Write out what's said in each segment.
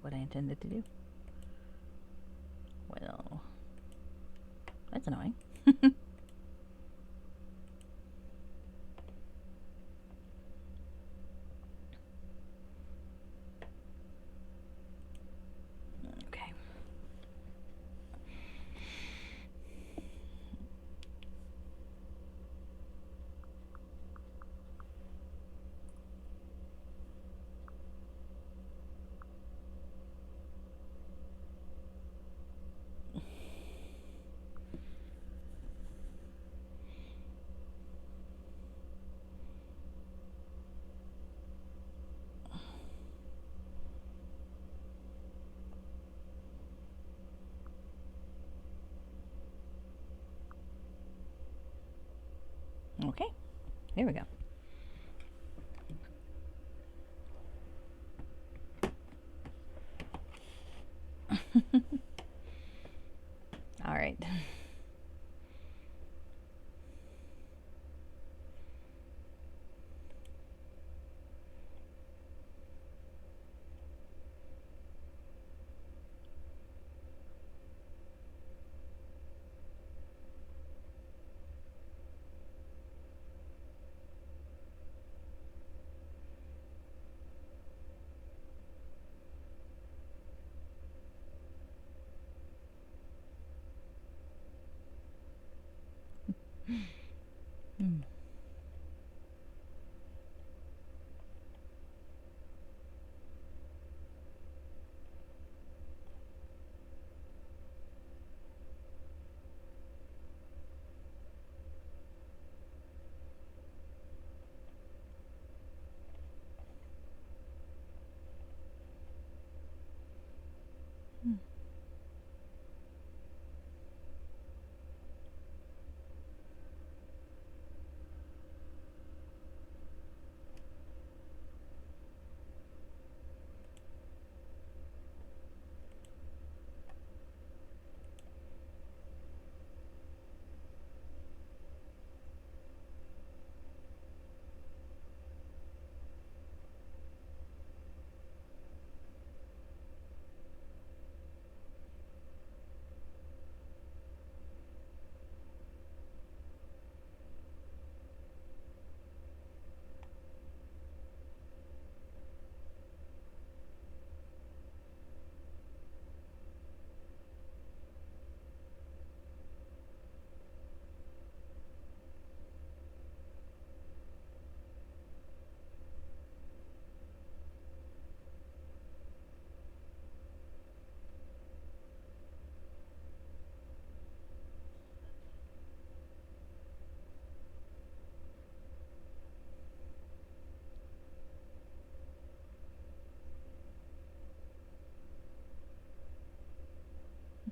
quite what I intended to do. Well, that's annoying. Okay. Okay, here we go. All right. Hmm.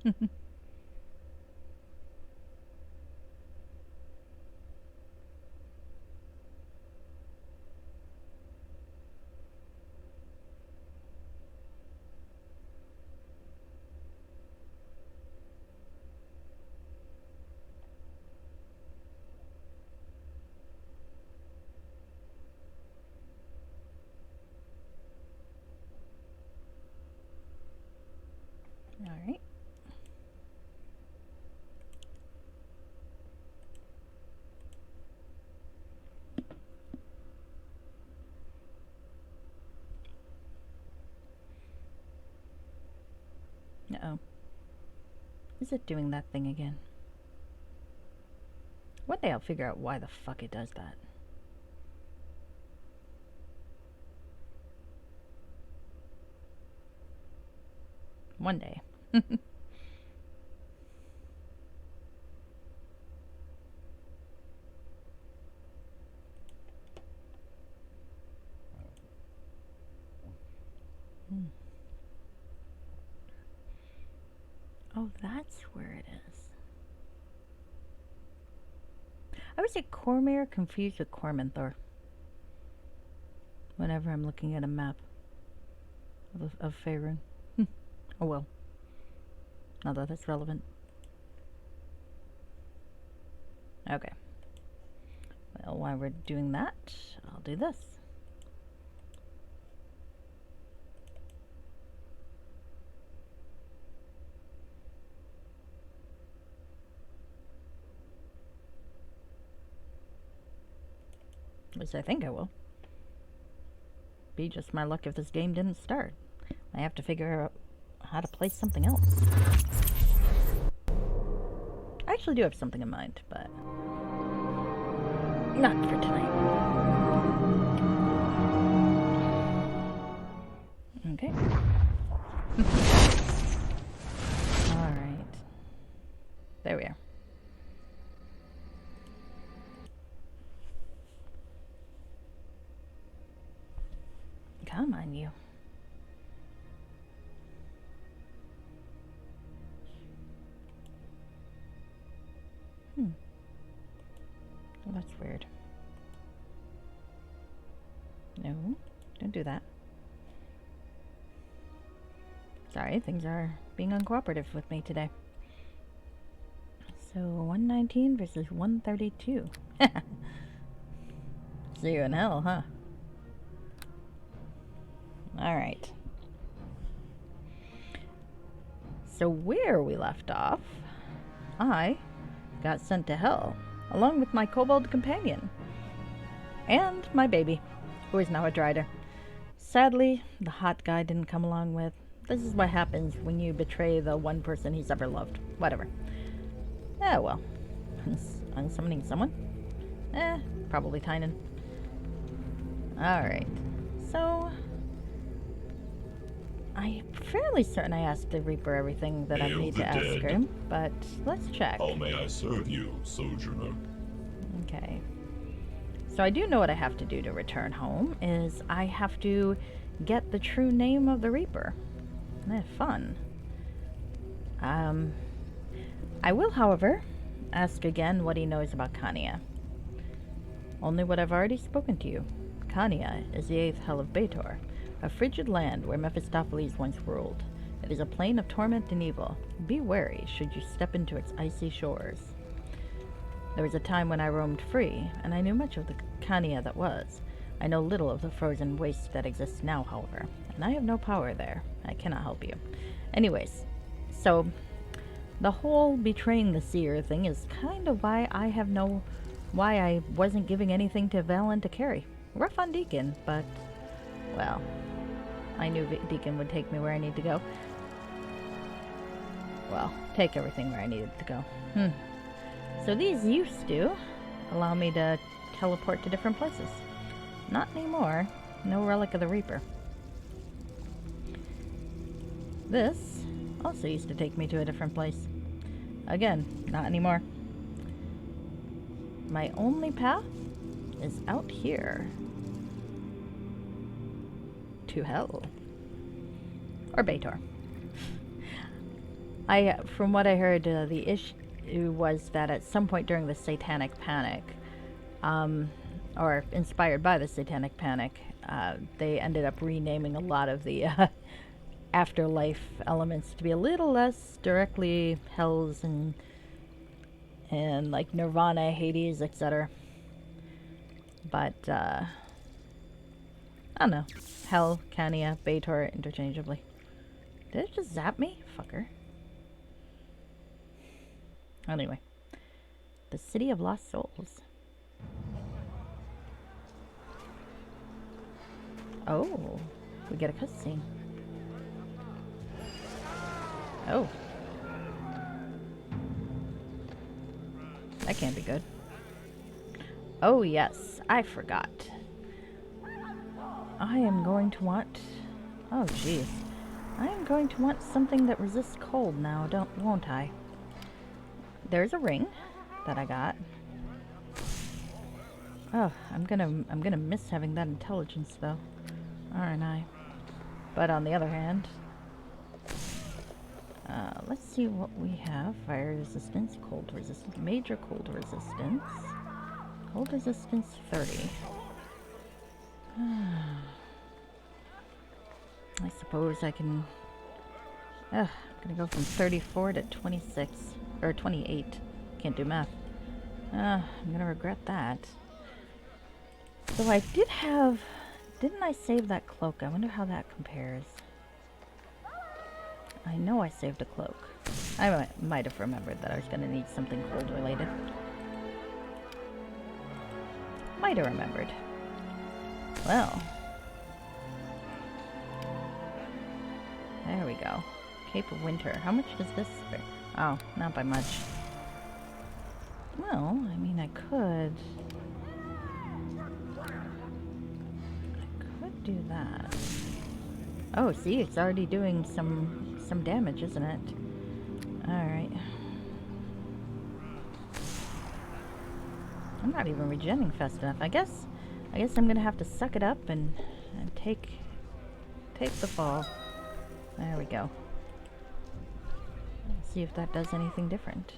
Hmm. All right. Uh-oh. Is it doing that thing again? One day I'll figure out why the fuck it does that. One day. Hmm. Oh, that's where it is. I would say Cormyr confused with Corminthor whenever I'm looking at a map of Faerun. Oh well. Not that that's relevant. Okay. Well, while we're doing that, I'll do this. least I think I will. Be just my luck if this game didn't start. I have to figure out how to play something else. I actually do have something in mind, but not for tonight. Okay. Alright. There we are. Come on, you. Well, that's weird. No, don't do that. Sorry, things are being uncooperative with me today. So, 119 versus 132. See you in hell, huh? Alright. So, where we left off, I got sent to hell, along with my kobold companion. And my baby, who is now a drider. Sadly, the hot guy didn't come along with. This is what happens when you betray the one person he's ever loved. Whatever. Oh well. Unsummoning someone? Probably Tynan. Alright. So, I'm fairly certain I asked the Reaper everything that I need to ask her, but let's check. How may I serve you, sojourner? Okay. So I do know what I have to do to return home, is I have to get the true name of the Reaper. Fun. I will, however, ask again what he knows about Khania. Only what I've already spoken to you. Khania is the 8th hell of Baator, a frigid land where Mephistopheles once ruled. It is a plane of torment and evil. Be wary should you step into its icy shores. There was a time when I roamed free, and I knew much of the Khania that was. I know little of the frozen waste that exists now, however, and I have no power there. I cannot help you. Anyways, so the whole betraying the seer thing is kind of why I wasn't giving anything to Valen to carry. Rough on Deacon, but, well, I knew Deacon would take me where I need to go. Well, take everything where I needed to go. So these used to allow me to teleport to different places. Not anymore. No Relic of the Reaper. This also used to take me to a different place. Again, not anymore. My only path is out here. To hell. Or Baator. From what I heard, the issue was that at some point during the Satanic Panic, or inspired by the Satanic Panic, they ended up renaming a lot of the afterlife elements to be a little less directly hells and like Nirvana, Hades, etc. But I don't know. Hell, Khania, Baator interchangeably. Did it just zap me? Fucker. Anyway. The City of Lost Souls. Oh, we get a cutscene. Oh. That can't be good. Oh yes, I forgot. I am going to want... Oh jeez. I am going to want something that resists cold now, won't I? There's a ring that I got. Oh, I'm gonna miss having that intelligence though, aren't I? But on the other hand, let's see what we have. Fire resistance, cold resistance, major cold resistance, cold resistance 30. I suppose I can... I'm gonna go from 34 to 26, or 28. Can't do math. I'm gonna regret that. So I did have... Didn't I save that cloak? I wonder how that compares. I know I saved a cloak. I might have remembered that I was gonna need something cold related. Might have remembered. Well. There we go. Cape of Winter. How much does this spare? Oh, not by much. Well, I mean, I could do that. Oh, see, it's already doing some damage, isn't it? Alright. I'm not even regenning fast enough. I guess I'm gonna have to suck it up and take the fall. There we go. Let's see if that does anything different.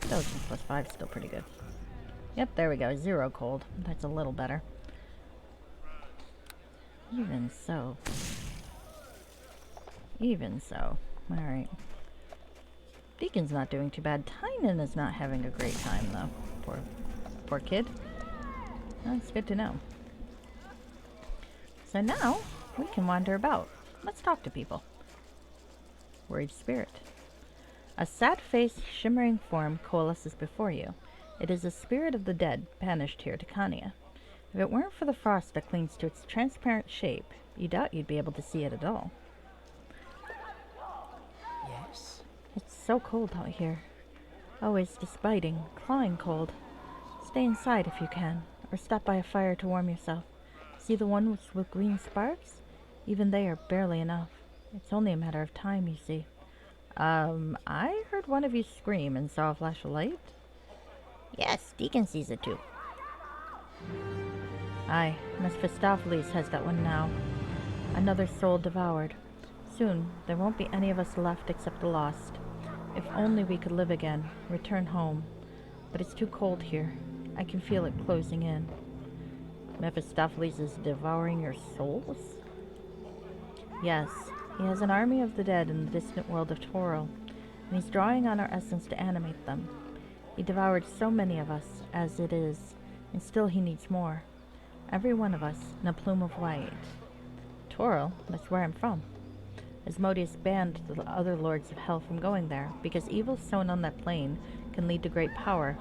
Intelligence plus 5 is still pretty good. Yep, there we go. 0 cold. That's a little better. Even so. Alright. Deacon's not doing too bad. Tynan is not having a great time, though. Poor kid. That's good to know. So now, we can wander about. Let's talk to people. Worried spirit. A sad-faced, shimmering form coalesces before you. It is the spirit of the dead, banished here to Kania. If it weren't for the frost that clings to its transparent shape, you doubt you'd be able to see it at all. Yes? It's so cold out here. Always just biting, clawing cold. Stay inside if you can, or stop by a fire to warm yourself. See the ones with green sparks? Even they are barely enough. It's only a matter of time, you see. I heard one of you scream and saw a flash of light. Yes, Deacon sees it too. Aye, Mephistopheles has that one now. Another soul devoured. Soon, there won't be any of us left except the lost. If only we could live again, return home. But it's too cold here. I can feel it closing in. Mephistopheles is devouring your souls? Yes, he has an army of the dead in the distant world of Toril, and he's drawing on our essence to animate them. He devoured so many of us, as it is, and still he needs more. Every one of us in a plume of white. Toril, that's where I'm from. Asmodeus banned the other lords of hell from going there, because evil sown on that plane can lead to great power.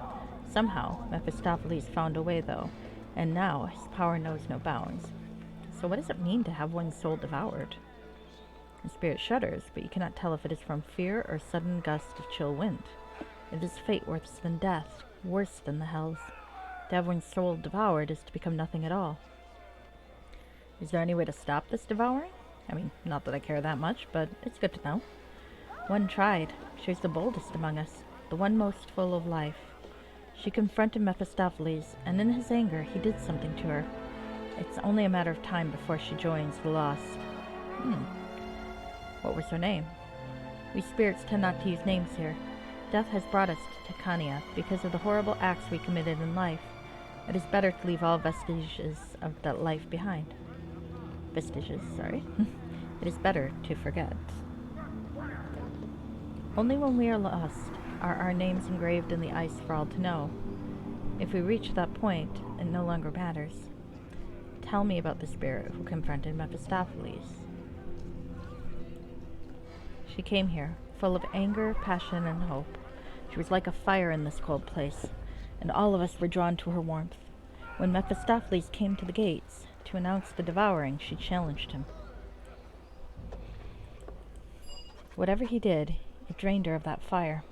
Somehow, Mephistopheles found a way, though, and now his power knows no bounds. So what does it mean to have one's soul devoured? The spirit shudders, but you cannot tell if it is from fear or sudden gust of chill wind. It is fate worse than death, worse than the hells. To have one's soul devoured is to become nothing at all. Is there any way to stop this devouring? I mean, not that I care that much, but it's good to know. One tried. She was the boldest among us, the one most full of life. She confronted Mephistopheles, and in his anger, he did something to her. It's only a matter of time before she joins the lost. What was her name? We spirits tend not to use names here. Death has brought us to Kania because of the horrible acts we committed in life. It is better to leave all vestiges of that life behind. Vestiges, sorry. It is better to forget. Only when we are lost are our names engraved in the ice for all to know. If we reach that point, it no longer matters. Tell me about the spirit who confronted Mephistopheles. She came here, full of anger, passion, and hope. She was like a fire in this cold place, and all of us were drawn to her warmth. When Mephistopheles came to the gates to announce the devouring, she challenged him. Whatever he did, it drained her of that fire.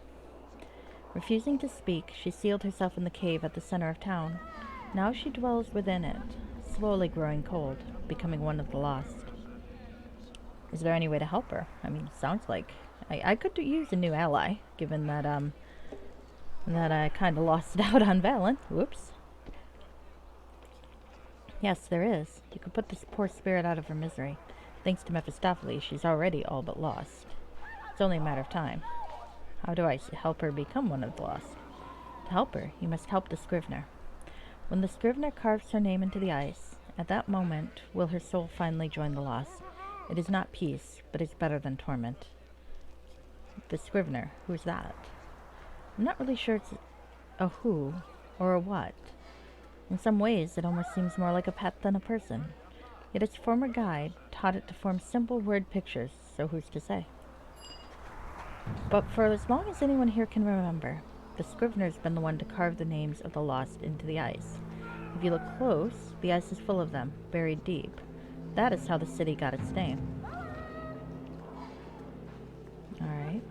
Refusing to speak, she sealed herself in the cave at the center of town. Now she dwells within it, slowly growing cold, becoming one of the lost. Is there any way to help her? I mean, sounds like I could use a new ally, given that that I kind of lost out on Valen. Whoops. Yes, there is. You could put this poor spirit out of her misery. Thanks to Mephistopheles, she's already all but lost. It's only a matter of time. How do I help her become one of the lost? To help her, you must help the Scrivener. When the Scrivener carves her name into the ice, at that moment will her soul finally join the lost. It is not peace, but it's better than torment. The Scrivener, who's that? I'm not really sure it's a who or a what. In some ways, it almost seems more like a pet than a person. Yet its former guide taught it to form simple word pictures, so who's to say? But for as long as anyone here can remember, the Scrivener's been the one to carve the names of the lost into the ice. If you look close, the ice is full of them, buried deep. That is how the city got its name. Alright.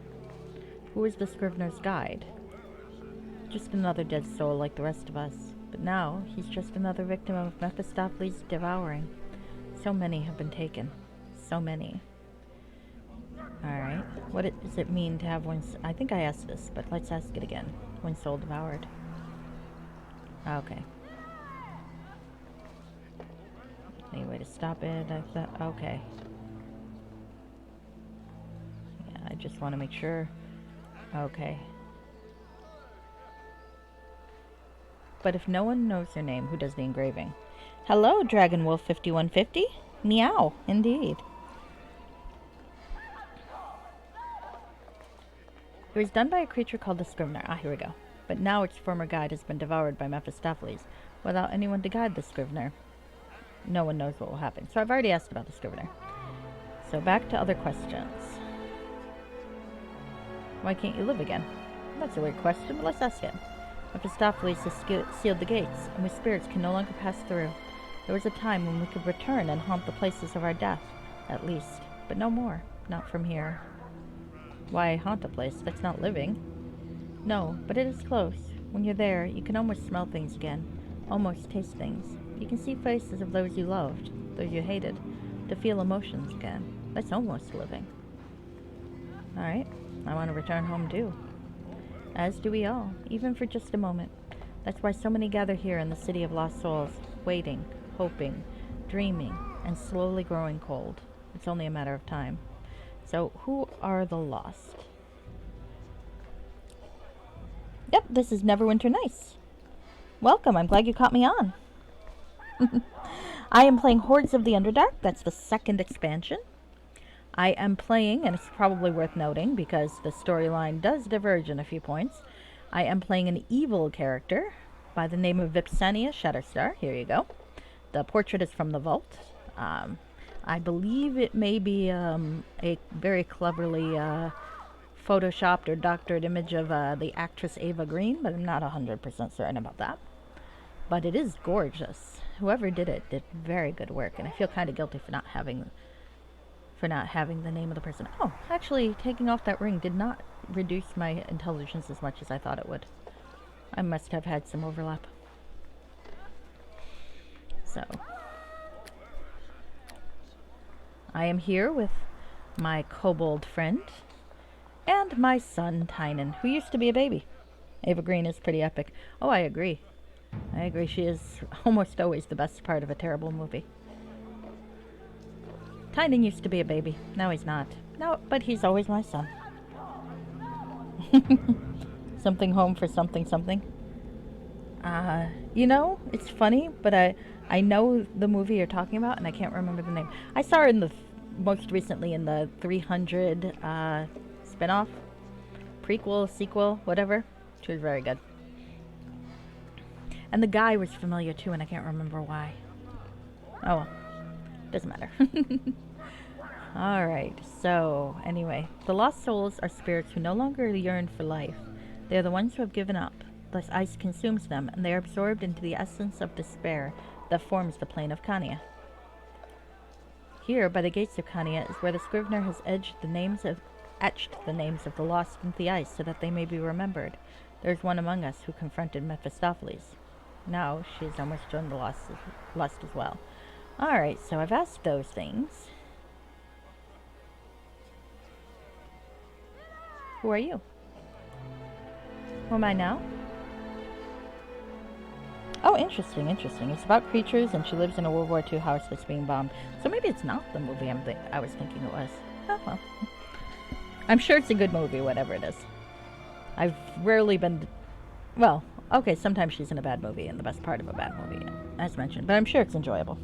Who is the Scrivener's guide? Just another dead soul like the rest of us. But now, he's just another victim of Mephistopheles' devouring. So many have been taken. So many. Alright. What does it mean to have one's... I think I asked this, but let's ask it again. One soul devoured. Okay. Any way to stop it? I thought... Okay. Yeah, I just want to make sure. Okay. But if no one knows her name, who does the engraving? Hello, Dragon Wolf 5150. Meow, indeed. It was done by a creature called the Scrivener. Ah, here we go. But now its former guide has been devoured by Mephistopheles, without anyone to guide the Scrivener. No one knows what will happen. So I've already asked about the Scrivener. So back to other questions. Why can't you live again? That's a weird question, but let's ask it. Mephistopheles has sealed the gates, and we spirits can no longer pass through. There was a time when we could return and haunt the places of our death, at least. But no more. Not from here. Why haunt a place that's not living? No, but it is close. When you're there, you can almost smell things again. Almost taste things. You can see faces of those you loved, those you hated. To feel emotions again. That's almost living. Alright, I want to return home too. As do we all, even for just a moment. That's why so many gather here in the City of Lost Souls, waiting, hoping, dreaming, and slowly growing cold. It's only a matter of time. So, who are the lost? Yep, this is Neverwinter Nice. Welcome, I'm glad you caught me on. I am playing Hordes of the Underdark. That's the second expansion. I am playing, and it's probably worth noting because the storyline does diverge in a few points. I am playing an evil character by the name of Vipsania Shatterstar. Here you go. The portrait is from the vault. I believe it may be a very cleverly photoshopped or doctored image of the actress Ava Green, but I'm not 100% certain about that. But it is gorgeous. Whoever did it did very good work, and I feel kind of guilty for not having the name of the person. Oh, actually, taking off that ring did not reduce my intelligence as much as I thought it would. I must have had some overlap. So, I am here with my kobold friend and my son, Tynan, who used to be a baby. Ava Green is pretty epic. Oh, I agree. I agree. She is almost always the best part of a terrible movie. Tynan used to be a baby. Now he's not. No, but he's always my son. Something home for something something. You know, it's funny, but I know the movie you're talking about, and I can't remember the name. I saw her in the most recently in the 300 spin-off, prequel, sequel, whatever. She was very good. And the guy was familiar too, and I can't remember why. Oh well, doesn't matter. Alright, so anyway, the lost souls are spirits who no longer yearn for life. They are the ones who have given up. Thus ice consumes them, and they are absorbed into the essence of despair that forms the plane of Khania. Here, by the gates of Khania, is where the Scrivener has etched the names of the lost into the ice so that they may be remembered. There is one among us who confronted Mephistopheles. Now she has almost joined the lost as well. Alright, so I've asked those things. Who are you? Who am I now? Oh, interesting. It's about creatures, and she lives in a World War II house that's being bombed. So maybe it's not the movie I was thinking it was. Oh, well. I'm sure it's a good movie, whatever it is. I've rarely been... Well, okay, sometimes she's in a bad movie, and the best part of a bad movie, as mentioned. But I'm sure it's enjoyable.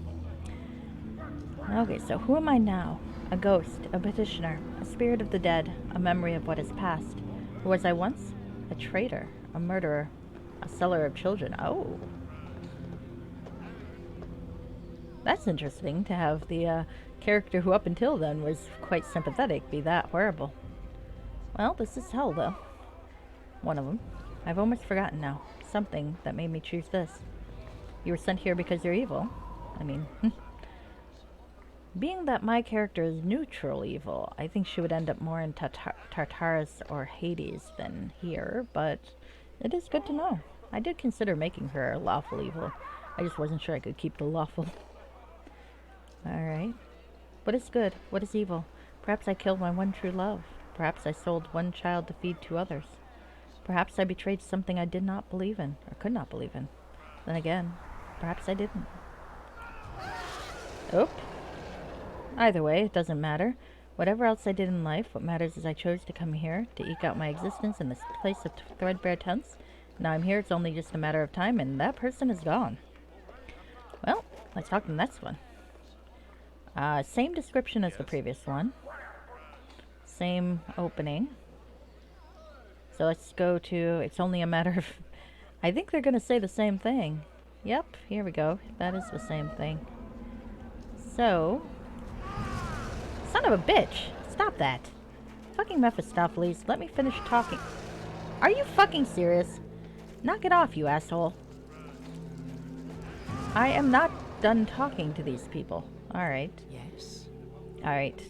Okay, so who am I now? A ghost, a petitioner, a spirit of the dead, a memory of what is past. Who was I once? A traitor, a murderer, a seller of children. Oh. That's interesting to have the character who up until then was quite sympathetic be that horrible. Well, this is hell, though. One of them. I've almost forgotten now. Something that made me choose this. You were sent here because you're evil. I mean, being that my character is neutral evil, I think she would end up more in Tartarus or Hades than here, but it is good to know. I did consider making her lawful evil. I just wasn't sure I could keep the lawful. Alright. What is good? What is evil? Perhaps I killed my one true love. Perhaps I sold one child to feed two others. Perhaps I betrayed something I did not believe in, or could not believe in. Then again, perhaps I didn't. Oop. Either way, it doesn't matter. Whatever else I did in life, what matters is I chose to come here to eke out my existence in this place of threadbare tents. Now I'm here, it's only just a matter of time, and that person is gone. Well, let's talk to the next one. Same description as the previous one. Same opening. So let's go to, it's only a matter of, I think they're going to say the same thing. Yep, here we go. That is the same thing. So, son of a bitch, stop that. Fucking Mephistopheles, let me finish talking. Are you fucking serious? Knock it off, you asshole. I am not done talking to these people. Alright. Yes. Alright.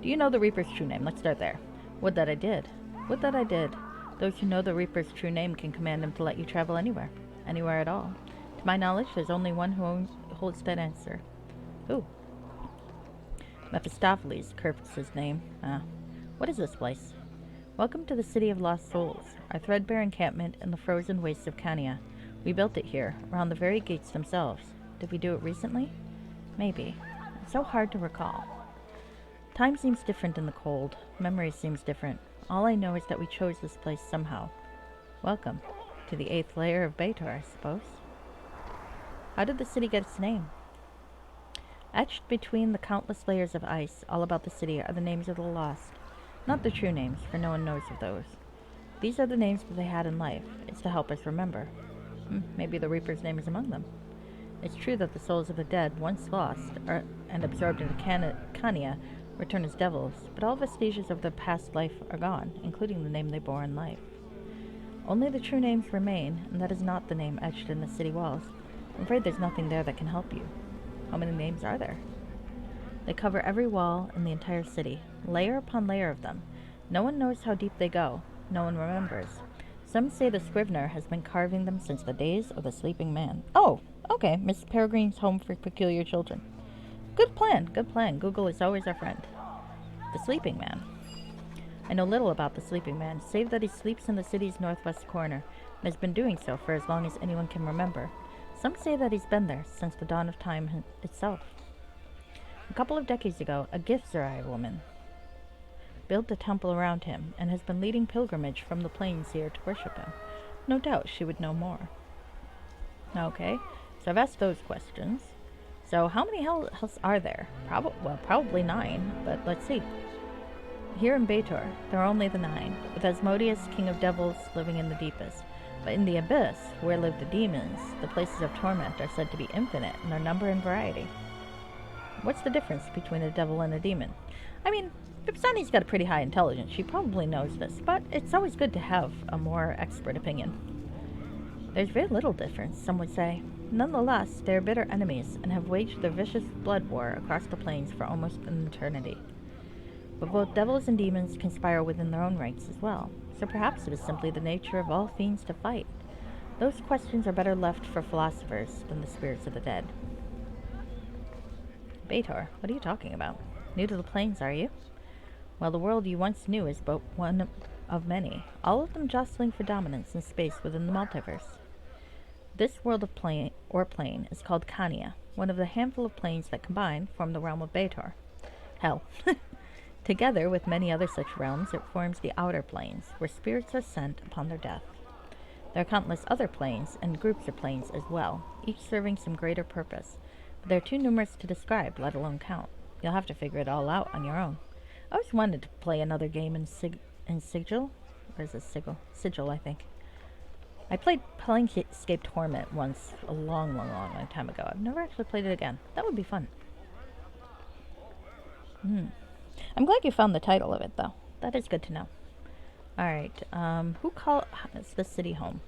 Do you know the Reaper's true name? Let's start there. Would that I did. Would that I did. Those who know the Reaper's true name can command him to let you travel anywhere. Anywhere at all. To my knowledge, there's only one who holds that answer. Ooh. Mephistopheles, cursed his name. What is this place? Welcome to the City of Lost Souls, our threadbare encampment in the frozen wastes of Cania. We built it here, around the very gates themselves. Did we do it recently? Maybe. It's so hard to recall. Time seems different in the cold. Memory seems different. All I know is that we chose this place somehow. Welcome to the 8th layer of Baator, I suppose. How did the city get its name? Etched between the countless layers of ice all about the city are the names of the lost. Not the true names, for no one knows of those. These are the names that they had in life. It's to help us remember. Maybe the Reaper's name is among them. It's true that the souls of the dead, once lost and absorbed into Cania, return as devils, but all vestiges of their past life are gone, including the name they bore in life. Only the true names remain, and that is not the name etched in the city walls. I'm afraid there's nothing there that can help you. How many names are there? They cover every wall in the entire city, layer upon layer of them. No one knows how deep they go. No one remembers. Some say the Scrivener has been carving them since the days of the sleeping man. Oh, okay, Miss Peregrine's Home for Peculiar Children. Good plan, good plan. Google is always our friend. The Sleeping Man. I know little about the Sleeping Man, save that he sleeps in the city's northwest corner, and has been doing so for as long as anyone can remember. Some say that he's been there since the dawn of time itself. A couple of decades ago, a Githzerai woman built a temple around him, and has been leading pilgrimage from the plains here to worship him. No doubt she would know more. Okay, so I've asked those questions. So how many hells are there? Probably 9, but let's see. Here in Baator, there are only the 9, with Asmodeus, king of devils, living in the deepest. But in the abyss, where live the demons, the places of torment are said to be infinite in their number and variety. What's the difference between a devil and a demon? I mean, Vipsani's got a pretty high intelligence. She probably knows this, but it's always good to have a more expert opinion. There's very little difference, some would say. Nonetheless, they are bitter enemies and have waged their vicious blood war across the plains for almost an eternity. But both devils and demons conspire within their own ranks as well, so perhaps it is simply the nature of all fiends to fight. Those questions are better left for philosophers than the spirits of the dead. Baator, what are you talking about? New to the plains, are you? Well, the world you once knew is but one of many, all of them jostling for dominance in space within the multiverse. This world of plane is called Cania, one of the handful of planes that combine form the realm of Baator. Hell. Together with many other such realms, it forms the outer planes, where spirits are sent upon their death. There are countless other planes and groups of planes as well, each serving some greater purpose, but they're too numerous to describe, let alone count. You'll have to figure it all out on your own. I always wanted to play another game in Sigil? Or is it Sigil? Sigil, I think. I played Planescape Torment once a long time ago. I've never actually played it again. That would be fun. I'm glad you found the title of it, though. That is good to know. Alright, who calls the city home?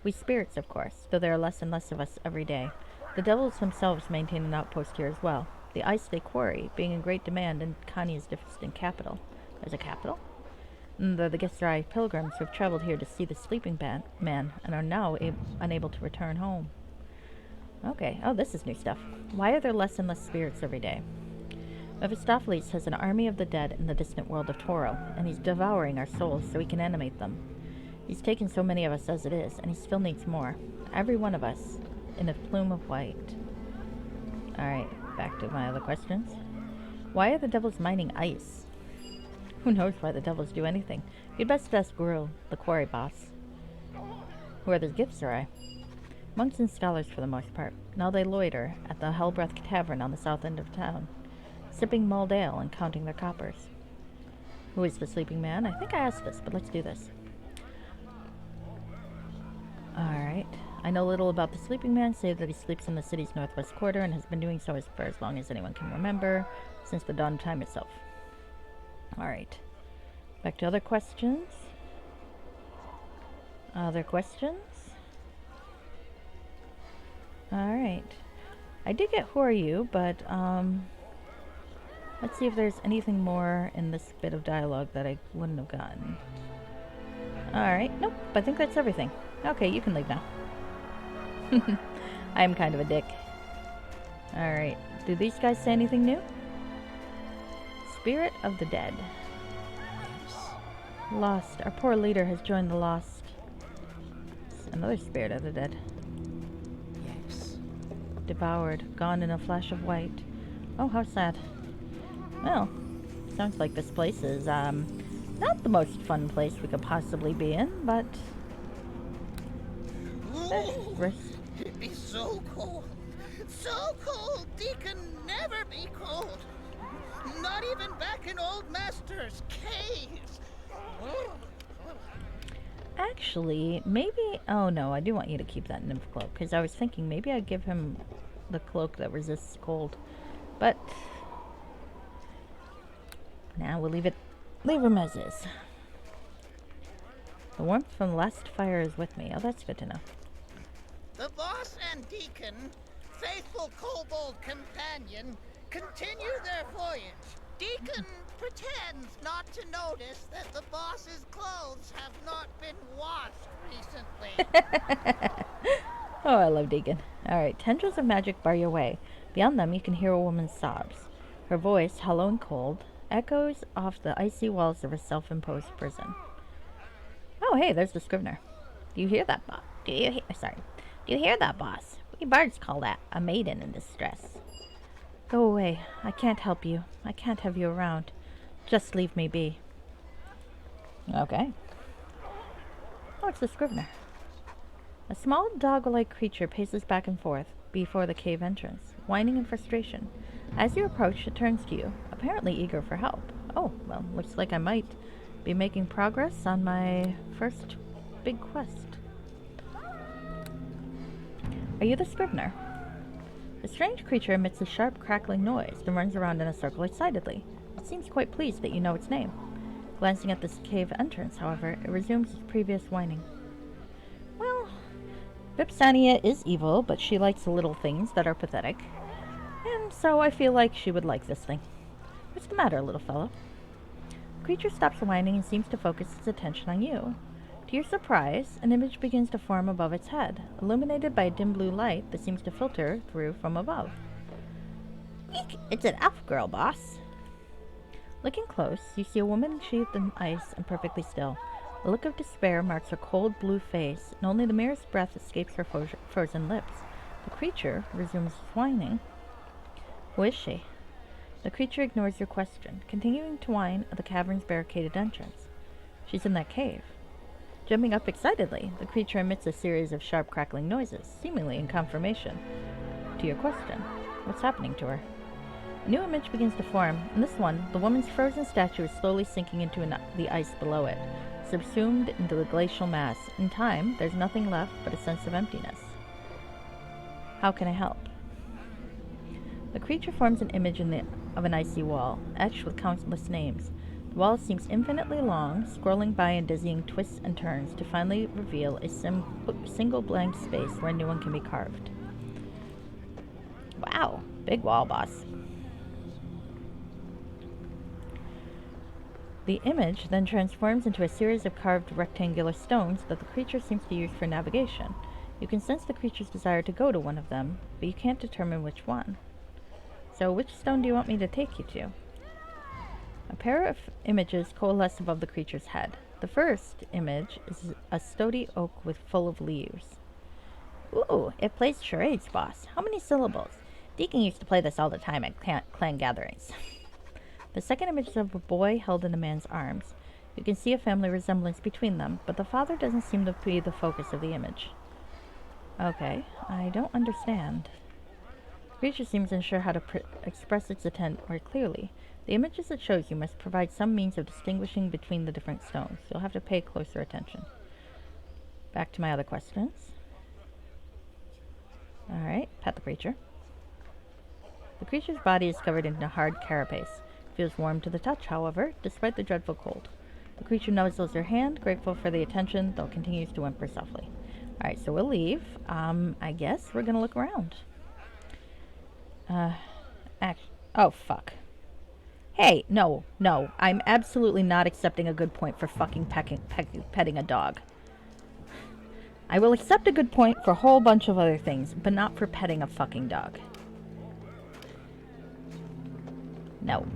We spirits, of course, though there are less and less of us every day. The devils themselves maintain an outpost here as well. The ice they quarry being in great demand in Khania's distant capital. There's a capital? And the Githzerai pilgrims who have traveled here to see the sleeping man and are now unable to return home. Okay, oh, this is new stuff. Why are there less and less spirits every day? Mephistopheles has an army of the dead in the distant world of Toro, and he's devouring our souls so he can animate them. He's taken so many of us as it is, and he still needs more. Every one of us in a plume of white. Alright, back to my other questions. Why are the devils mining ice? Who knows why the devils do anything? You'd best ask Guru, the quarry boss. Who are the Githzerai? Monks and scholars for the most part. Now they loiter at the Hellbreath Tavern on the south end of town, sipping mulled ale and counting their coppers. Who is the sleeping man? I think I asked this, but let's do this. Alright. I know little about the sleeping man, save that he sleeps in the city's northwest quarter and has been doing so for as long as anyone can remember, since the dawn of time itself. Alright. Back to other questions. Other questions? Alright. I did get who are you, but, let's see if there's anything more in this bit of dialogue that I wouldn't have gotten. Alright, nope, I think that's everything. Okay, you can leave now. I am kind of a dick. Alright, do these guys say anything new? Spirit of the dead. Lost. Our poor leader has joined the lost. Another spirit of the dead. Yes. Devoured. Gone in a flash of white. Oh, how sad. Well, sounds like this place is, not the most fun place we could possibly be in, but... It'd be so cold. So cold, Deacon never be cold. Not even back in Old Master's caves. Actually, maybe... Oh, no, I do want you to keep that nymph cloak, because I was thinking maybe I'd give him the cloak that resists cold. But... now we'll leave him as is. The warmth from the last fire is with me. Oh, that's good to know. The boss and Deacon, faithful kobold companion, continue their voyage. Deacon pretends not to notice that the boss's clothes have not been washed recently. Oh, I love Deacon. Alright, tendrils of magic bar your way. Beyond them, you can hear a woman's sobs. Her voice, hollow and cold, echoes off the icy walls of her self-imposed prison. Oh, hey, there's the Scrivener. Do you hear that, boss? Do you hear that, boss? We bards call that a maiden in distress. Go away. I can't help you. I can't have you around. Just leave me be. Okay. Oh, it's the Scrivener. A small dog-like creature paces back and forth before the cave entrance, whining in frustration. As you approach, it turns to you, apparently eager for help. Oh, well, looks like I might be making progress on my first big quest. Are you the Scrivener? The strange creature emits a sharp, crackling noise and runs around in a circle excitedly. It seems quite pleased that you know its name. Glancing at this cave entrance, however, it resumes its previous whining. Well, Vipsania is evil, but she likes little things that are pathetic. And so I feel like she would like this thing. What's the matter, little fellow? The creature stops whining and seems to focus its attention on you. To your surprise, an image begins to form above its head, illuminated by a dim blue light that seems to filter through from above. Eek! It's an elf girl, boss. Looking close, you see a woman sheathed in ice and perfectly still. A look of despair marks her cold blue face, and only the merest breath escapes her frozen lips. The creature resumes whining. Who is she? The creature ignores your question, continuing to whine at the cavern's barricaded entrance. She's in that cave. Jumping up excitedly, the creature emits a series of sharp crackling noises, seemingly in confirmation to your question. What's happening to her? A new image begins to form. In this one, the woman's frozen statue is slowly sinking into the ice below it, subsumed into the glacial mass. In time, there's nothing left but a sense of emptiness. How can I help? The creature forms an image of an icy wall, etched with countless names. The wall seems infinitely long, scrolling by in dizzying twists and turns to finally reveal a single blank space where a new one can be carved. Wow, big wall, boss. The image then transforms into a series of carved rectangular stones that the creature seems to use for navigation. You can sense the creature's desire to go to one of them, but you can't determine which one. So which stone do you want me to take you to? A pair of images coalesce above the creature's head. The first image is a stody oak full of leaves. Ooh, it plays charades, boss. How many syllables? Deacon used to play this all the time at clan gatherings. The second image is of a boy held in a man's arms. You can see a family resemblance between them, but the father doesn't seem to be the focus of the image. Okay, I don't understand. The creature seems unsure how to express its intent more clearly. The images it shows you must provide some means of distinguishing between the different stones. You'll have to pay closer attention. Back to my other questions. Alright, pet the creature. The creature's body is covered in a hard carapace. It feels warm to the touch, however, despite the dreadful cold. The creature nuzzles your hand, grateful for the attention, though continues to whimper softly. Alright, so we'll leave. I guess we're gonna look around. Oh, fuck. Hey, no. I'm absolutely not accepting a good point for fucking petting a dog. I will accept a good point for a whole bunch of other things, but not for petting a fucking dog. No.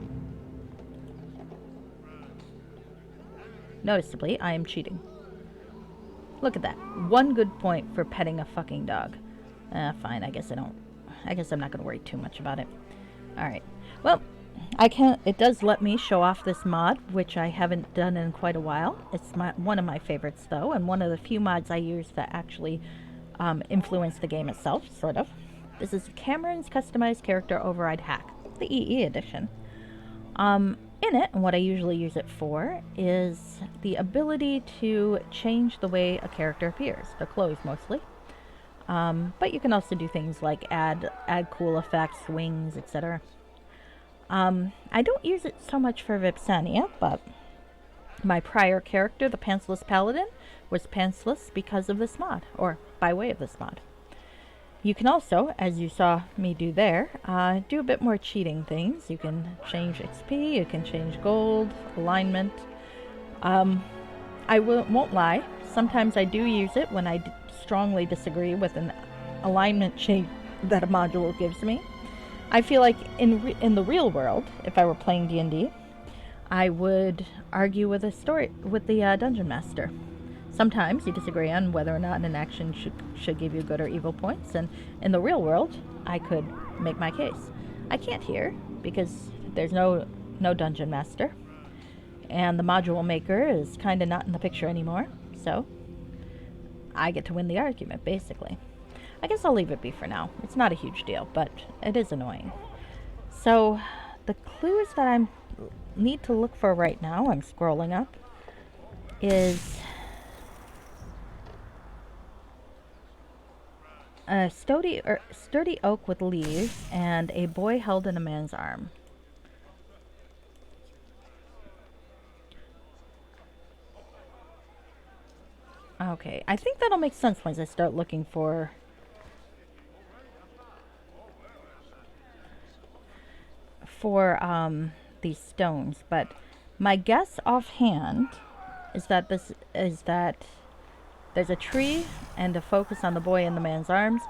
Noticeably, I am cheating. Look at that. One good point for petting a fucking dog. Fine, I guess I'm not gonna worry too much about it. Alright. Well, it does let me show off this mod, which I haven't done in quite a while. It's one of my favorites, though, and one of the few mods I use that actually influence the game itself, sort of. This is Cameron's Customized Character Override Hack, the EE edition. In it, and what I usually use it for, is the ability to change the way a character appears. Their clothes, mostly. But you can also do things like add cool effects, wings, etc. I don't use it so much for Vipsania, but my prior character, the Pantsless Paladin, was pantsless because of this mod, or by way of this mod. You can also, as you saw me do there, do a bit more cheating things. You can change XP, you can change gold, alignment. I won't lie, sometimes I do use it when I strongly disagree with an alignment change that a module gives me. I feel like in the real world, if I were playing D&D, I would argue with the dungeon master. Sometimes you disagree on whether or not an action should give you good or evil points, and in the real world, I could make my case. I can't here because there's no dungeon master, and the module maker is kind of not in the picture anymore. So I get to win the argument, basically. I guess I'll leave it be for now. It's not a huge deal, but it is annoying. So the clues that I need to look for right now, I'm scrolling up, is a sturdy oak with leaves and a boy held in a man's arm. Okay, I think that'll make sense once I start looking for these stones, but my guess offhand is that there's a tree and a focus on the boy in the man's arms.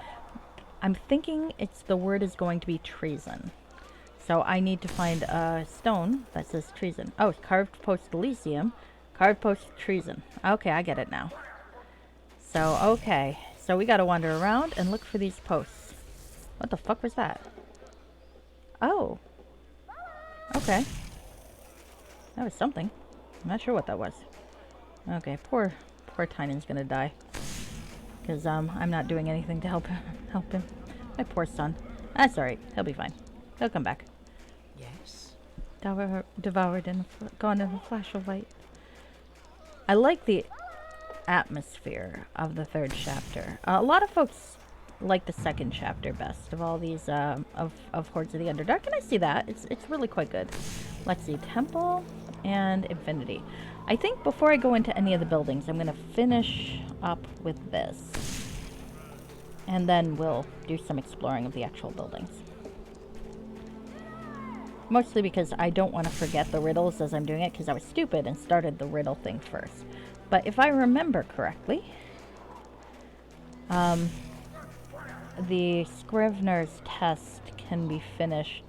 I'm thinking the word is going to be treason. So I need to find a stone that says treason. Oh, carved post Elysium, carved post treason. Okay, I get it now. So, okay. So we gotta wander around and look for these posts. What the fuck was that? Oh. Okay. That was something. I'm not sure what that was. Okay, poor Tynan's gonna die. Because, I'm not doing anything to help him. My poor son. That's alright. He'll be fine. He'll come back. Yes? Devoured and gone in a flash of light. I like the atmosphere of the third chapter. A lot of folks like the second chapter best of all these of Hordes of the Underdark, and I see that. It's really quite good. Let's see, temple. and Infinity. I think before I go into any of the buildings, I'm going to finish up with this. And then we'll do some exploring of the actual buildings. Mostly because I don't want to forget the riddles as I'm doing it, because I was stupid and started the riddle thing first. But if I remember correctly, the Scrivener's test can be finished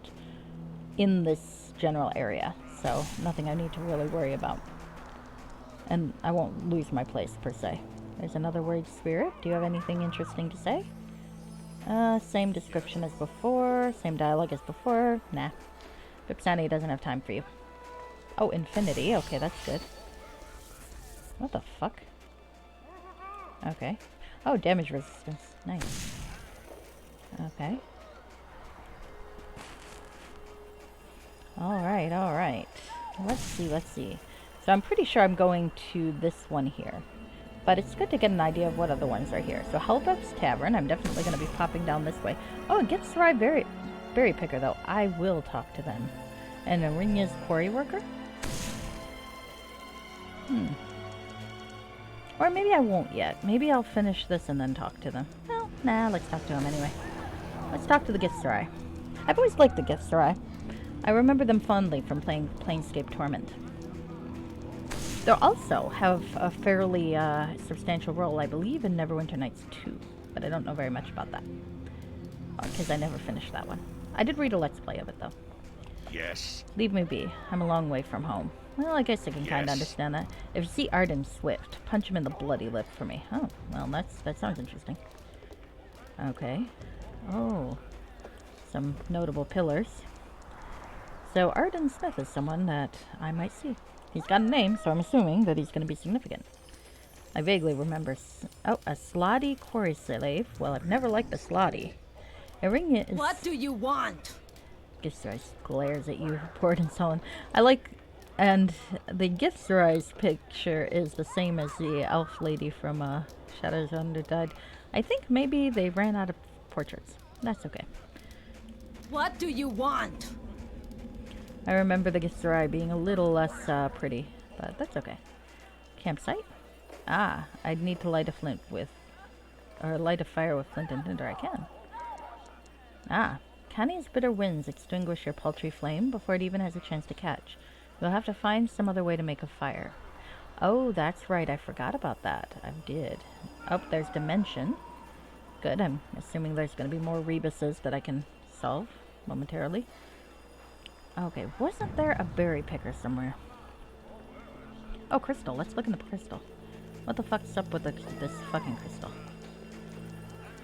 in this general area, so nothing I need to really worry about. And I won't lose my place, per se. There's another worried spirit. Do you have anything interesting to say? Same description as before, same dialogue as before. Nah. Vipsani doesn't have time for you. Oh, Infinity. Okay, that's good. What the fuck? Okay. Oh, damage resistance. Nice. Okay. Alright, alright. Let's see. So I'm pretty sure I'm going to this one here. But it's good to get an idea of what other ones are here. So Helbeth's Tavern. I'm definitely going to be popping down this way. Oh, it gets Thrive Berry Picker, though. I will talk to them. And Arinya's Quarry Worker? Or maybe I won't yet. Maybe I'll finish this and then talk to them. Well, nah, let's talk to them anyway. Let's talk to the Githzerai. I've always liked the Githzerai. I remember them fondly from playing Planescape Torment. They also have a fairly substantial role, I believe, in Neverwinter Nights 2. But I don't know very much about that. Because I never finished that one. I did read a Let's Play of it, though. Yes. Leave me be. I'm a long way from home. Well, I guess I can kind of understand that. If you see Arden Swift, punch him in the bloody lip for me. Oh, well, that sounds interesting. Okay. Oh. Some notable pillars. So Arden Smith is someone that I might see. He's got a name, so I'm assuming that he's going to be significant. I vaguely remember... Oh, a Slotty quarry slave. Well, I've never liked the Slotty. Arinya is... What do you want? Githzerai glares at you, bored and sullen. I like... And the Githzerai's picture is the same as the elf lady from Shadows of Underdark. I think maybe they ran out of portraits. That's okay. What do you want? I remember the Githzerai being a little less pretty, but that's okay. Campsite? Ah, I'd need to light a flint with... Or light a fire with flint and tinder. I can. Ah, Kania's bitter winds extinguish your paltry flame before it even has a chance to catch. You'll have to find some other way to make a fire. Oh, that's right. I forgot about that. I did. Oh, there's Dimension. Good. I'm assuming there's going to be more rebuses that I can solve momentarily. Okay, wasn't there a berry picker somewhere? Oh, crystal. Let's look in the crystal. What the fuck's up with this fucking crystal?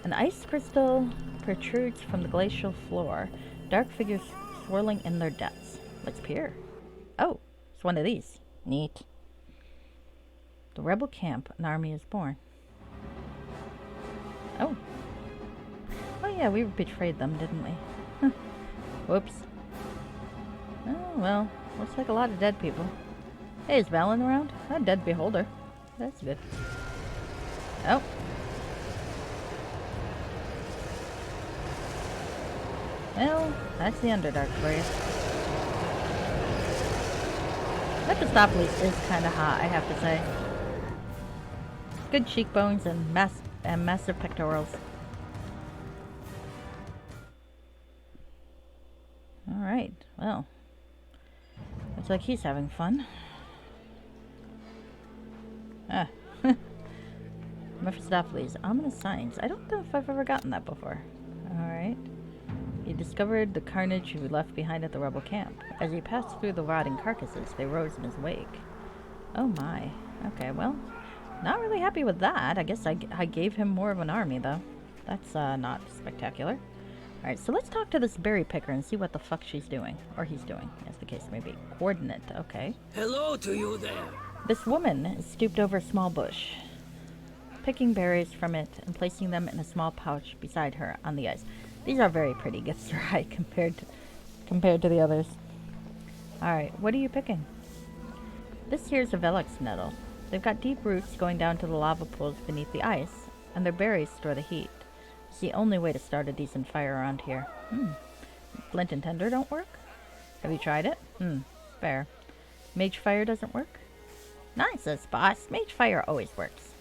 An ice crystal protrudes from the glacial floor. Dark figures swirling in their depths. Let's peer. Oh, it's one of these. Neat. The rebel camp, an army is born. Oh. Oh yeah, we betrayed them, didn't we? Whoops. Oh, well, looks like a lot of dead people. Hey, is Valen around? A dead beholder. That's good. Oh. Well, that's the Underdark for you. Mephistopheles is kind of hot, I have to say. Good cheekbones and massive pectorals. Alright, well. Looks like he's having fun. Ah. Mephistopheles, ominous signs. I don't know if I've ever gotten that before. Alright. He discovered the carnage he left behind at the rebel camp. As he passed through the rotting carcasses, they rose in his wake. Oh my. Okay, well, not really happy with that. I guess I gave him more of an army, though. That's not spectacular. Alright, so let's talk to this berry picker and see what the fuck she's doing. Or he's doing, as the case may be. Coordinate, okay. Hello to you there. This woman is stooped over a small bush, picking berries from it and placing them in a small pouch beside her on the ice. These are very pretty Githzerai compared to the others. Alright, what are you picking? This here's a Velox nettle. They've got deep roots going down to the lava pools beneath the ice, and their berries store the heat. It's the only way to start a decent fire around here. Flint and tinder don't work? Have you tried it? Fair. Mage fire doesn't work? Nonsense, boss. Mage fire always works.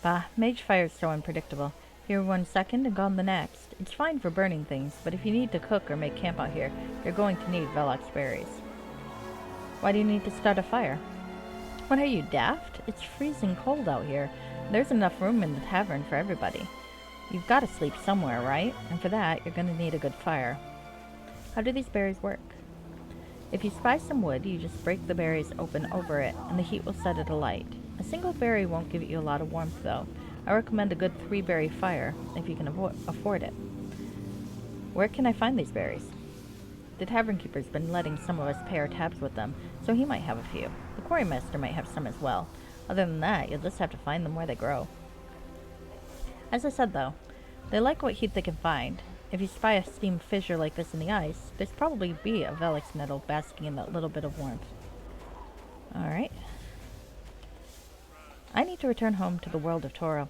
Bah, mage fire is so unpredictable. Here 1 second and gone the next. It's fine for burning things, but if you need to cook or make camp out here, you're going to need Velox berries. Why do you need to start a fire? What are you, daft? It's freezing cold out here. There's enough room in the tavern for everybody. You've got to sleep somewhere, right? And for that, you're going to need a good fire. How do these berries work? If you spy some wood, you just break the berries open over it, and the heat will set it alight. A single berry won't give you a lot of warmth, though. I recommend a good 3-berry fire, if you can afford it. Where can I find these berries? The tavern keeper's been letting some of us pay our tabs with them, so he might have a few. The quarrymaster might have some as well. Other than that, you'll just have to find them where they grow. As I said, though, they like what heat they can find. If you spy a steam fissure like this in the ice, there's probably be a Velox nettle basking in that little bit of warmth. Alright. I need to return home to the world of Toro.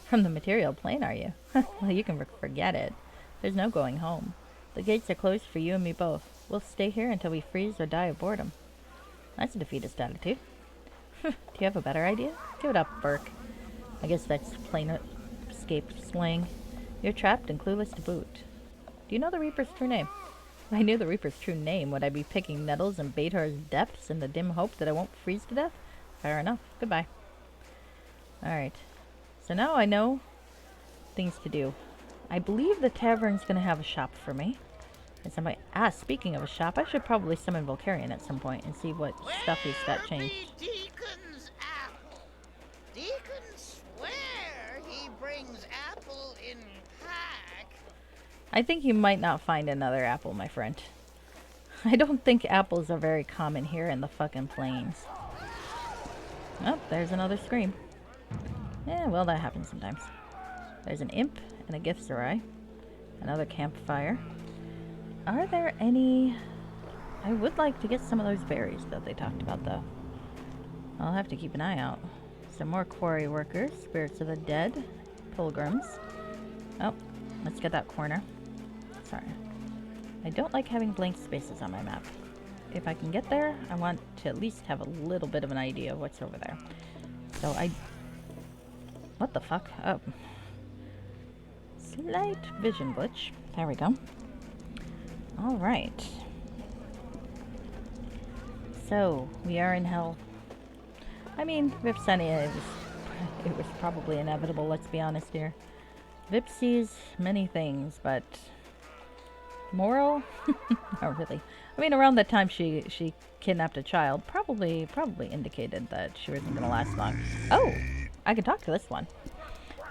From the material plane, are you? Well, you can forget it. There's no going home. The gates are closed for you and me both. We'll stay here until we freeze or die of boredom. That's a defeatist attitude. Do you have a better idea? Give it up, Burke. I guess that's plain escape slang. You're trapped and clueless to boot. Do you know the Reaper's true name? If I knew the Reaper's true name, would I be picking nettles in Beator's depths in the dim hope that I won't freeze to death? Fair enough. Goodbye. Alright. So now I know things to do. I believe the tavern's going to have a shop for me. And somebody... speaking of a shop, I should probably summon Volcarion at some point and see what stuff he's got changed. Deacon's apple. Deacon swear he brings apple in pack. I think you might not find another apple, my friend. I don't think apples are very common here in the fucking plains. Oh, there's another scream. Yeah, well, that happens sometimes. There's an imp and a gift sarai. Another campfire. Are there any... I would like to get some of those berries that they talked about, though. I'll have to keep an eye out. Some more quarry workers, spirits of the dead, pilgrims. Oh, let's get that corner. Sorry. I don't like having blank spaces on my map. If I can get there, I want to at least have a little bit of an idea of what's over there. So what the fuck? Oh. Slight vision glitch. There we go. Alright. So, we are in hell. I mean, Vipsenia, it was probably inevitable, let's be honest here. Vip sees many things, but... moral? Not really. I mean, around that time she kidnapped a child, probably indicated that she wasn't going to last long. Oh! I can talk to this one.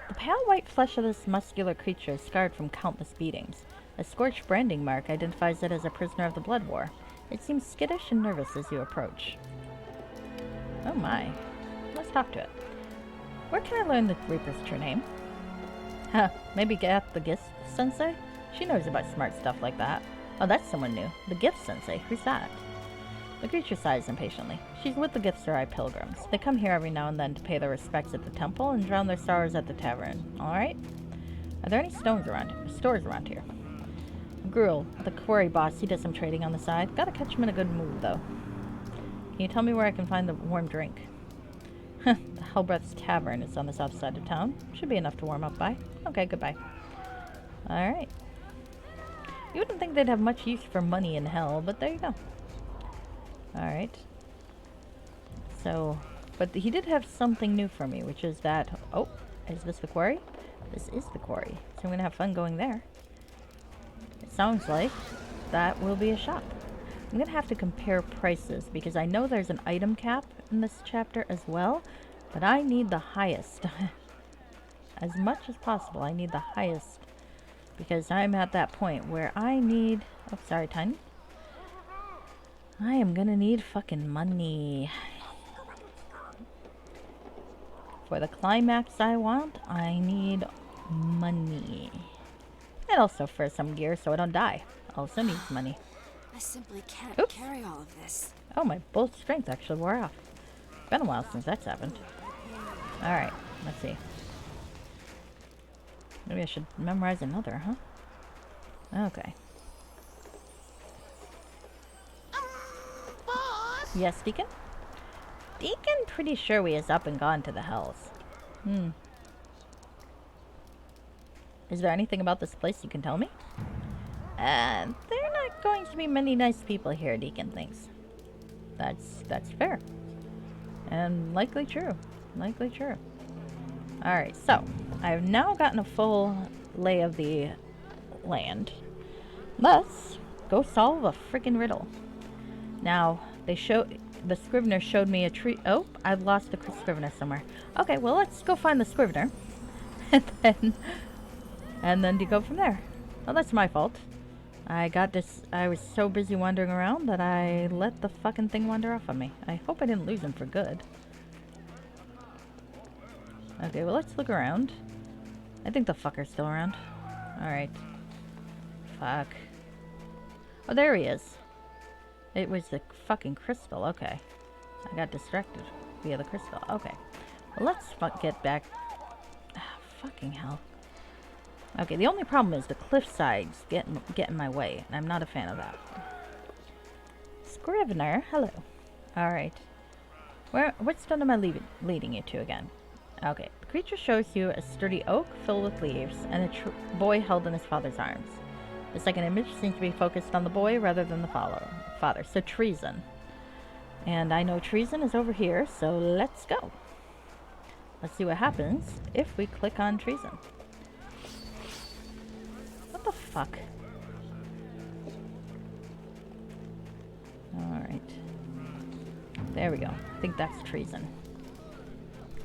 The pale white flesh of this muscular creature is scarred from countless beatings. A scorched branding mark identifies it as a prisoner of the Blood War. It seems skittish and nervous as you approach. Oh my. Let's talk to it. Where can I learn the Reaper's true name? Huh, maybe get the Gift Sensei? She knows about smart stuff like that. Oh, that's someone new. The Gift Sensei. Who's that? The creature sighs impatiently. She's with the Gift Sarai pilgrims. They come here every now and then to pay their respects at the temple and drown their sorrows at the tavern. Alright? Are there any stores around here? Gruel, the quarry boss, he does some trading on the side. Gotta catch him in a good mood, though. Can you tell me where I can find the warm drink? The Hellbreath's Tavern is on the south side of town. Should be enough to warm up by. Okay, goodbye. Alright. You wouldn't think they'd have much use for money in hell, but there you go. Alright. So, but he did have something new for me, which is that... oh, is this the quarry? This is the quarry. So I'm gonna have fun going there. It sounds like that will be a shop. I'm gonna have to compare prices, because I know there's an item cap in this chapter as well, but I need the highest. As much as possible, I need the highest. Because I'm at that point where I need... oh, sorry, Tiny. I am gonna need fucking money. For the climax I want, I need money. And also for some gear so I don't die. Also needs money. I simply can't Oops. carry all of this. Oh, my bolt strength actually wore off. Been a while since that's happened. Alright, let's see. Maybe I should memorize another, huh? Okay. Boss, Yes, Deacon? Deacon pretty sure we is up and gone to the hells. Is there anything about this place you can tell me? There are not going to be many nice people here, Deacon thinks. That's fair. And likely true. Likely true. Alright, so I've now gotten a full lay of the land. Let's go solve a freaking riddle. Now, the Scrivener showed me a tree. Oh, I've lost the Scrivener somewhere. Okay, well, let's go find the Scrivener. and then to go from there. Well, that's my fault. I was so busy wandering around that I let the fucking thing wander off on me. I hope I didn't lose him for good. Okay, well, let's look around. I think the fucker's still around. Alright. Fuck. Oh, there he is. It was the fucking crystal. Okay. I got distracted via the crystal. Okay. Well, let's get back. Fucking hell. Okay, the only problem is the cliff sides get in my way, and I'm not a fan of that. Scrivener, hello. Alright. What stone am I leading you to again? Okay. The creature shows you a sturdy oak filled with leaves, and a boy held in his father's arms. The second image seems to be focused on the boy rather than the father. So treason. And I know treason is over here, so let's go. Let's see what happens if we click on treason. What the fuck? Alright. There we go. I think that's treason.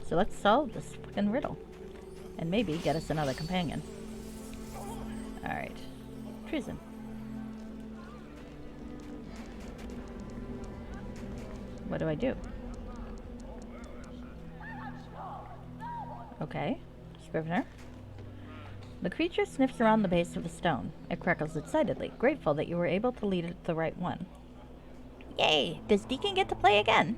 So let's solve this fucking riddle. And maybe get us another companion. Alright. Treason. What do I do? Okay. Scrivener. The creature sniffs around the base of the stone. It crackles excitedly, grateful that you were able to lead it to the right one. Yay! Does Deacon get to play again?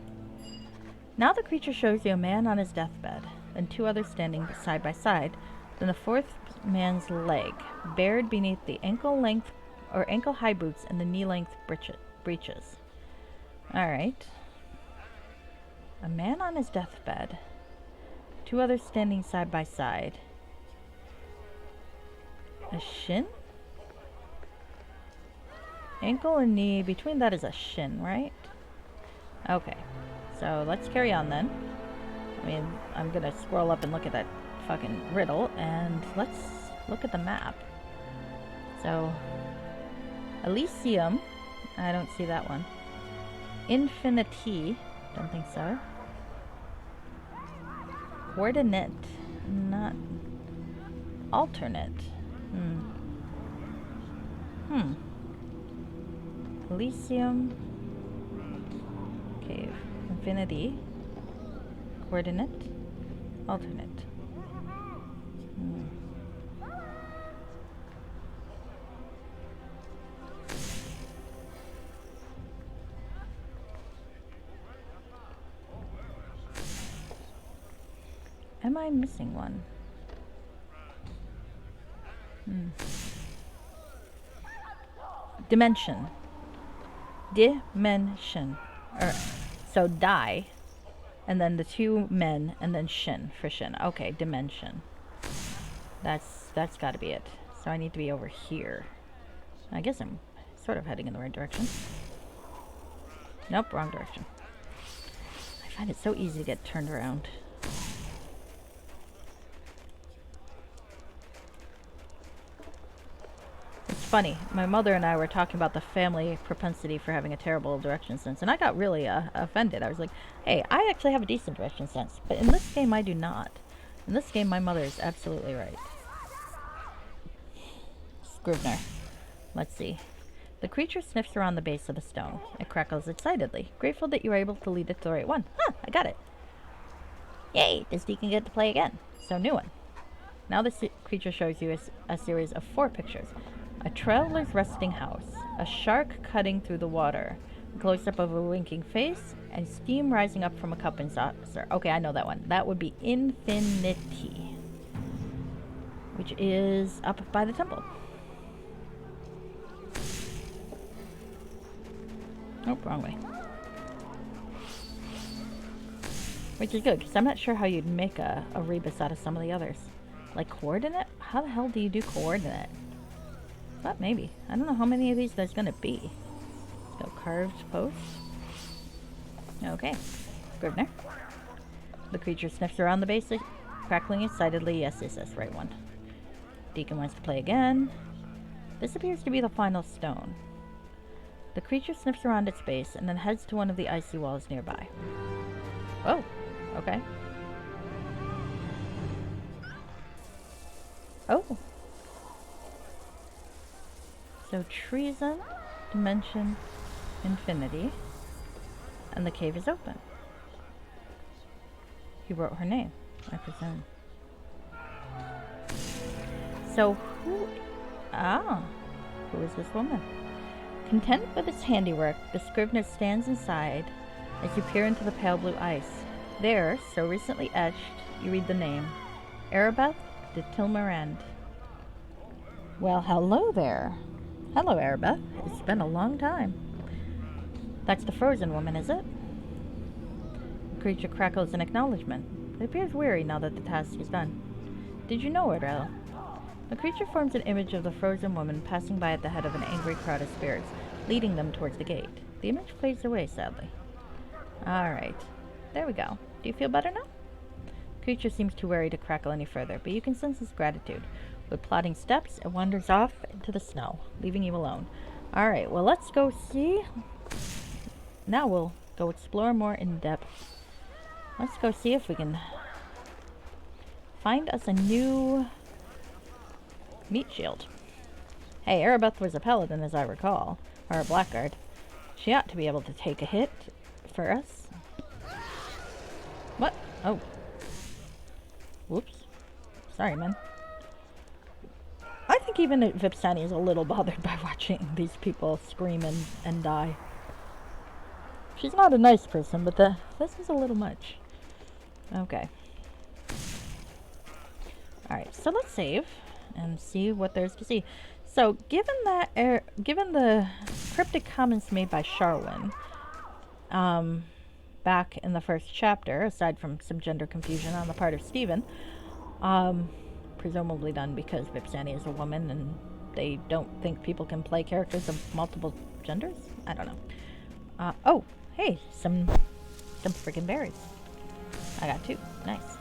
Now the creature shows you a man on his deathbed, and two others standing side by side, then the fourth man's leg, bared beneath the ankle-length or ankle-high boots and the knee-length breeches. Alright. A man on his deathbed. Two others standing side by side. A shin? Ankle and knee. Between that is a shin, right? Okay. So let's carry on then. I mean, I'm gonna scroll up and look at that fucking riddle, and let's look at the map. So, Elysium. I don't see that one. Infinity. Don't think so. Coordinate. Not. Alternate. Elysium. Cave. Infinity. Coordinate. Alternate. Am I missing one? Dimension. Dimension. So die. And then the two men, and then shin for shin. Okay, dimension. That's gotta be it. So I need to be over here. I guess I'm sort of heading in the right direction. Nope, wrong direction. I find it so easy to get turned around. It's funny, my mother and I were talking about the family propensity for having a terrible direction sense, and I got really offended. I was like, hey, I actually have a decent direction sense, but in this game I do not. In this game my mother is absolutely right. Scrivener. Let's see. The creature sniffs around the base of the stone. It crackles excitedly, grateful that you were able to lead it to the right one. Huh, I got it. Yay, does Deacon get to play again? So, new one. Now the creature shows you a series of 4 pictures. A traveler's resting house, a shark cutting through the water, a close-up of a winking face, and steam rising up from a cup and saucer. Okay, I know that one. That would be Infinity, which is up by the temple. Nope, wrong way. Which is good, because I'm not sure how you'd make a rebus out of some of the others. Like coordinate? How the hell do you do coordinate? But maybe. I don't know how many of these there's gonna be. Let's go carved post. Okay. Scrivener. The creature sniffs around the base, crackling excitedly. Yes, right one. Deacon wants to play again. This appears to be the final stone. The creature sniffs around its base and then heads to one of the icy walls nearby. Oh, okay. Oh. So treason, dimension, infinity, and the cave is open. He wrote her name, I presume. So who is this woman? Content with its handiwork, the scrivener stands inside as you peer into the pale blue ice. There, so recently etched, you read the name, Arabeth de Tilmarand. Well, hello there. Hello, Arabeth. It's been a long time. That's the frozen woman, is it? The creature crackles in acknowledgement. It appears weary now that the task is done. Did you know it, El? The creature forms an image of the frozen woman passing by at the head of an angry crowd of spirits, leading them towards the gate. The image fades away, sadly. Alright. There we go. Do you feel better now? The creature seems too wary to crackle any further, but you can sense its gratitude. With plodding steps, it wanders off into the snow, leaving you alone. Alright, well, let's go see. Now we'll go explore more in depth. Let's go see if we can find us a new meat shield. Hey, Arabeth was a paladin, as I recall, or a blackguard. She ought to be able to take a hit for us. What? Oh. Whoops. Sorry, man. I think even Vipsani is a little bothered by watching these people scream and die. She's not a nice person, but this is a little much. Okay. Alright, so let's save and see what there's to see. So, given the cryptic comments made by Sharwin, back in the first chapter, aside from some gender confusion on the part of Stephen, presumably done because Vipsani is a woman and they don't think people can play characters of multiple genders? I don't know. Oh, hey, some freaking berries. I got 2. Nice.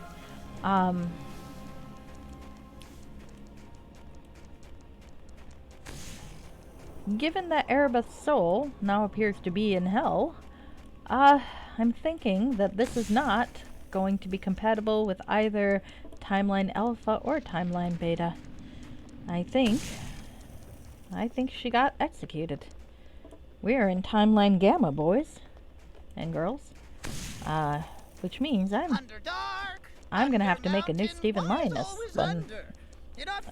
Given that Arabeth's soul now appears to be in hell, I'm thinking that this is not going to be compatible with either Timeline Alpha or Timeline Beta. I think she got executed. We are in Timeline Gamma, boys and girls. Which means I'm gonna have to make a new Stephen Linus one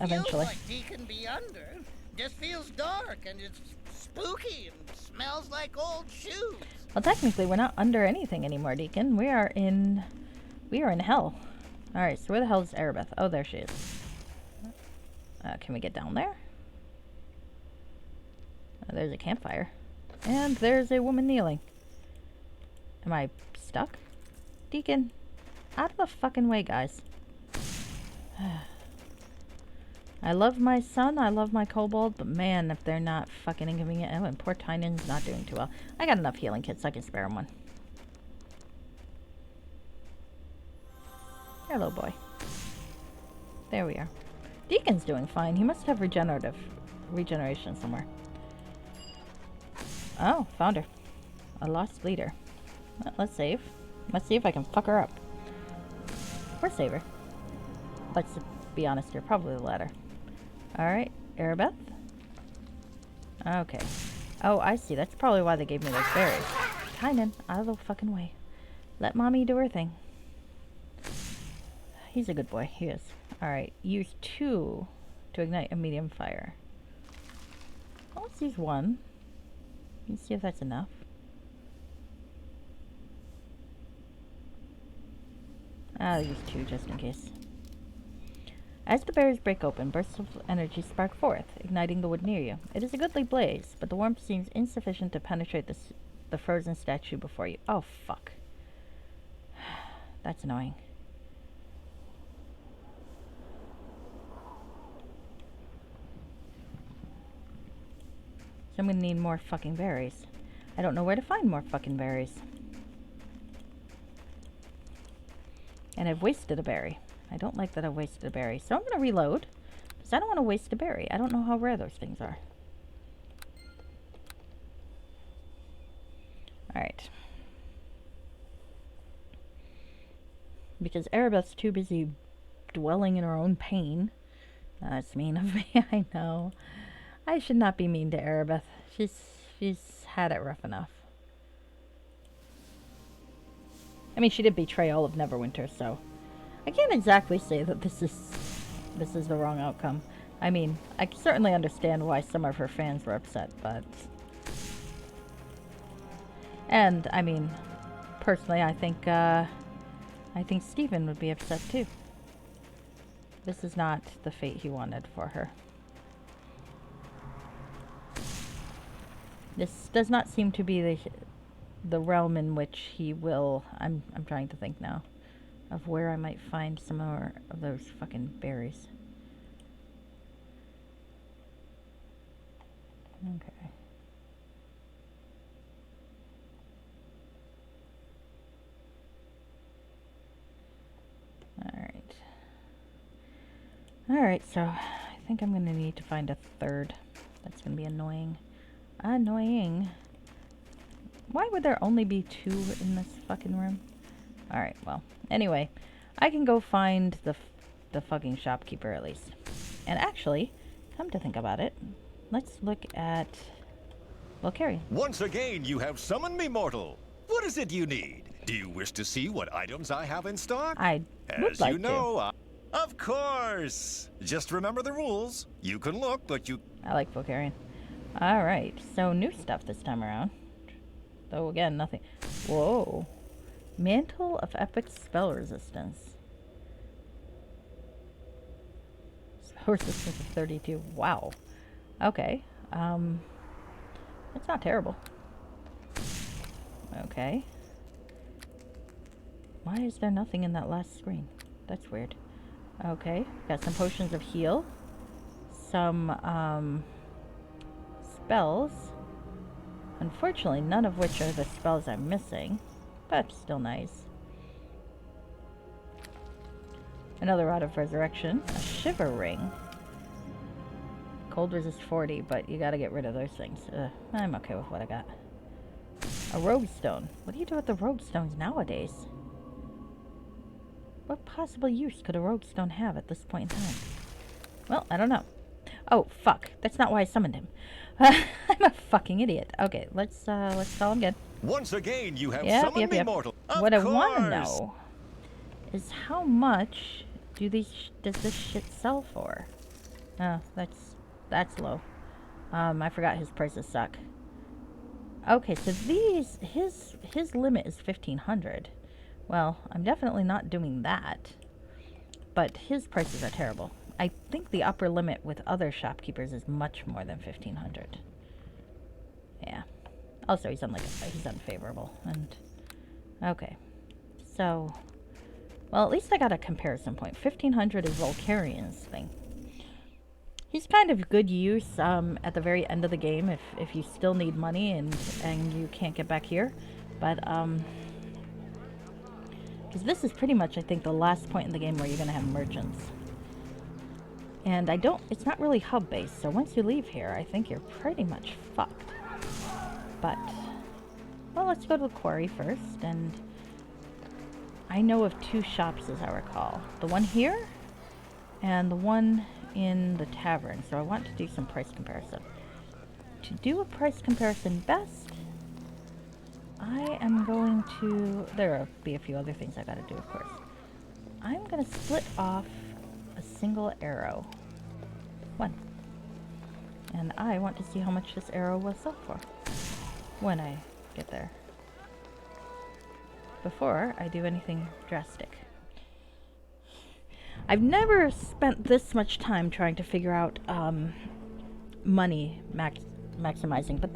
eventually. Like Deacon be under. Just feels dark and it's spooky and smells like old shoes. Well, technically, we're not under anything anymore, Deacon. We are in hell. All right, so where the hell is Arabeth? Oh, there she is. Can we get down there? There's a campfire, and there's a woman kneeling. Am I stuck? Deacon, out of the fucking way, guys. I love my son, I love my kobold, but man, if they're not fucking inconvenient. Oh, and poor Tynan's not doing too well. I got enough healing kits, I can spare him one. Hello, boy. There we are. Deacon's doing fine. He must have regeneration somewhere. Oh, found her. A lost leader. Well, let's save. Let's see if I can fuck her up. Or save her. Let's be honest here, probably the latter. Alright, Arabeth. Okay. Oh, I see. That's probably why they gave me those berries. Tynan, out of the fucking way. Let mommy do her thing. He's a good boy. He is. Alright, use 2 to ignite a medium fire. Well, let's use 1. Let's see if that's enough. I'll use 2 just in case. As the berries break open, bursts of energy spark forth, igniting the wood near you. It is a goodly blaze, but the warmth seems insufficient to penetrate the frozen statue before you. Oh, fuck. That's annoying. So I'm gonna need more fucking berries. I don't know where to find more fucking berries. And I've wasted a berry. I don't like that I've wasted a berry. So I'm gonna reload, because I don't want to waste a berry. I don't know how rare those things are. Alright. Because Erebeth's too busy dwelling in her own pain. That's mean of me, I know. I should not be mean to Erebeth. She's had it rough enough. I mean, she did betray all of Neverwinter, so I can't exactly say that this is the wrong outcome. I mean, I certainly understand why some of her fans were upset, but... And, I mean, personally, I think Stephen would be upset too. This is not the fate he wanted for her. This does not seem to be the realm in which he will... I'm trying to think now of where I might find some more of those fucking berries. Okay. Alright. Alright, so I think I'm gonna need to find a third. That's gonna be annoying. Annoying. Why would there only be 2 in this fucking room? Alright, well. Anyway, I can go find the fucking shopkeeper at least. And actually, come to think about it, let's look at Volcarion. Once again, you have summoned me, mortal. What is it you need? Do you wish to see what items I have in stock? I would like you know, of course. Just remember the rules. You can look, but you... I like Volcarion. Alright, so new stuff this time around. Though again, nothing. Whoa. Mantle of Epic Spell Resistance. Spell Resistance of 32. Wow. Okay. It's not terrible. Okay. Why is there nothing in that last screen? That's weird. Okay. Got some potions of heal. Some, spells. Unfortunately, none of which are the spells I'm missing, but still nice. Another Rod of Resurrection. A Shiver Ring. Cold resist 40, but you gotta get rid of those things. I'm okay with what I got. A Rogue Stone. What do you do with the Rogue Stones nowadays? What possible use could a Rogue Stone have at this point in time? Well, I don't know. Oh, fuck. That's not why I summoned him. I'm a fucking idiot. Okay, let's call him good. Once again, you have summoned me, mortal. What I want to know is how much does this shit sell for? Oh, that's low. I forgot his prices suck. Okay, so his limit is 1,500. Well, I'm definitely not doing that. But his prices are terrible. I think the upper limit with other shopkeepers is much more than 1,500. Yeah. Also, he's unfavorable. And okay. So, well, at least I got a comparison point. 1,500 is Volcarion's thing. He's kind of good use at the very end of the game if you still need money and you can't get back here. But because this is pretty much, I think, the last point in the game where you're gonna have merchants. And it's not really hub-based, so once you leave here, I think you're pretty much fucked. But, well, let's go to the quarry first, and I know of 2 shops, as I recall. The one here, and the one in the tavern, so I want to do some price comparison. To do a price comparison best, I am going to... There'll be a few other things I gotta do, of course. I'm gonna split off a single arrow. 1. And I want to see how much this arrow will sell for when I get there. Before I do anything drastic. I've never spent this much time trying to figure out money maximizing, but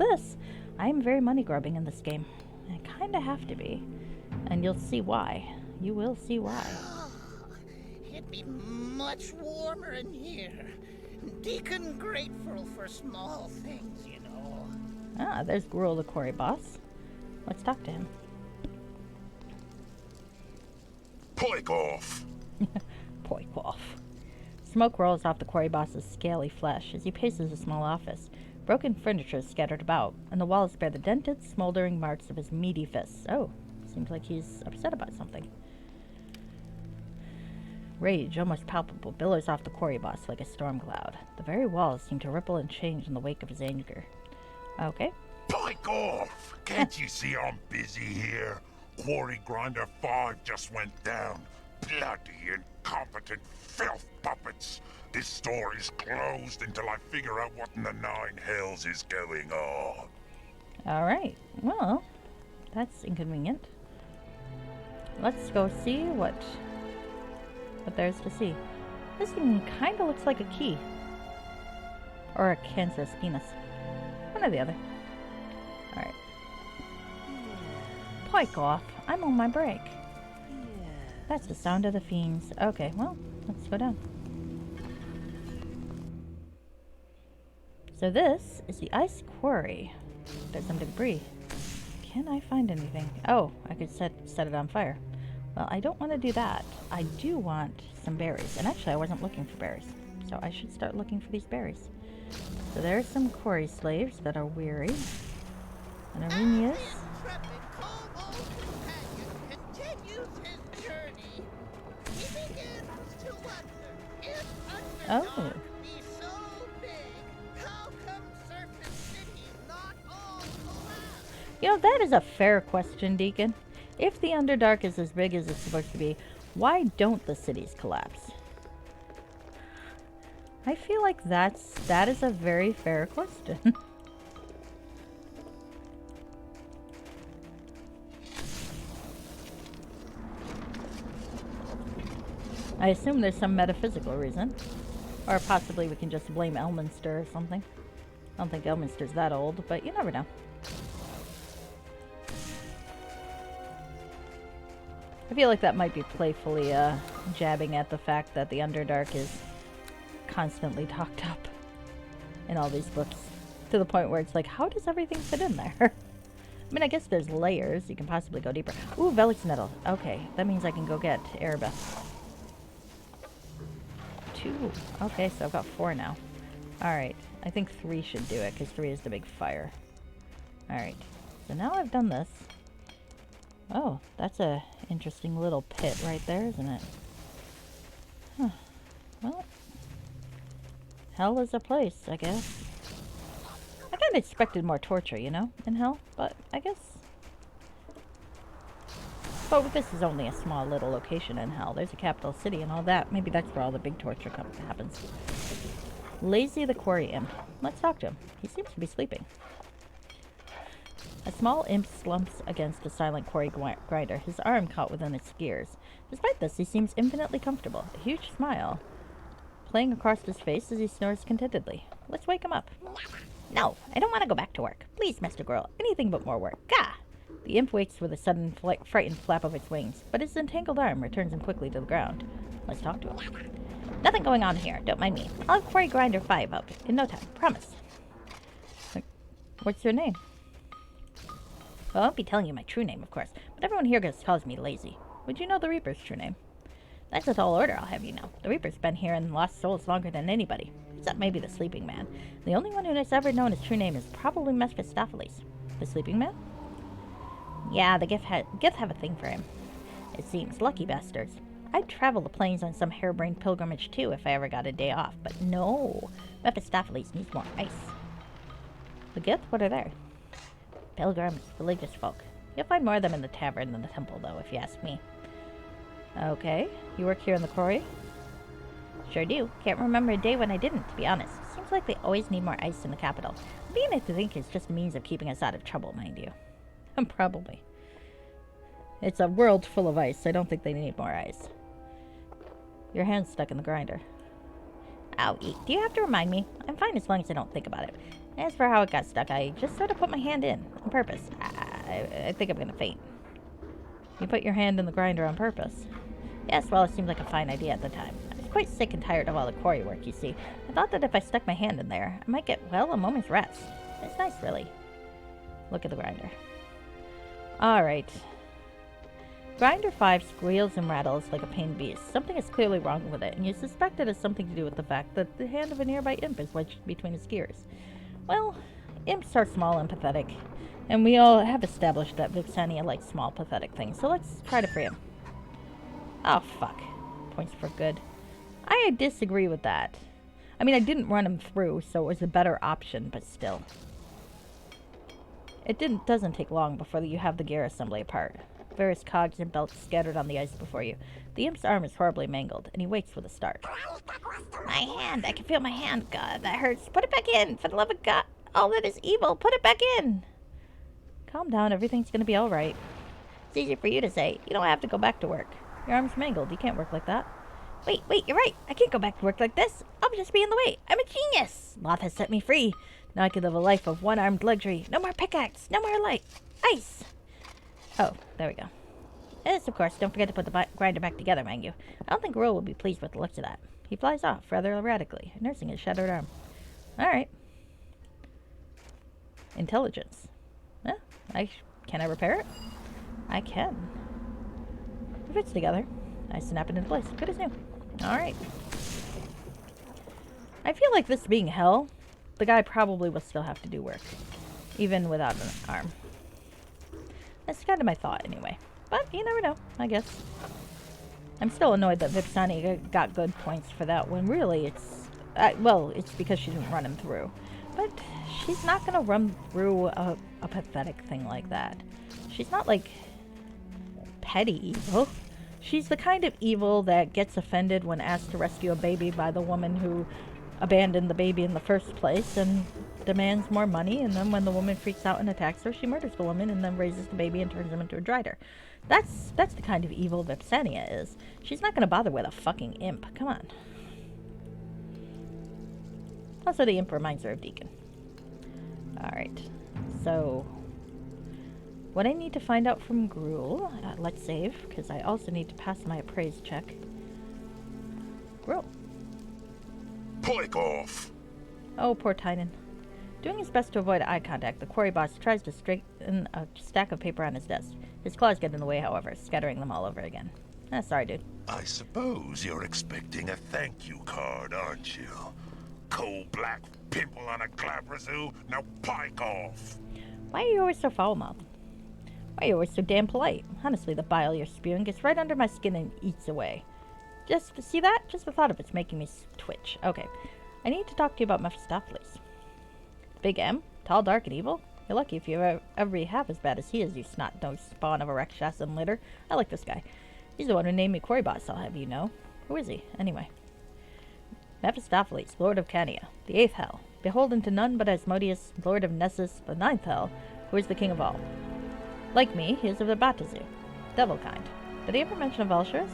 I am very money grubbing in this game. I kind of have to be, and you'll see why you will see why. It'd be much warmer in here. Deacon grateful for small things, you know. Ah, there's Gruel the quarry boss. Let's talk to him. Pike off! Poik off. Smoke rolls off the quarry boss's scaly flesh as he paces a small office. Broken furniture is scattered about, and the walls bear the dented, smoldering marks of his meaty fists. Oh, seems like he's upset about something. Rage, almost palpable, billows off the quarry boss like a storm cloud. The very walls seem to ripple and change in the wake of his anger. Okay. Pike off! Can't you see I'm busy here? Quarry Grinder 5 just went down. Bloody incompetent filth puppets. This store is closed until I figure out what in the nine hells is going on. Alright. Well, that's inconvenient. Let's go see what there's to see. This thing kind of looks like a key. Or a cancerous penis. One or the other. Alright. Pike off. I'm on my break. That's the sound of the fiends. Okay, well, let's go down. So this is the ice quarry. There's some debris. Can I find anything? Oh, I could set it on fire. Well, I don't want to do that. I do want some berries. And actually, I wasn't looking for berries. So I should start looking for these berries. So there's some quarry slaves that are weary. And Arrhenius. The intrepid kobold companion continues his journey. He begins to wonder if Underdark be so big, how come Serpent City's not all collapsed? You know, that is a fair question, Deacon. If the Underdark is as big as it's supposed to be, why don't the cities collapse? I feel like that is a very fair question. I assume there's some metaphysical reason. Or possibly we can just blame Elminster or something. I don't think Elminster's that old, but you never know. I feel like that might be playfully jabbing at the fact that the Underdark is constantly talked up in all these books. To the point where it's like, how does everything fit in there? I mean, I guess there's layers. You can possibly go deeper. Ooh, Velix Nettle. Okay, that means I can go get Erebeth. 2. Okay, so I've got 4 now. Alright, I think 3 should do it, because 3 is the big fire. Alright, so now I've done this. Oh, that's a interesting little pit right there, isn't it? Huh. Well, hell is a place, I guess. I kind of expected more torture, you know, in hell, but I guess... But this is only a small little location in hell. There's a capital city and all that. Maybe that's where all the big torture happens. Lazy the quarry imp. Let's talk to him. He seems to be sleeping. A small imp slumps against a silent quarry grinder, his arm caught within its gears. Despite this, he seems infinitely comfortable, a huge smile playing across his face as he snores contentedly. Let's wake him up. No, I don't want to go back to work. Please, Mr. Girl, anything but more work. Gah! The imp wakes with a sudden frightened flap of its wings, but its entangled arm returns him quickly to the ground. Let's talk to him. Nothing going on here, don't mind me. I'll have Quarry Grinder 5 up in no time, promise. What's your name? Well, I won't be telling you my true name, of course, but everyone here just calls me Lazy. Would you know the Reaper's true name? That's a tall order, I'll have you know. The Reaper's been here and lost souls longer than anybody, except maybe the Sleeping Man. The only one who has ever known his true name is probably Mephistopheles. The Sleeping Man? Yeah, the Gith have a thing for him. It seems, lucky bastards. I'd travel the plains on some harebrained pilgrimage too if I ever got a day off, but no. Mephistopheles needs more ice. The Gith? What are they? Pilgrims, religious folk. You'll find more of them in the tavern than the temple, though, if you ask me. Okay. You work here in the quarry? Sure do. Can't remember a day when I didn't, to be honest. Seems like they always need more ice in the capital. I'm beginning to think it's just a means of keeping us out of trouble, mind you. Probably. It's a world full of ice. I don't think they need more ice. Your hand's stuck in the grinder. Owie. Do you have to remind me? I'm fine as long as I don't think about it. As for how it got stuck, I just sort of put my hand in on purpose. I think I'm gonna faint. You put your hand in the grinder on purpose. Yes, well, it seemed like a fine idea at the time. I was quite sick and tired of all the quarry work, you see. I thought that if I stuck my hand in there, I might get, well, a moment's rest. It's nice, really. Look at the grinder. Alright. Grinder 5 squeals and rattles like a pained beast. Something is clearly wrong with it, and you suspect it has something to do with the fact that the hand of a nearby imp is wedged between its gears. Well, imps are small and pathetic, and we all have established that Vipsania likes small, pathetic things, so let's try to free him. Oh, fuck. Points for good. I disagree with that. I mean, I didn't run him through, so it was a better option, but still. It doesn't take long before you have the gear assembly apart. Various cogs and belts scattered on the ice before you. The imp's arm is horribly mangled, and he wakes with a start. My hand! I can feel my hand. God, that hurts. Put it back in! For the love of God! All that is evil! Put it back in! Calm down. Everything's gonna be alright. It's easy for you to say. You don't have to go back to work. Your arm's mangled. You can't work like that. Wait, you're right. I can't go back to work like this. I'll just be in the way. I'm a genius. Loth has set me free. Now I can live a life of one-armed luxury. No more pickaxe. No more light. Ice. Oh, there we go. Yes, of course. Don't forget to put the grinder back together, mind you. I don't think Roll will be pleased with the looks of that. He flies off, rather erratically, nursing his shattered arm. Alright. Intelligence. Can I repair it? I can. It fits together. I snap it into place. Good as new. Alright. I feel like this being hell, the guy probably will still have to do work. Even without an arm. That's kind of my thought, anyway. But you never know, I guess. I'm still annoyed that Vipsani got good points for that when really it's... well, it's because she didn't run him through. But she's not going to run through a pathetic thing like that. She's not, like, petty evil. She's the kind of evil that gets offended when asked to rescue a baby by the woman who abandoned the baby in the first place and demands more money, and then when the woman freaks out and attacks her, she murders the woman and then raises the baby and turns him into a drider. That's the kind of evil Vipsania is. She's not going to bother with a fucking imp. Come on. Also, the imp reminds her of Deacon. Alright. So, what I need to find out from Gruul, let's save, because I also need to pass my appraise check. Gruul. Pike off! Oh, poor Tynan. Doing his best to avoid eye contact, the quarry boss tries to straighten a stack of paper on his desk. His claws get in the way, however, scattering them all over again. Sorry, dude. I suppose you're expecting a thank you card, aren't you? Cold black pimple on a glabrazoo? Now pike off! Why are you always so foul-mouthed? Why are you always so damn polite? Honestly, the bile you're spewing gets right under my skin and eats away. Just, see that? Just the thought of it's making me twitch. Okay. I need to talk to you about Mephistopheles. Big M? Tall, dark, and evil? You're lucky if you're ever half as bad as he is, you snot-nosed spawn of a Rakshasa litter. I like this guy. He's the one who named me Quarry Boss, I'll have you know. Who is he, anyway? Mephistopheles, Lord of Cania, the 8th Hell, beholden to none but Asmodeus, Lord of Nessus, the 9th Hell, who is the king of all. Like me, he is of the Batazu, devil kind. Did he ever mention a Valsharus?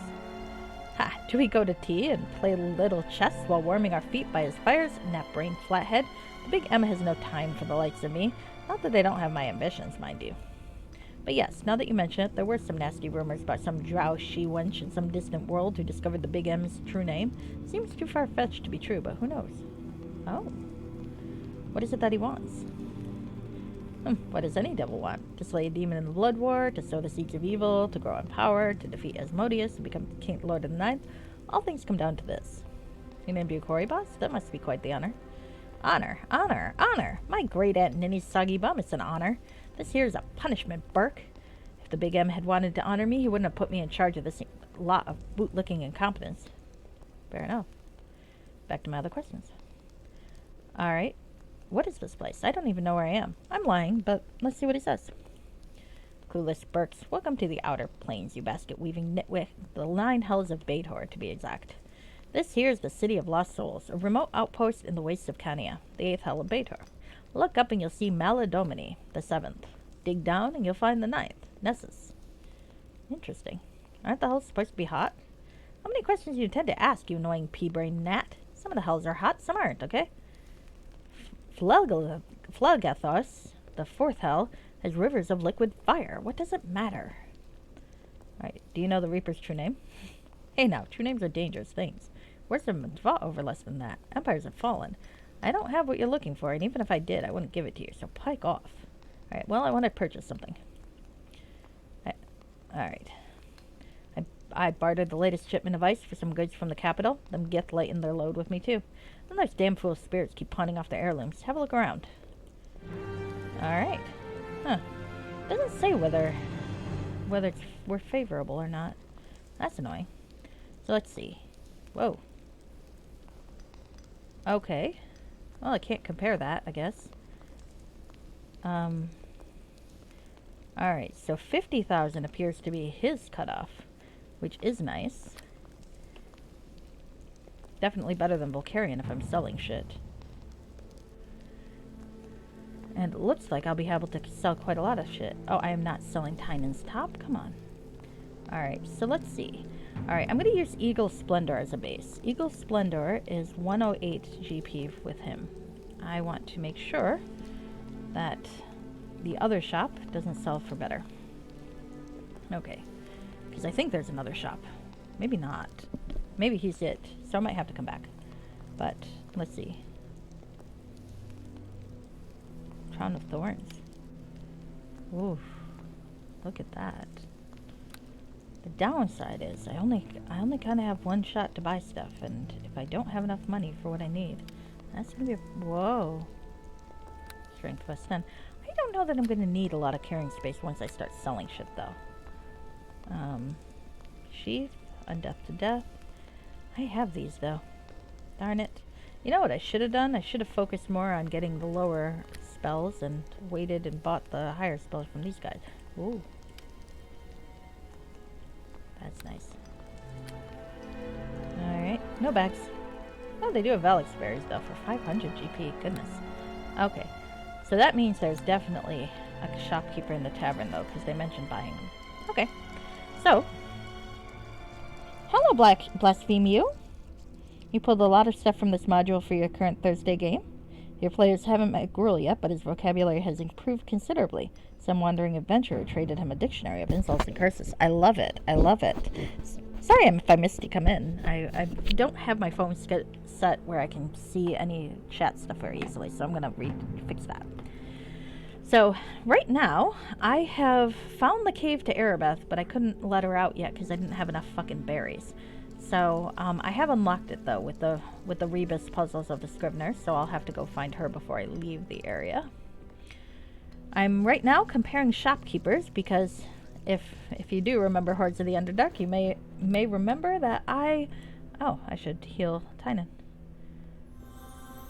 Ha! Do we go to tea and play little chess while warming our feet by his fires? Nap-brained flathead. The big M has no time for the likes of me. Not that they don't have my ambitions, mind you. But yes, now that you mention it, there were some nasty rumors about some drow she-wench in some distant world who discovered the Big M's true name. Seems too far-fetched to be true, but who knows? Oh. What is it that he wants? What does any devil want? To slay a demon in the Blood War, to sow the seeds of evil, to grow in power, to defeat Asmodeus and become King Lord of the Ninth? All things come down to this. You named you Quarry Boss? That must be quite the honor. Honor, honor, honor! My great Aunt Ninny's soggy bum, it's an honor. This here's a punishment, Burke. If the Big M had wanted to honor me, he wouldn't have put me in charge of this lot of bootlicking incompetence. Fair enough. Back to my other questions. Alright. What is this place? I don't even know where I am. I'm lying, but let's see what he says. Clueless Burks, welcome to the Outer Plains, you basket-weaving nitwit. The 9 hells of Baator, to be exact. This here is the City of Lost Souls, a remote outpost in the wastes of Cania, the 8th hell of Baator. Look up and you'll see Maladomini, the 7th. Dig down and you'll find the 9th, Nessus. Interesting. Aren't the hells supposed to be hot? How many questions do you tend to ask, you annoying pea-brain gnat? Some of the hells are hot, some aren't, okay? Flagathos, the 4th hell, has rivers of liquid fire. What does it matter? Do you know the Reaper's true name? Hey now, true names are dangerous things. Worse have been fought over less than that. Empires have fallen. I don't have what you're looking for, and even if I did, I wouldn't give it to you, so pike off. Alright, well, I want to purchase something. Alright. I bartered the latest shipment of ice for some goods from the capital. Them Gith lightened their load with me, too. And those damn fool spirits keep pawning off their heirlooms. Have a look around. Alright. Huh. Doesn't say whether we're favorable or not. That's annoying. So let's see. Whoa. Okay. Well, I can't compare that, I guess. Alright, so 50,000 appears to be his cutoff, which is nice. Definitely better than Vulcarian if I'm selling shit. And it looks like I'll be able to sell quite a lot of shit. Oh, I am not selling Tynan's top? Come on. Alright, so let's see. Alright, I'm going to use Eagle Splendor as a base. Eagle Splendor is 108 GP with him. I want to make sure that the other shop doesn't sell for better. Okay. Because I think there's another shop. Maybe not. Maybe he's it. So I might have to come back. But, let's see. Crown of Thorns. Oof. Look at that. The downside is I only kind of have one shot to buy stuff, and if I don't have enough money for what I need, that's gonna be whoa. Strength plus 10. I don't know that I'm gonna need a lot of carrying space once I start selling shit though. Sheath, Undeath to Death. I have these though. Darn it. You know what I should have done? I should have focused more on getting the lower spells and waited and bought the higher spells from these guys. Ooh. That's nice. Alright, no bags. Oh, they do have Valix berries though for 500 GP. Goodness. Okay, so that means there's definitely a shopkeeper in the tavern though, because they mentioned buying them. Okay, so. Hello, Blaspheme You. You pulled a lot of stuff from this module for your current Thursday game. Your players haven't met Gruel yet, but his vocabulary has improved considerably. Some wandering adventurer traded him a dictionary of insults and curses. I love it. I love it. Sorry if I missed you come in. I don't have my phone set where I can see any chat stuff very easily, so I'm going to fix that. So, right now, I have found the cave to Erebeth, but I couldn't let her out yet because I didn't have enough fucking berries. So, I have unlocked it, though, with the Rebus puzzles of the Scrivener, so I'll have to go find her before I leave the area. I'm right now comparing shopkeepers, because if you do remember Hordes of the Underdark, you may remember that oh, I should heal Tynan.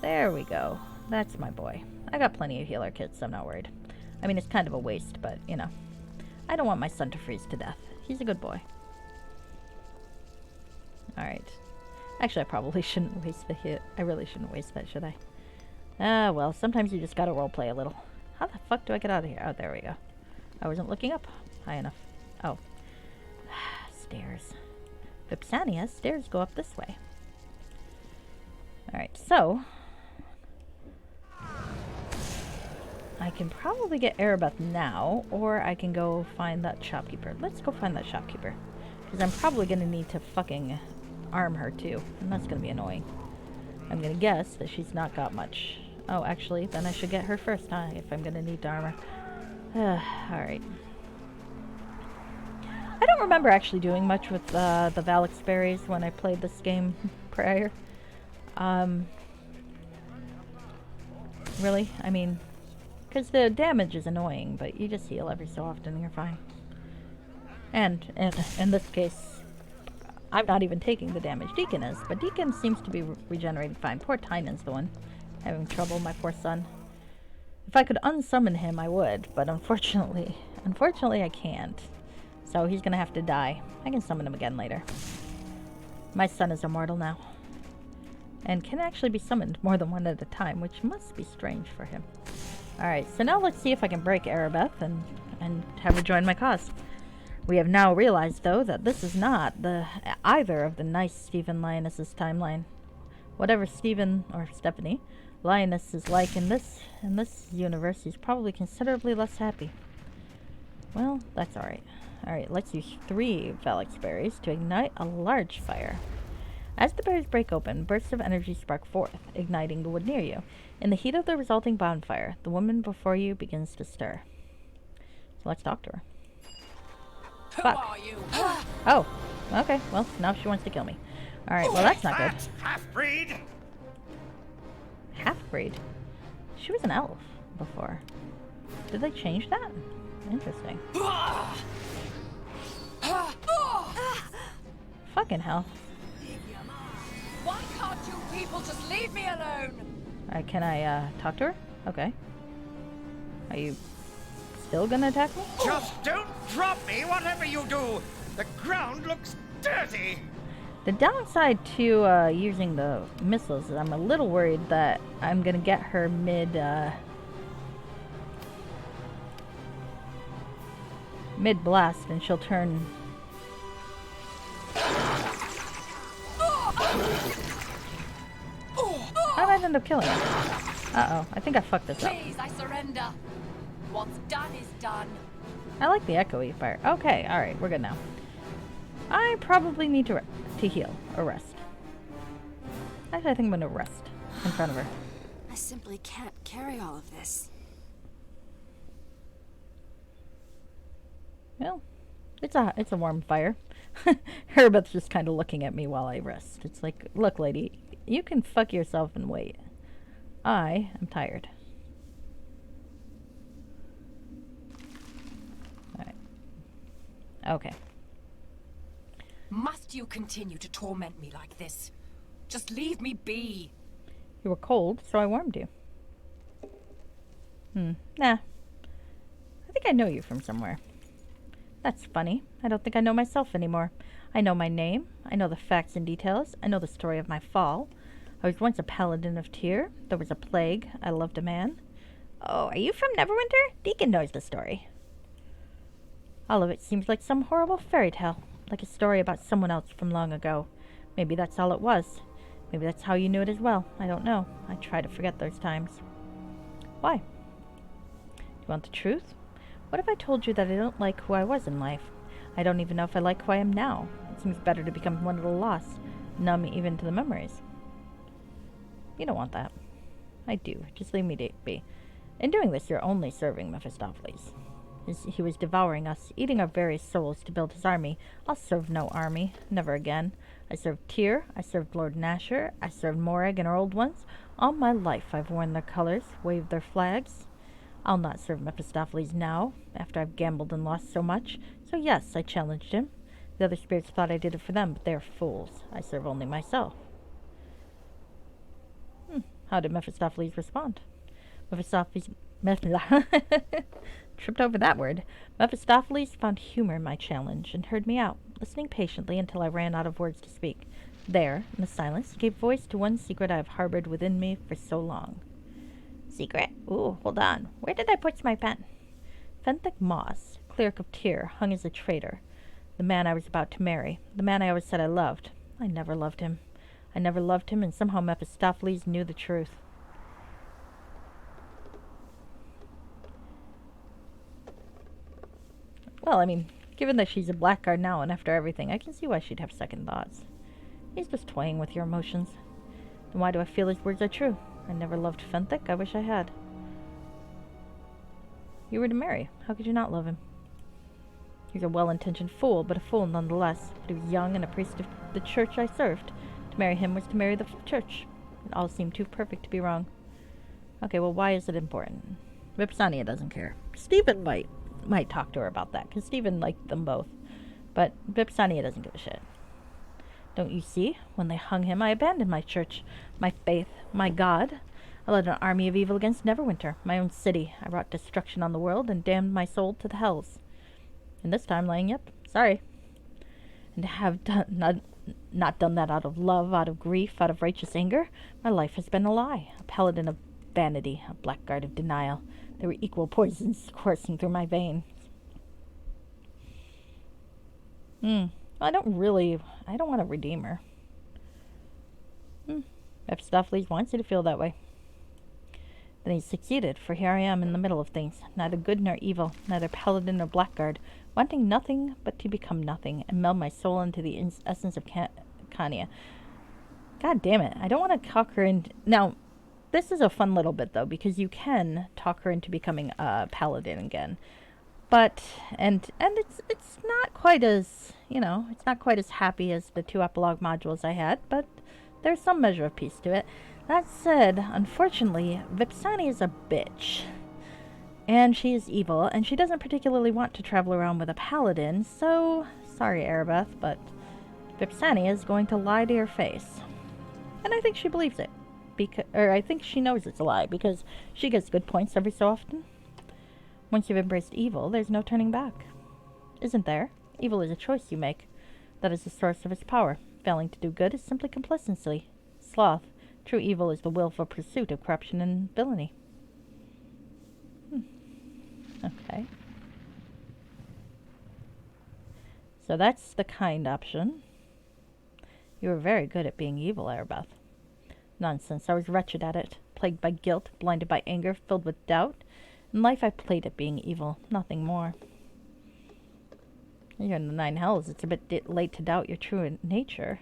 There we go. That's my boy. I got plenty of healer kits, so I'm not worried. I mean, it's kind of a waste, but, you know. I don't want my son to freeze to death. He's a good boy. Alright. Actually, I probably shouldn't waste the hit. I really shouldn't waste that, should I? Ah, well, sometimes you just gotta roleplay a little. How the fuck do I get out of here? Oh, there we go. I wasn't looking up high enough. Oh. Stairs. Vipsania, stairs go up this way. Alright, so... I can probably get Erebeth now, or I can go find that shopkeeper. Let's go find that shopkeeper. Because I'm probably going to need to fucking arm her too, and that's going to be annoying. I'm going to guess that she's not got much. Oh, actually, then I should get her first, huh, if I'm going to need to armor. Alright. I don't remember actually doing much with the Valix berries when I played this game prior. Really? I mean... Because the damage is annoying, but you just heal every so often and you're fine. And in this case, I'm not even taking the damage Deacon is, but Deacon seems to be regenerating fine. Poor Tynan's the one having trouble, my poor son. If I could unsummon him, I would, but unfortunately I can't. So he's gonna have to die. I can summon him again later. My son is immortal now. And can actually be summoned more than one at a time, which must be strange for him. Alright, so now let's see if I can break Erebeth and have her join my cause. We have now realized, though, that this is not either of the nice Stephen Lioness's timeline. Whatever Stephen, or Stephanie, Lioness is like in this universe, he's probably considerably less happy. Well, that's alright. Alright, let's use 3 Valix berries to ignite a large fire. As the berries break open, bursts of energy spark forth, igniting the wood near you. In the heat of the resulting bonfire, the woman before you begins to stir. So let's talk to her. Who Fuck. are you? Oh, okay. Well, now she wants to kill me. Alright, well that's not good. Half-breed! Half-breed? She was an elf before. Did they change that? Interesting. Fucking hell. Why can't you people just leave me alone? Alright, can I talk to her? Okay. Are you still gonna attack me? Just don't drop me, whatever you do! The ground looks dirty! The downside to using the missiles is I'm a little worried that I'm gonna get her mid blast and she'll turn. How did I end up killing her? Uh-oh, I think I fucked this up. Please, I surrender. What's done is done. I like the echoey fire. Okay, alright, we're good now. I probably need to heal or rest. Actually, I think I'm gonna rest in front of her. I simply can't carry all of this. Well, it's a warm fire. Herbeth's just kind of looking at me while I rest. It's like, look, lady, you can fuck yourself and wait. I am tired. Alright. Okay. Must you continue to torment me like this? Just leave me be. You were cold, so I warmed you. Nah. I think I know you from somewhere. That's funny. I don't think I know myself anymore. I know my name. I know the facts and details. I know the story of my fall. I was once a paladin of Tyr. There was a plague. I loved a man. Oh, are you from Neverwinter? Deacon knows the story. All of it seems like some horrible fairy tale. Like a story about someone else from long ago. Maybe that's all it was. Maybe that's how you knew it as well. I don't know. I try to forget those times. Why? You want the truth? What if I told you that I don't like who I was in life? I don't even know if I like who I am now. It seems better to become one of the lost, numb even to the memories. You don't want that. I do. Just leave me be. In doing this, you're only serving Mephistopheles. He was devouring us, eating our very souls to build his army. I'll serve no army. Never again. I served Tyr. I served Lord Nasher. I served Morag and our old ones. All my life I've worn their colors, waved their flags. I'll not serve Mephistopheles now, after I've gambled and lost so much. So yes, I challenged him. The other spirits thought I did it for them, but they're fools. I serve only myself. How did Mephistopheles respond? Tripped over that word. Mephistopheles found humor in my challenge and heard me out, listening patiently until I ran out of words to speak. There, in the silence, gave voice to one secret I have harbored within me for so long. Secret? Ooh, hold on. Where did I put my pen? Fenthic Moss, cleric of Tyr, hung as a traitor. The man I was about to marry. The man I always said I loved. I never loved him. I never loved him, and somehow Mephistopheles knew the truth. Well, I mean, given that she's a blackguard now and after everything, I can see why she'd have second thoughts. He's just toying with your emotions. Then why do I feel his words are true? I never loved Fenthic. I wish I had. You were to marry. How could you not love him? He's a well-intentioned fool, but a fool nonetheless. But he was young and a priest of the church I served. To marry him was to marry the church. It all seemed too perfect to be wrong. Okay, well, why is it important? Vipsania doesn't care. Stephen might talk to her about that, because Stephen liked them both. But Vipsania doesn't give a shit. Don't you see? When they hung him, I abandoned my church, my faith, my God. I led an army of evil against Neverwinter, my own city. I wrought destruction on the world and damned my soul to the hells. And this time lying, yep, sorry. And to have not done that out of love, out of grief, out of righteous anger, my life has been a lie, a paladin of vanity, a blackguard of denial. There were equal poisons coursing through my veins. I don't want to redeem her. Mephistopheles wants you to feel that way. Then he succeeded, for here I am in the middle of things, neither good nor evil, neither paladin nor blackguard, wanting nothing but to become nothing, and meld my soul into the essence of Kanya. God damn it, I don't want to talk her into... Now, this is a fun little bit, though, because you can talk her into becoming a paladin again. But, and it's not quite as, you know, it's not quite as happy as the 2 epilogue modules I had, but there's some measure of peace to it. That said, unfortunately, Vipsani is a bitch. And she is evil, and she doesn't particularly want to travel around with a paladin, so, sorry Erebeth, but Vipsani is going to lie to your face. And I think she believes it. Or I think she knows it's a lie, because she gets good points every so often. Once you've embraced evil, there's no turning back. Isn't there? Evil is a choice you make. That is the source of its power. Failing to do good is simply complacency. Sloth. True evil is the willful pursuit of corruption and villainy. Okay. So that's the kind option. You were very good at being evil, Erebeth. Nonsense. I was wretched at it. Plagued by guilt, blinded by anger, filled with doubt. In life I played at being evil, nothing more. You're in the 9 hells. It's a bit late to doubt your true nature.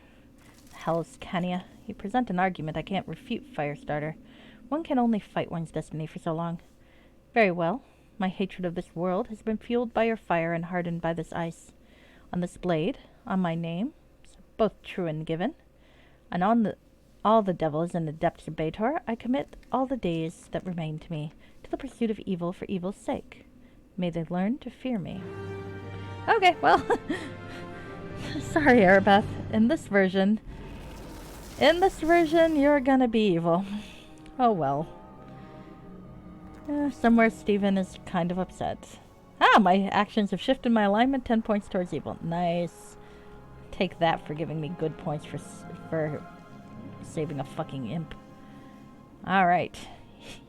Hells, Kenya. You present an argument I can't refute, Firestarter. One can only fight one's destiny for so long. Very well. My hatred of this world has been fueled by your fire and hardened by this ice. On this blade, on my name, both true and given, and on all the devils in the depths of Baator, I commit all the days that remain to me, to the pursuit of evil for evil's sake. May they learn to fear me. Okay, well, sorry, Erebeth. In this version, you're gonna be evil. Oh well. Somewhere Steven is kind of upset. Ah, my actions have shifted my alignment 10 points towards evil. Nice. Take that for giving me good points for saving a fucking imp. Alright.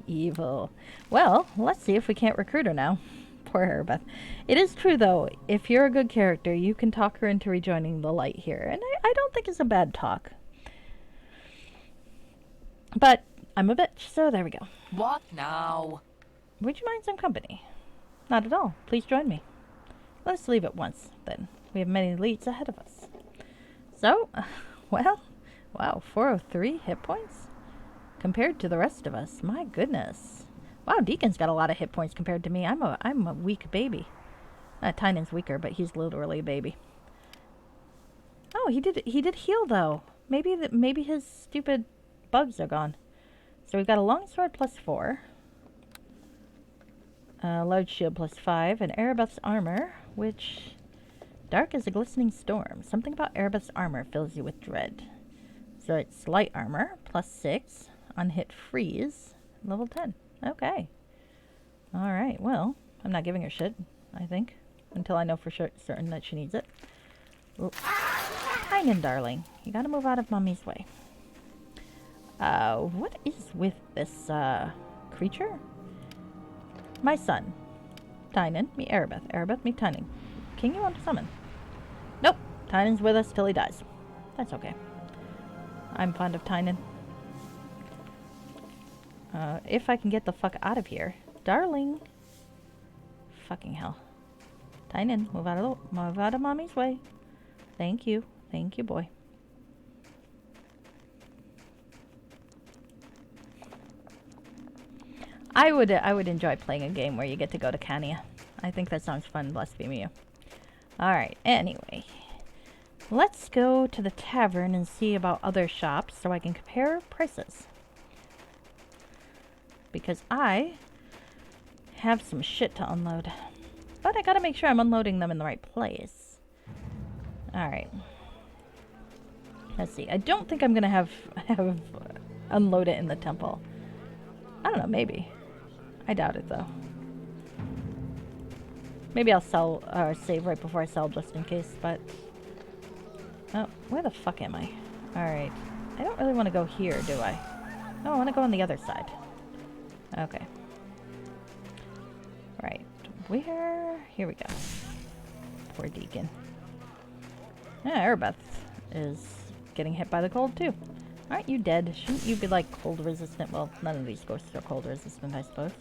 Evil. Well, let's see if we can't recruit her now. Poor Erebeth. It is true, though, if you're a good character, you can talk her into rejoining the light here. And I don't think it's a bad talk. But I'm a bitch, so there we go. What now? Would you mind some company? Not at all. Please join me. Let's leave at once, then. We have many leads ahead of us. So, well, wow, 403 hit points? Compared to the rest of us. My goodness. Wow, Deacon's got a lot of hit points compared to me. I'm a weak baby. Tynan's weaker, but he's literally a baby. Oh, he did heal, though. Maybe his stupid bugs are gone. So we've got a longsword plus 4. Large shield plus 5. And Erebeth's armor, which... Dark as a glistening storm. Something about Erebeth's armor fills you with dread. So it's light armor plus 6. Unhit freeze. Level 10. Okay. Alright, well, I'm not giving her shit, I think. Until I know for certain that she needs it. Tynan, darling. You gotta move out of Mommy's way. What is with this, creature? My son. Tynan, me Erebeth. Erebeth, me Tynan. King you want to summon? Nope. Tynan's with us till he dies. That's okay. I'm fond of Tynan. If I can get the fuck out of here. Darling. Fucking hell. Tynan, move out of Mommy's way. Thank you. Thank you, boy. I would enjoy playing a game where you get to go to Kanya. I think that sounds fun, Blasphemia. Alright, anyway. Let's go to the tavern and see about other shops so I can compare prices. Because I have some shit to unload. But I gotta make sure I'm unloading them in the right place. Alright. Let's see. I don't think I'm gonna have unload it in the temple. I don't know, maybe. I doubt it, though. Maybe I'll sell, save right before I sell just in case, but... Oh, where the fuck am I? Alright. I don't really want to go here, do I? No, I want to go on the other side. Okay. Right. Where? Here we go. Poor Deacon. Yeah, Erebeth is getting hit by the cold, too. Aren't you dead? Shouldn't you be like cold resistant? Well, none of these ghosts are cold resistant, I suppose.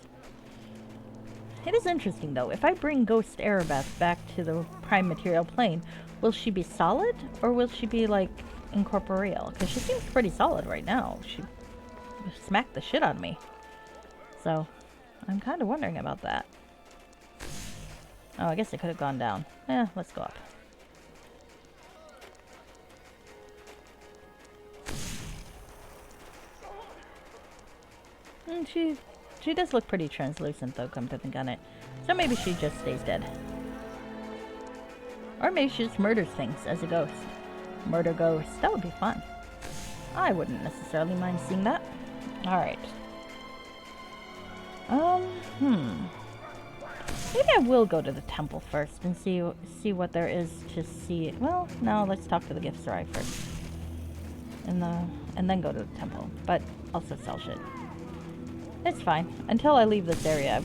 It is interesting though. If I bring Ghost Erebeth back to the prime material plane, will she be solid or will she be like incorporeal? Because she seems pretty solid right now. She smacked the shit out of me. So, I'm kind of wondering about that. Oh, I guess it could have gone down. Let's go up. She does look pretty translucent though, come to think on it. So maybe she just stays dead. Or maybe she just murders things as a ghost. Murder ghosts. That would be fun. I wouldn't necessarily mind seeing that. Alright. Maybe I will go to the temple first and see what there is to see. Well, no, let's talk to the gift Sarai first. And then go to the temple. But also sell shit. It's fine. Until I leave this area,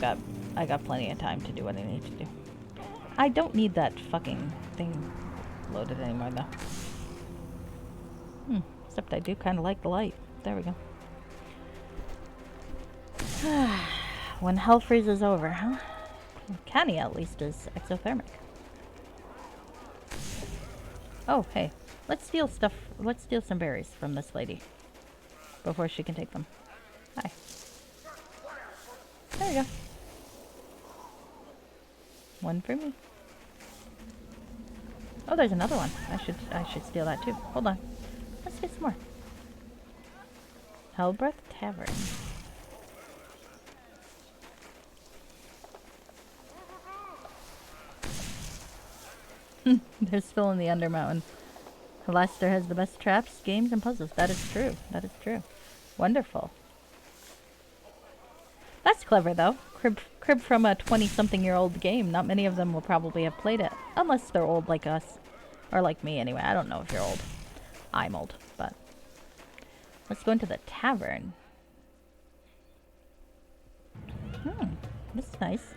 I got plenty of time to do what I need to do. I don't need that fucking thing loaded anymore, though. Except I do kind of like the light. There we go. When hell freezes over, huh? Cania, at least, is exothermic. Oh, hey. Let's steal stuff. Let's steal some berries from this lady. Before she can take them. Hi. There we go. One for me. Oh, there's another one. I should steal that too. Hold on. Let's get some more. Hellbreath Tavern. They're still in the Undermountain. Halaster has the best traps, games, and puzzles. That is true. That is true. Wonderful. That's clever, though. Crib from a 20-something-year-old game. Not many of them will probably have played it. Unless they're old like us. Or like me, anyway. I don't know if you're old. I'm old, but... Let's go into the tavern. This is nice.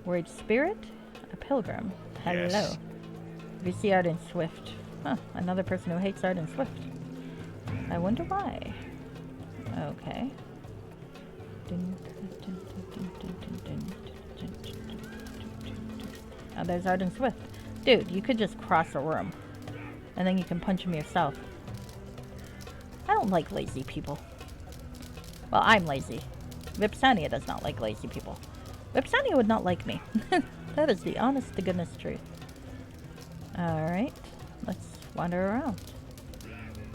Worried spirit? A pilgrim. Hello. Yes. If you see Arden Swift. Huh, another person who hates Arden Swift. I wonder why. Okay. Oh, there's Arden Swift. Dude, you could just cross a room. And then you can punch him yourself. I don't like lazy people. Well, I'm lazy. Vipsania does not like lazy people. Vipsania would not like me. That is the honest to goodness truth. Alright. Let's wander around.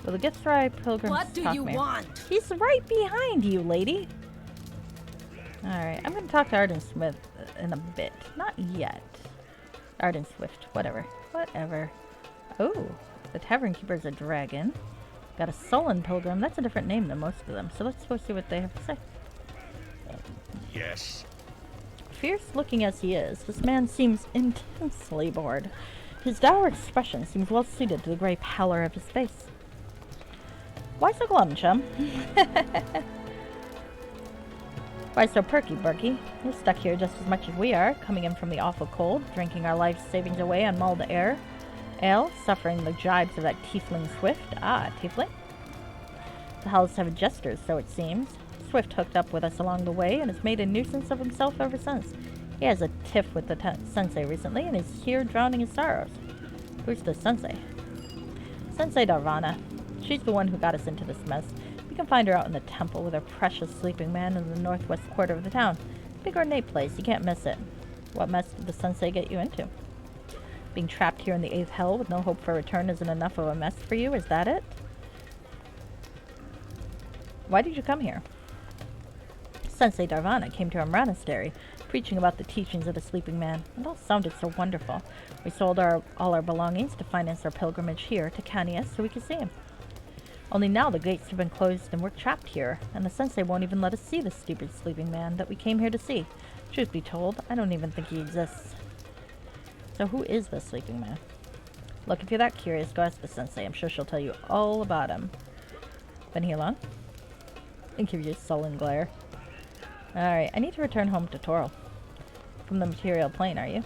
Will the Githrai pilgrims What do talk you me? want? He's right behind you, lady. Alright, I'm going to talk to Arden Smith in a bit. Not yet. Arden Swift, whatever. Whatever. Oh, the Tavern Keeper's a dragon. Got a Sullen Pilgrim. That's a different name than most of them. So let's go see what they have to say. Yes. Fierce looking as he is, this man seems intensely bored. His dour expression seems well suited to the grey pallor of his face. Why so glum, chum? Why so perky, Berkey? You're stuck here just as much as we are, coming in from the awful cold, drinking our life savings away on mulled ale, suffering the jibes of that tiefling Swift. Ah, tiefling? The Hells have jesters, so it seems. Swift hooked up with us along the way and has made a nuisance of himself ever since. He has a tiff with the sensei recently and is here drowning his sorrows. Who's the sensei? Sensei Darvana. She's the one who got us into this mess. You can find her out in the temple with her precious sleeping man in the northwest quarter of the town. Big ornate place, you can't miss it. What mess did the sensei get you into? Being trapped here in the 8th hell with no hope for return isn't enough of a mess for you, is that it? Why did you come here? Sensei Darvana came to our monastery, preaching about the teachings of the sleeping man. It all sounded so wonderful. We sold all our belongings to finance our pilgrimage here to Cania so we could see him. Only now the gates have been closed and we're trapped here, and the sensei won't even let us see the stupid sleeping man that we came here to see. Truth be told, I don't even think he exists. So who is this sleeping man? Look, if you're that curious, go ask the sensei. I'm sure she'll tell you all about him. Been here long? I give you a sullen glare. Alright, I need to return home to Toril. From the material plane, are you?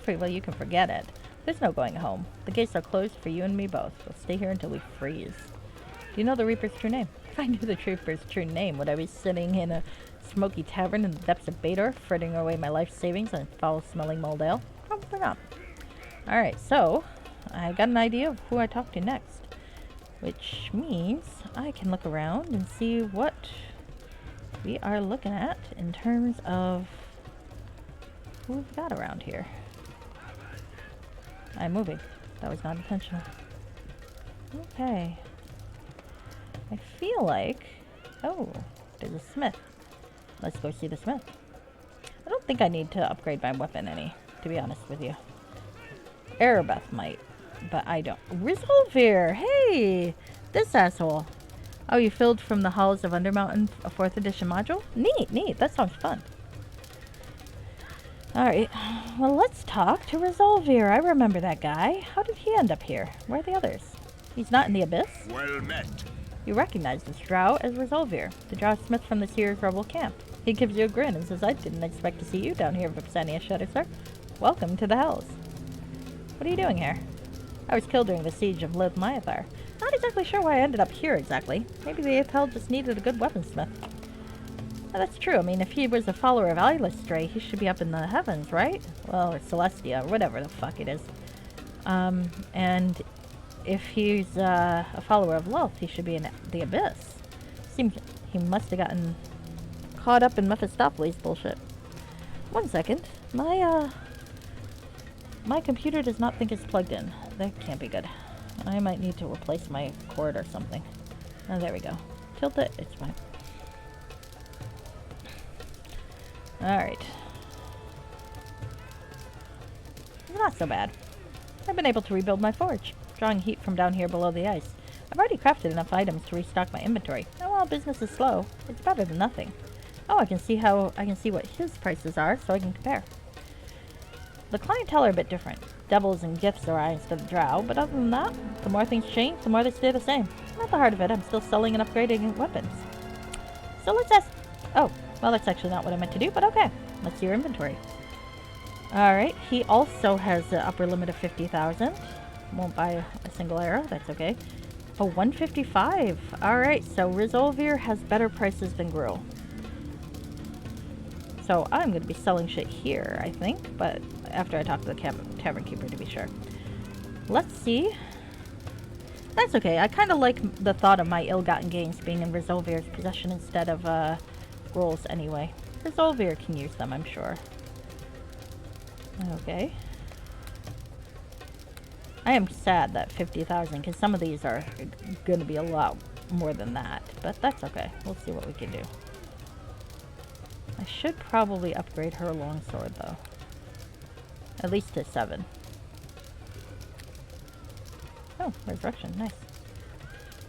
Well, you can forget it. There's no going home. The gates are closed for you and me both. We'll stay here until we freeze. Do you know the Reaper's true name? If I knew the Reaper's true name, would I be sitting in a smoky tavern in the depths of Bator, fritting away my life savings on foul-smelling mold ale? Probably not. Alright, so I got an idea of who I talk to next, which means I can look around and see what we are looking at in terms of who we've got around here. I'm moving. That was not intentional. Okay. I feel like... Oh, there's a smith. Let's go see the smith. I don't think I need to upgrade my weapon any, to be honest with you. Erebeth might, but I don't. Resolvir! Hey! This asshole. Oh, you filled from the halls of Undermountain, a 4th edition module? Neat, neat. That sounds fun. Alright, well, let's talk to Resolvir. I remember that guy. How did he end up here? Where are the others? He's not in the Abyss? Well met. You recognize this drow as Resolvir, the drow smith from the Seer's Rebel camp. He gives you a grin and says, I didn't expect to see you down here, Vipsania Shadowstar. Welcome to the Hells. What are you doing here? I was killed during the siege of Lith Myathar. Not exactly sure why I ended up here exactly. Maybe the 8th Hell just needed a good weaponsmith. Well, that's true. I mean, if he was a follower of Illustrae, he should be up in the heavens, right? Well, or Celestia, or whatever the fuck it is. And if he's a follower of Lilith, he should be in the Abyss. Seems he must have gotten caught up in Mephistopheles bullshit. One second. My computer does not think it's plugged in. That can't be good. I might need to replace my cord or something. Oh, there we go. Tilt it. It's fine. Alright. Not so bad. I've been able to rebuild my forge, drawing heat from down here below the ice. I've already crafted enough items to restock my inventory. And while business is slow, it's better than nothing. Oh, I can see what his prices are, so I can compare. The clientele are a bit different. Devils and gifts are instead of drow, but other than that, the more things change, the more they stay the same. At the heart of it, I'm still selling and upgrading weapons. So let's ask... Oh, well, that's actually not what I meant to do, but okay. Let's see your inventory. Alright, he also has an upper limit of 50,000. Won't buy a single arrow, that's okay. Oh, 155. Alright, so Resolvir has better prices than Gruul. So I'm going to be selling shit here, I think, but after I talk to the tavern keeper to be sure. Let's see. That's okay. I kind of like the thought of my ill-gotten gains being in Resolvir's possession instead of Gruul's anyway. Resolvir can use them, I'm sure. Okay. I am sad that 50,000, because some of these are going to be a lot more than that, but that's okay. We'll see what we can do. I should probably upgrade her longsword, though. At least to 7. Oh, resurrection. Nice.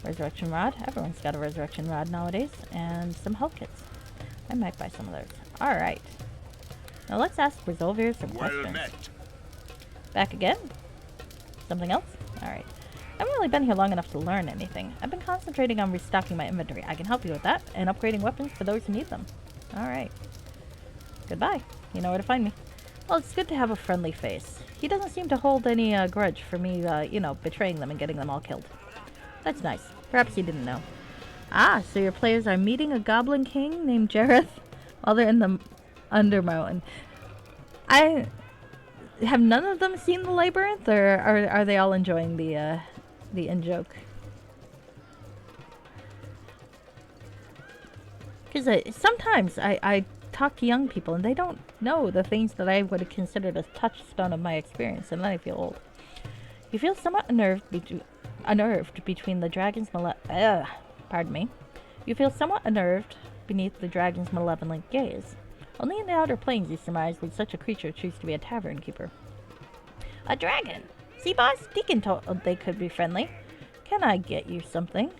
Resurrection rod. Everyone's got a resurrection rod nowadays. And some health kits. I might buy some of those. Alright. Now let's ask Resolvir some questions. Met. Back again? Something else? Alright. I haven't really been here long enough to learn anything. I've been concentrating on restocking my inventory. I can help you with that, and upgrading weapons for those who need them. Alright. Goodbye. You know where to find me. Well, it's good to have a friendly face. He doesn't seem to hold any grudge for me, betraying them and getting them all killed. That's nice. Perhaps he didn't know. Ah, so your players are meeting a goblin king named Jareth while they're in the Undermountain. Have none of them seen the labyrinth, or are they all enjoying the in-joke? Because sometimes I talk to young people and they don't know the things that I would have considered a touchstone of my experience, and then I feel old. You feel somewhat unnerved between the dragon's pardon me. You feel somewhat unnerved beneath the dragon's malevolent gaze. Only in the outer planes, you surmise, would such a creature choose to be a tavern keeper. A dragon! See, boss? Deacon told they could be friendly. Can I get you something?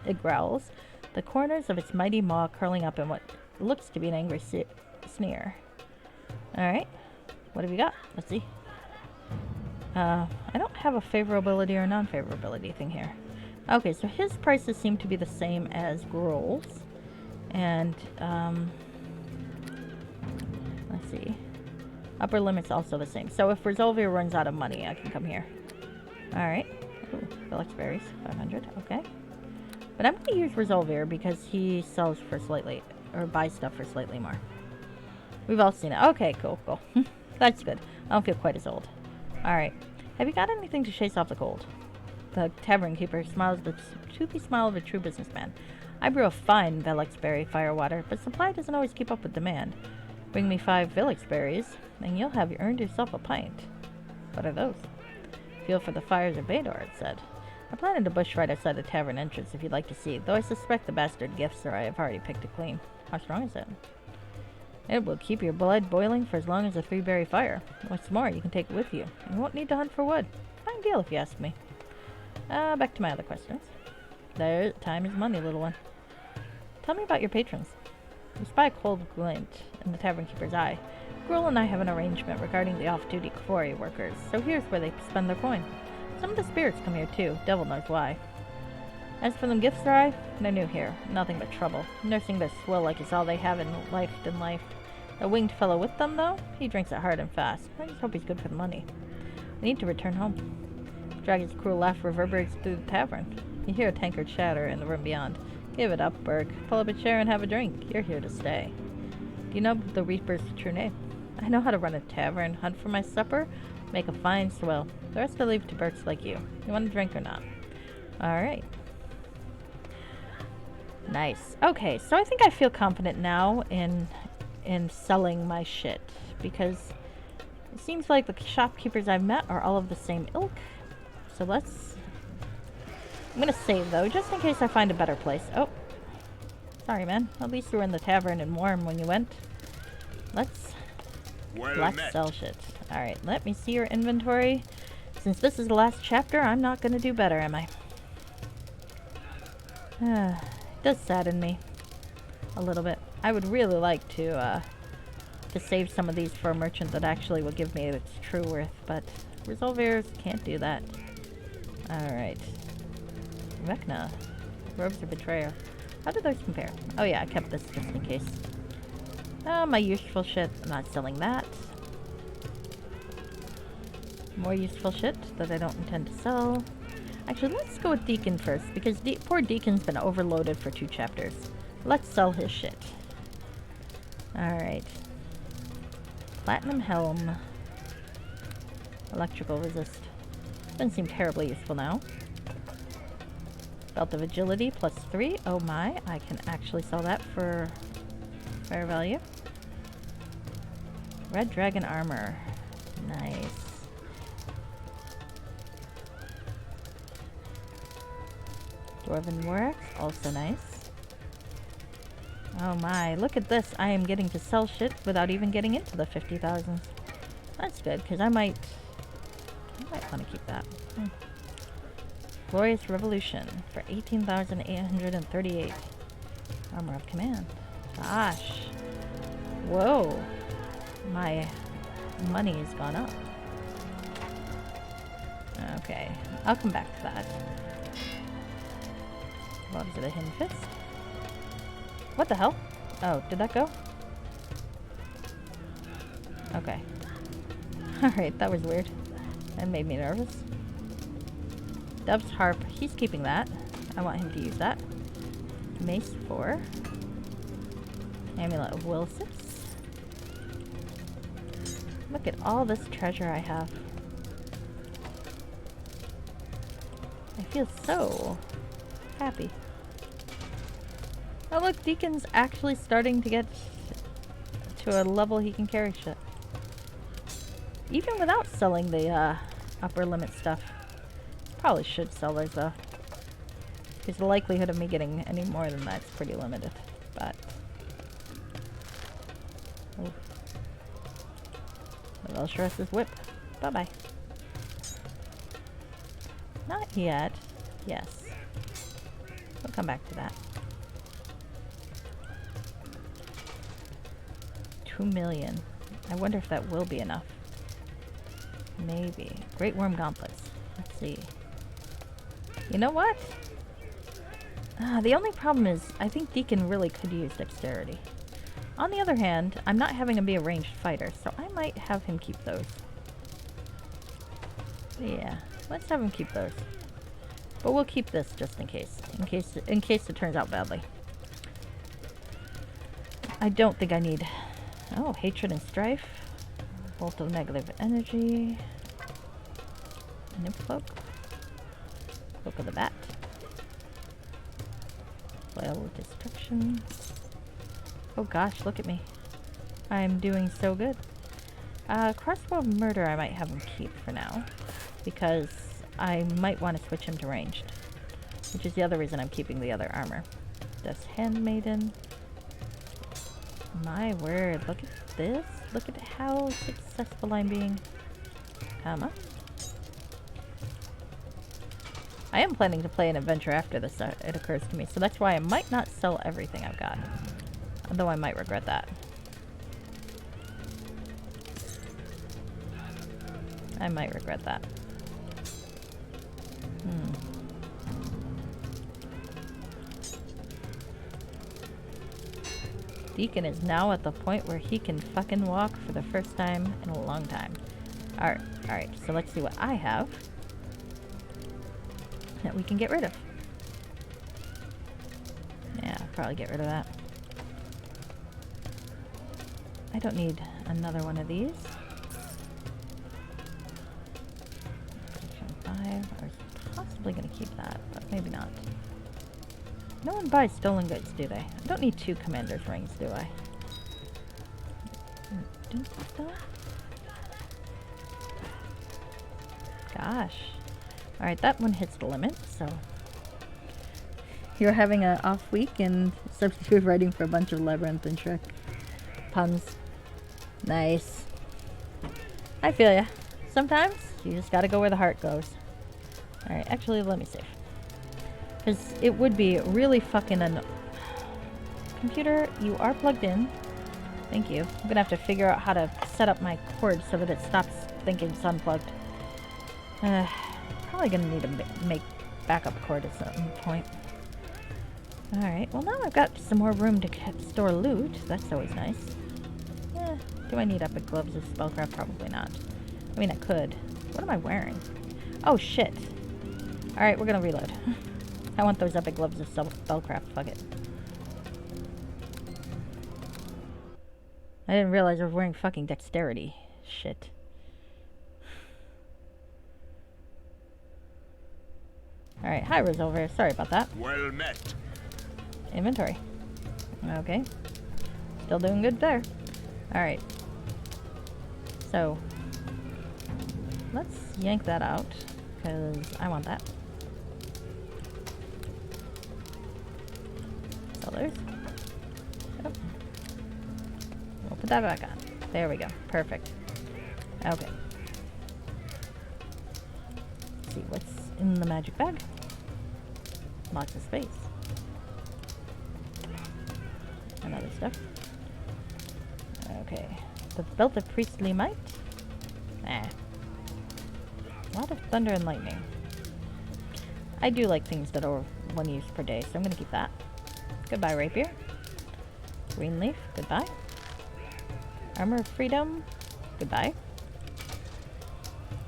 It growls, the corners of its mighty maw curling up in what looks to be an angry sneer. Alright. What have you got? Let's see. I don't have a favorability or non-favorability thing here. Okay, so his prices seem to be the same as Gruul's. And, let's see. Upper limit's also the same. So if Resolvir runs out of money, I can come here. Alright. Ooh, Felix berries. 500. Okay. But I'm going to use Resolver because he sells for slightly, or buys stuff for slightly more. We've all seen it. Okay, cool, cool. That's good. I don't feel quite as old. Alright. Have you got anything to chase off the cold? The tavern keeper smiles the toothy smile of a true businessman. I brew a fine Velix berry firewater, but supply doesn't always keep up with demand. Bring me 5 Velix berries, and you'll have earned yourself a pint. What are those? Feel for the fires of Bador, it said. I planted a bush right outside the tavern entrance if you'd like to see, though I suspect the bastard gifts or I have already picked it clean. How strong is it? It will keep your blood boiling for as long as a 3-berry fire. What's more, you can take it with you. You won't need to hunt for wood. Fine deal if you ask me. Back to my other questions. Time is money, little one. Tell me about your patrons. You spy a cold glint in the tavern keeper's eye. Gruel and I have an arrangement regarding the off-duty quarry workers, so here's where they spend their coin. Some of the spirits come here too, devil knows why. As for them gifts, they're new here, nothing but trouble. Nursing their swill like it's all they have in life. A winged fellow with them, though, he drinks it hard and fast. I just hope he's good for the money. I need to return home. Dragon's cruel laugh reverberates through the tavern. You hear a tankard shatter in the room beyond. Give it up, Burke. Pull up a chair and have a drink. You're here to stay. Do you know the Reaper's true name? I know how to run a tavern, hunt for my supper, make a fine swill. The rest I leave to Burks like you. You want a drink or not? Alright. Nice. Okay, so I think I feel confident now in selling my shit, because it seems like the shopkeepers I've met are all of the same ilk. So I'm gonna save though, just in case I find a better place. Oh. Sorry, man. At least you were in the tavern and warm when you went. Let's sell shit. Alright, let me see your inventory. Since this is the last chapter, I'm not gonna do better, am I? It does sadden me. A little bit. I would really like to save some of these for a merchant that actually will give me its true worth, but Resolvers can't do that. Alright. Vecna. Robes of Betrayer. How do those compare? Oh yeah, I kept this just in case. My useful shit. I'm not selling that. More useful shit that I don't intend to sell. Actually, let's go with Deacon first, because poor Deacon's been overloaded for 2 chapters. Let's sell his shit. Alright. Platinum Helm. Electrical resist. Doesn't seem terribly useful now. Belt of Agility +3. Oh my, I can actually sell that for fair value. Red Dragon Armor. Nice. Dwarven Warax, also nice. Oh my, look at this. I am getting to sell shit without even getting into the 50,000. That's good, because I might want to keep that. Glorious Revolution for 18,838. Armor of Command. Gosh. Whoa. My money has gone up. Okay, I'll come back to that. Gloves of the Hidden Fist. What the hell? Oh, did that go? Okay. Alright, that was weird. That made me nervous. Dove's Harp, he's keeping that. I want him to use that. Mace 4. Amulet of Will 6. Look at all this treasure I have. I feel so happy. Oh look, Deacon's actually starting to get to a level he can carry shit. Even without selling the upper limit stuff. Probably should sell those though. Because the likelihood of me getting any more than that's pretty limited. But Velshorus's whip. Bye-bye. Not yet. Yes. We'll come back to that. 2 million. I wonder if that will be enough. Maybe. Great Worm Gauntlets. Let's see. You know what? The only problem is, I think Deacon really could use dexterity. On the other hand, I'm not having him be a ranged fighter, so I might have him keep those. Yeah, let's have him keep those. But we'll keep this just in case. In case it turns out badly. I don't think I need... Oh, hatred and strife. Bolt of negative energy. Nymph cloak. Cloak of the bat. Flail of destruction. Oh gosh, look at me. I'm doing so good. Crossbow of murder I might have him keep for now. Because I might want to switch him to ranged. Which is the other reason I'm keeping the other armor. Death's Handmaiden. My word, look at this. Look at how successful I'm being. Come on. I am planning to play an adventure after this, it occurs to me. So that's why I might not sell everything I've got. Although I might regret that. I might regret that. Deacon is now at the point where he can fucking walk for the first time in a long time. Alright, so let's see what I have that we can get rid of. Yeah, I'll probably get rid of that. I don't need another one of these. 5. I was possibly going to keep that, but maybe not. No one buys stolen goods, do they? I don't need 2 commander's rings, do I? Gosh. Alright, that one hits the limit, so... You're having an off week and substitute writing for a bunch of Labyrinth and Shrek puns. Nice. I feel ya. Sometimes, you just gotta go where the heart goes. Alright, actually, let me save. Because it would be really fucking Computer, you are plugged in. Thank you. I'm gonna have to figure out how to set up my cord so that it stops thinking it's unplugged. Probably gonna need to make backup cord at some point. Alright, well now I've got some more room to store loot. That's always nice. Do I need epic gloves of spellcraft? Probably not. I mean, I could. What am I wearing? Oh, shit. Alright, we're gonna reload. I want those epic gloves of spellcraft. Fuck it. I didn't realize I was wearing fucking dexterity. Shit. Alright, hi Resolver. Sorry about that. Well met. Inventory. Okay. Still doing good there. Alright. So, let's yank that out, because I want that. Sellers. Yep. We'll put that back on. There we go. Perfect. Okay. Let's see what's in the magic bag. Lots of space. And other stuff. Okay. The belt of priestly might? A lot of thunder and lightning. I do like things that are 1 use per day, so I'm gonna keep that. Goodbye, rapier. Green leaf, goodbye. Armor of freedom, goodbye.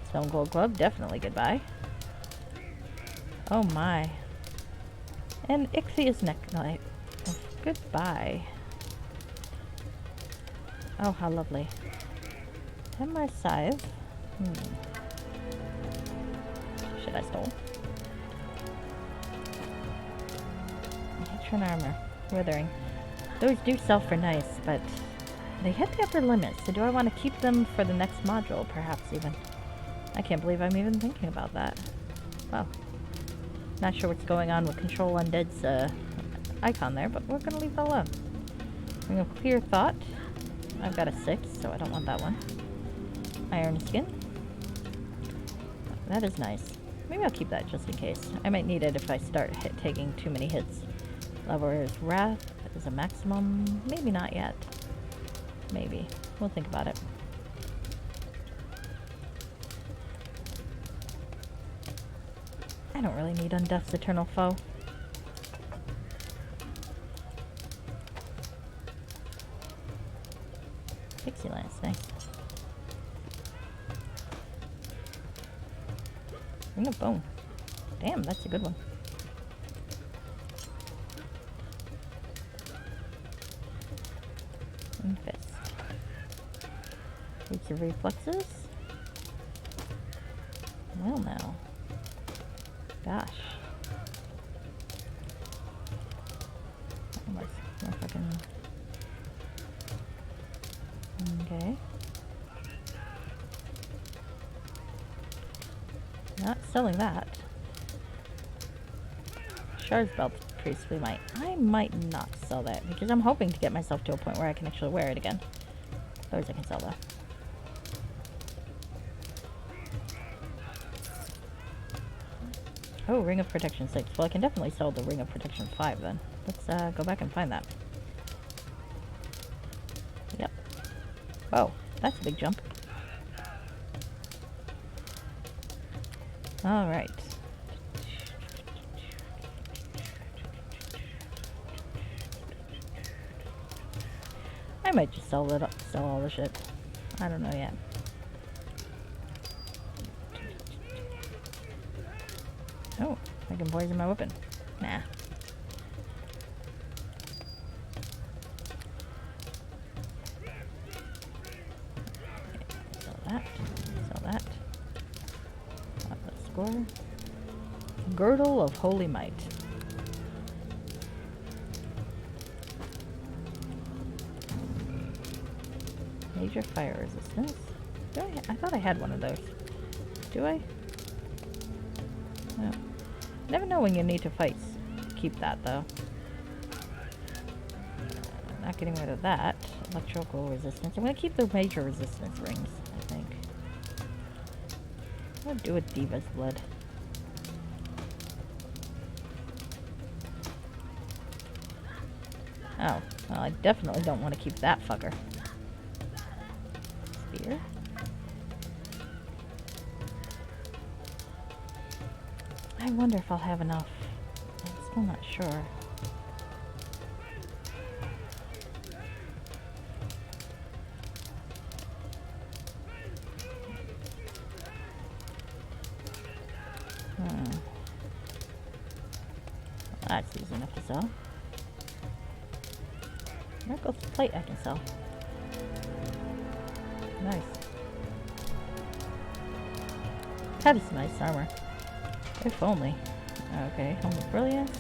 Stone cold club, definitely goodbye. Oh my. And Ichthy's neckline. Oh, goodbye. Oh, how lovely. And my scythe. Shit, I stole. Patron armor. Withering. Those do sell for nice, but they hit the upper limit, so do I want to keep them for the next module, perhaps even? I can't believe I'm even thinking about that. Well, not sure what's going on with Control Undead's icon there, but we're going to leave that alone. Ring of Clear Thought. I've got a 6, so I don't want that one. Iron Skin. That is nice. Maybe I'll keep that just in case. I might need it if I start taking too many hits. Lover's Wrath is a maximum. Maybe not yet. Maybe. We'll think about it. I don't really need Undeath's Eternal Foe. Pixie Lance, nice. Ring of Bone. Damn, that's a good one. And fist. Boots of reflexes. Well now. Gosh. More fucking... Okay. Not selling that. Shard's belt priestly might. I might not sell that because I'm hoping to get myself to a point where I can actually wear it again. Otherwise I can sell that. Oh, Ring of Protection 6. Well, I can definitely sell the Ring of Protection 5 then. Let's go back and find that. Yep. Oh, that's a big jump. Alright. I might just sell all the shit. I don't know yet. Oh, I can poison my weapon. Nah. Okay, sell that. Sell that. Let's score. Girdle of Holy Might. Major fire resistance. I thought I had one of those. Do I? No. Never know when you need to fight. Keep that though. Not getting rid of that. Electrical resistance. I'm gonna keep the major resistance rings, I think. What do with Diva's blood? Oh, well, I definitely don't want to keep that fucker. Spear. I wonder if I'll have enough. I'm still not sure. That's easy enough to sell. Miracle's plate I can sell. Nice. That is nice armor. If only. Okay, Helm of Brilliance.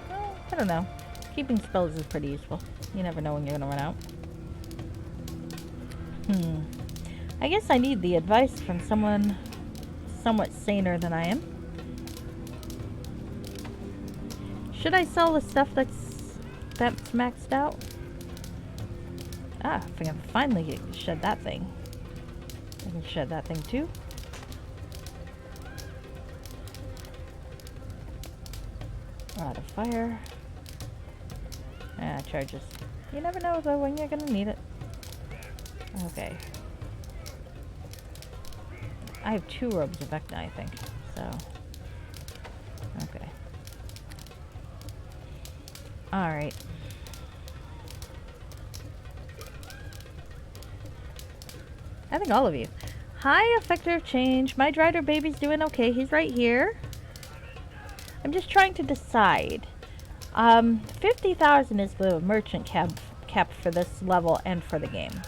Well, I don't know. Keeping spells is pretty useful. You never know when you're gonna run out. I guess I need the advice from someone somewhat saner than I am. Should I sell the stuff that's maxed out? Ah, I can finally shed that thing. I can shed that thing too. Rod of Fire. Ah, charges. You never know though when you're gonna need it. Okay. I have 2 robes of Vecna, I think. So. Okay. Alright. I think all of you. Hi, Effector of Change. My Drider baby's doing okay. He's right here. I'm just trying to decide. 50,000 is the merchant cap for this level and for the game.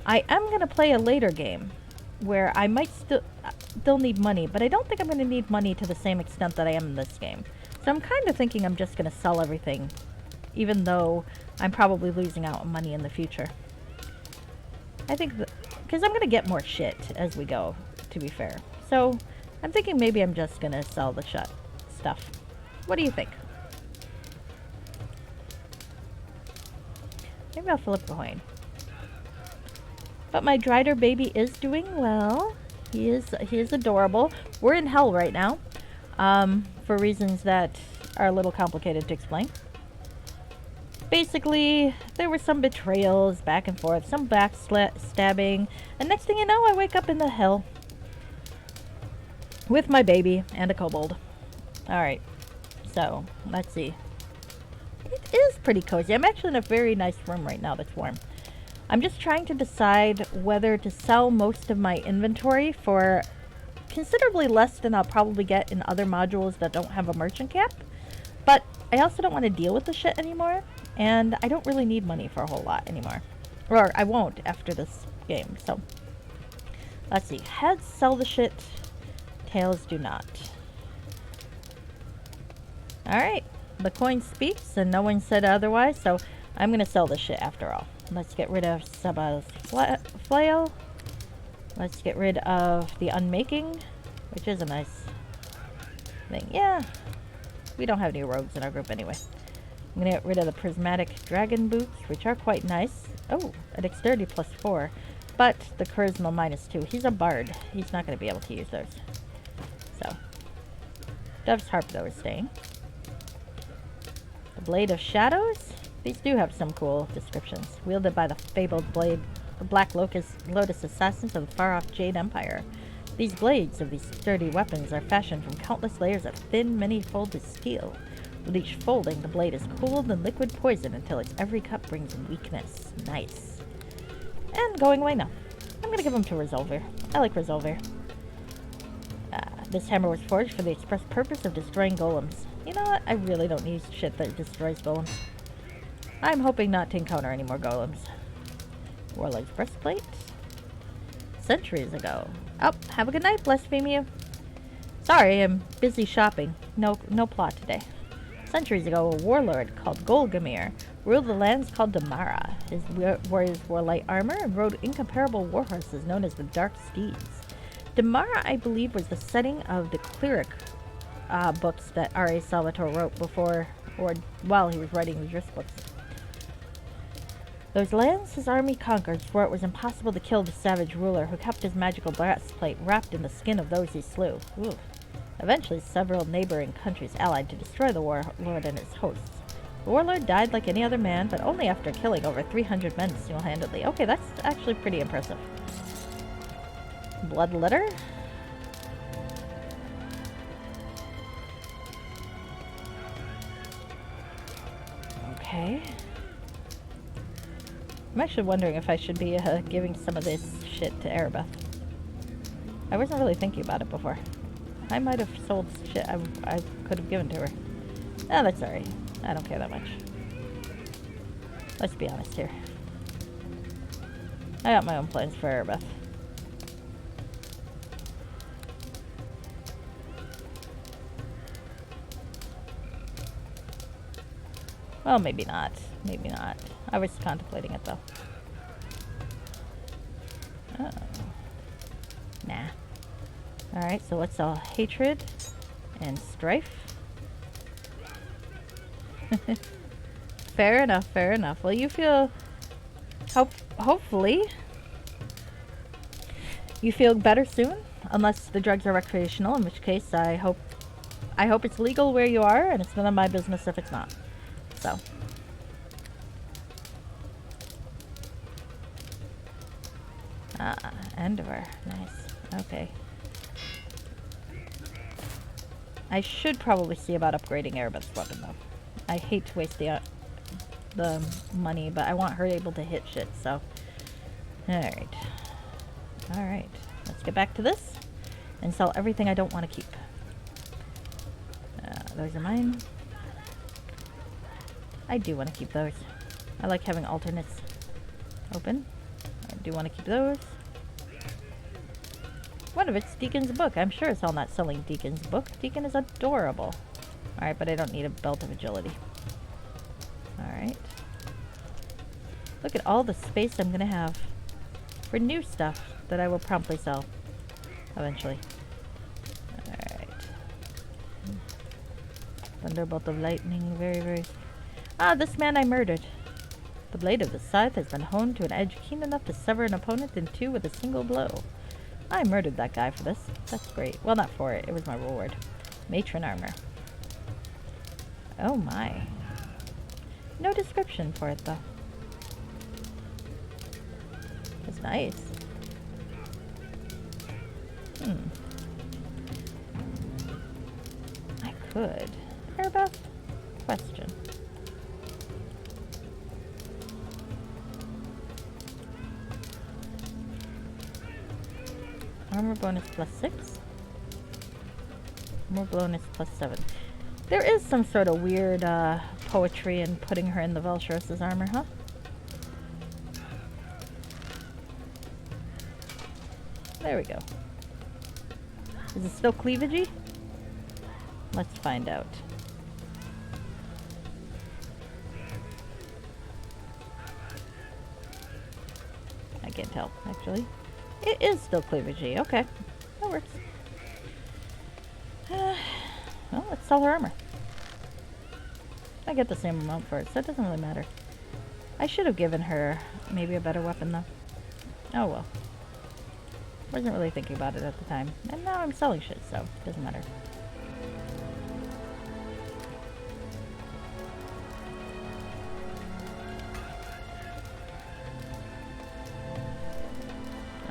I am going to play a later game where I might still need money, but I don't think I'm going to need money to the same extent that I am in this game. So I'm kind of thinking I'm just going to sell everything, even though I'm probably losing out on money in the future. I think because I'm going to get more shit as we go, to be fair. So I'm thinking maybe I'm just going to sell the stuff. What do you think? Maybe I'll flip the coin. But my Drider baby is doing well. He is adorable. We're in hell right now, for reasons that are a little complicated to explain. Basically, there were some betrayals back and forth, some backstabbing, and next thing you know, I wake up in the hell with my baby and a kobold. Alright, so let's see. It is pretty cozy. I'm actually in a very nice room right now that's warm. I'm just trying to decide whether to sell most of my inventory for considerably less than I'll probably get in other modules that don't have a merchant cap. But I also don't want to deal with the shit anymore, and I don't really need money for a whole lot anymore. Or I won't after this game, so. Let's see. Heads sell the shit. Tails do not. Alright. The coin speaks, and no one said otherwise, so I'm going to sell this shit after all. Let's get rid of Saba's flail. Let's get rid of the unmaking, which is a nice thing. Yeah. We don't have any rogues in our group anyway. I'm going to get rid of the prismatic dragon boots, which are quite nice. Oh, a dexterity +4. But the charisma -2. He's a bard. He's not going to be able to use those. So, Dove's harp, though, is staying. The Blade of Shadows. These do have some cool descriptions. Wielded by the fabled Black Lotus assassins of the far-off Jade Empire. These blades of these sturdy weapons are fashioned from countless layers of thin, many-folded steel. With each folding, the blade is cooled in liquid poison until its every cut brings in weakness. Nice. And going away now. I'm going to give them to Resolver. I like Resolver. This hammer was forged for the express purpose of destroying golems. You know what? I really don't need shit that destroys golems. I'm hoping not to encounter any more golems. Warlord's breastplate. Centuries ago. Oh, have a good night, Blasphemia. Sorry, I'm busy shopping. No plot today. Centuries ago, a warlord called Golgamir ruled the lands called Damara. His warriors wore light armor and rode incomparable war horses known as the Dark Steeds. Damara, I believe, was the setting of the cleric books that R.A. Salvatore wrote before, or while he was writing the Drift books. Those lands his army conquered swore it was impossible to kill the savage ruler who kept his magical breastplate wrapped in the skin of those he slew. Ooh. Eventually, several neighboring countries allied to destroy the warlord and his hosts. The warlord died like any other man, but only after killing over 300 men single-handedly. Okay, that's actually pretty impressive. Blood letter. Okay. I'm actually wondering if I should be giving some of this shit to Erebeth. I wasn't really thinking about it before. I might have sold shit I could have given to her. Oh, that's alright. I don't care that much. Let's be honest here. I got my own plans for Erebeth. Well, maybe not. Maybe not. I was contemplating it, though. Oh. Nah. Alright, so let's sell hatred and strife. Fair enough, fair enough. Well, you feel... hopefully... you feel better soon. Unless the drugs are recreational, in which case I hope it's legal where you are, and it's none of my business if it's not. So. Endeavor. Nice. Okay. I should probably see about upgrading Erebeth's weapon, though. I hate to waste the money, but I want her able to hit shit, so. Alright. Alright. Let's get back to this and sell everything I don't want to keep. Those are mine. I do want to keep those. I like having alternates open. I do want to keep those. One of it's Deacon's book. I'm sure it's all not selling Deacon's book. Deacon is adorable. Alright, but I don't need a belt of agility. Alright. Look at all the space I'm going to have for new stuff that I will promptly sell eventually. Alright. Thunderbolt of lightning. Very, very... Ah, this man I murdered. The blade of the scythe has been honed to an edge keen enough to sever an opponent in two with a single blow. I murdered that guy for this. That's great. Well, not for it. It was my reward. Matron armor. Oh my. No description for it, though. It's nice. I could. Erebeth? Question. Armor bonus +6. More bonus +7. There is some sort of weird poetry in putting her in the Vel'Shros's armor, huh? There we go. Is it still cleavagey? Let's find out. I can't tell, actually. It is still cleavagey. Okay. That works. Well, let's sell her armor. I get the same amount for it, so it doesn't really matter. I should have given her maybe a better weapon, though. Oh well. Wasn't really thinking about it at the time. And now I'm selling shit, so it doesn't matter.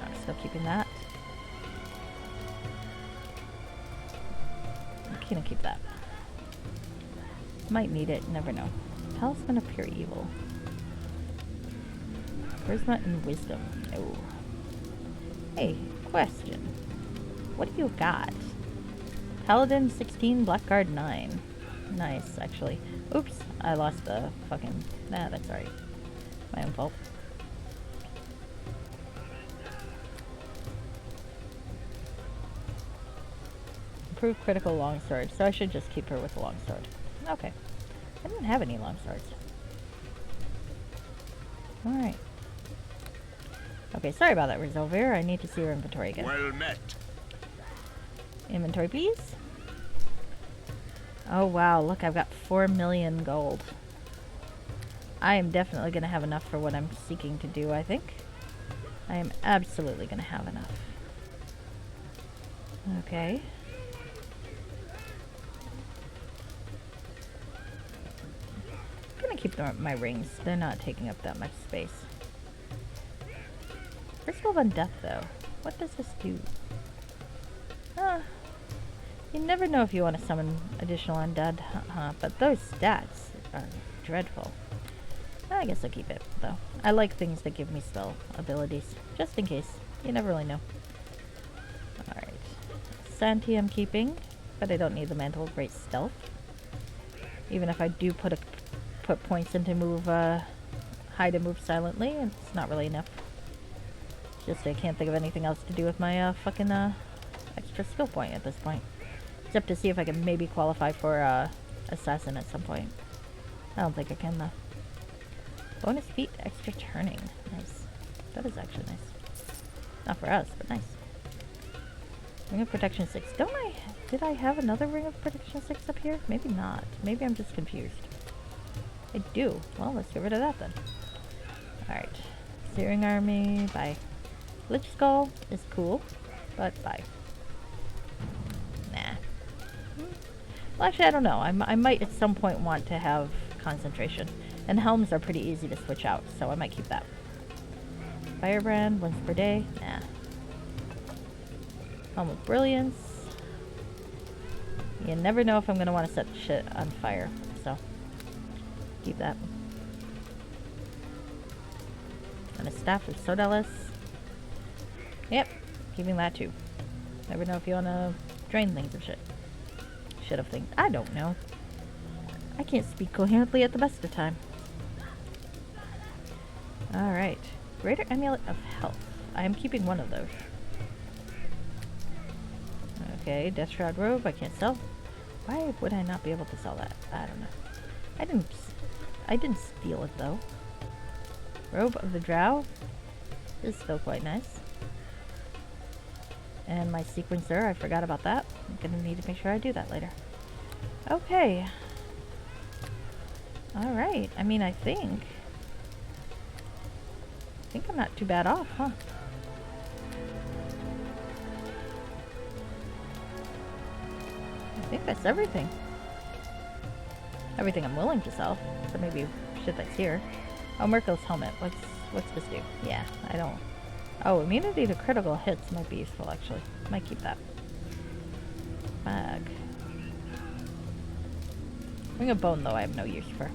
I'm still keeping that. I'm gonna keep that. Might need it, never know. Talisman of Pure Evil. Charisma and Wisdom. Oh. Hey, question. What do you got? Paladin 16, Blackguard 9. Nice, actually. Oops, I lost the fucking... Nah, that's alright. My own fault. Improved critical longsword, so I should just keep her with the longsword. Okay. I didn't have any longswords. Alright. Okay, sorry about that, Rizovir. I need to see your inventory again. Well met. Inventory, please. Oh, wow. Look, I've got 4 million gold. I am definitely going to have enough for what I'm seeking to do, I think. I am absolutely going to have enough. Okay. I'm going to keep my rings. They're not taking up that much space. Crystal of Undeath, though. What does this do? You never know if you want to summon additional undead, but those stats are dreadful. I guess I'll keep it, though. I like things that give me spell abilities, just in case. You never really know. Alright. Santi I'm keeping, but I don't need the Mantle of Great Stealth. Even if I do put points into move, hide and move silently, it's not really enough. Just I can't think of anything else to do with my fucking extra skill point at this point. Except to see if I can maybe qualify for Assassin at some point. I don't think I can though. Bonus feat, extra turning. Nice. That is actually nice. Not for us, but nice. Ring of Protection 6. Did I have another Ring of Protection 6 up here? Maybe not. Maybe I'm just confused. I do. Well, let's get rid of that then. Alright. Searing Army, bye. Lich Skull is cool, but bye. Nah. Well, actually, I don't know. I might at some point want to have concentration. And helms are pretty easy to switch out, so I might keep that. Firebrand, once per day. Nah. Helm of Brilliance. You never know if I'm going to want to set shit on fire, so keep that. And a Staff of Sodalis. Yep, keeping that too. Never know if you want to drain things of shit. Shit of things. I don't know. I can't speak coherently at the best of time. Alright. Greater Amulet of Health. I am keeping one of those. Okay, Death Shroud Robe. I can't sell. Why would I not be able to sell that? I don't know. I didn't steal it though. Robe of the Drow is still quite nice. And my sequencer, I forgot about that. I'm gonna need to make sure I do that later. Okay. Alright, I mean, I think I'm not too bad off, huh? I think that's everything. Everything I'm willing to sell. So maybe shit that's here. Oh, Merkel's helmet. What's this do? Yeah, I don't... Oh, immunity to critical hits might be useful, actually. Might keep that. Mag. Ring of Bone, though, I have no use for.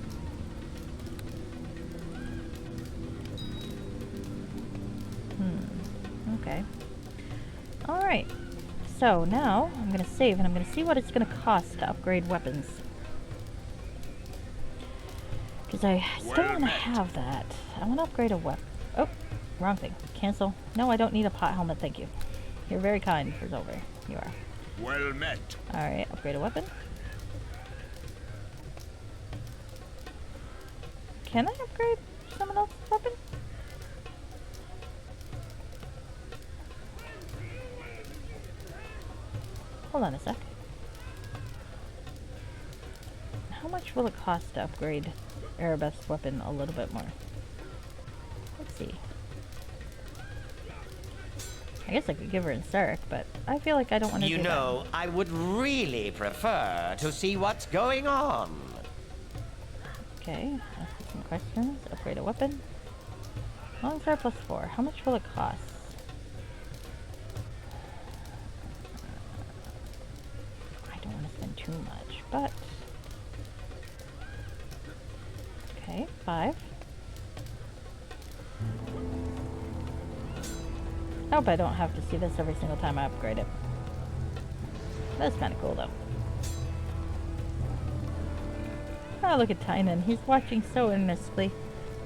Okay. Alright. So now I'm going to save and I'm going to see what it's going to cost to upgrade weapons. Because I still want to have that. I want to upgrade a weapon. Oh, wrong thing. Cancel. No, I don't need a pot helmet, thank you. You're very kind, for Zolver. You are. Well met. Alright, upgrade a weapon. Can I upgrade someone else's weapon? Hold on a sec. How much will it cost to upgrade Erebeth's weapon a little bit more? Let's see. I guess I could give her Inseric, but I feel like I don't want to do that. You know, I would really prefer to see what's going on. Okay, ask some questions. Upgrade a weapon. Longsword plus 4. How much will it cost? I don't want to spend too much, but... Okay, 5. I hope I don't have to see this every single time I upgrade it. That's kind of cool, though. Oh, look at Tynan. He's watching so earnestly.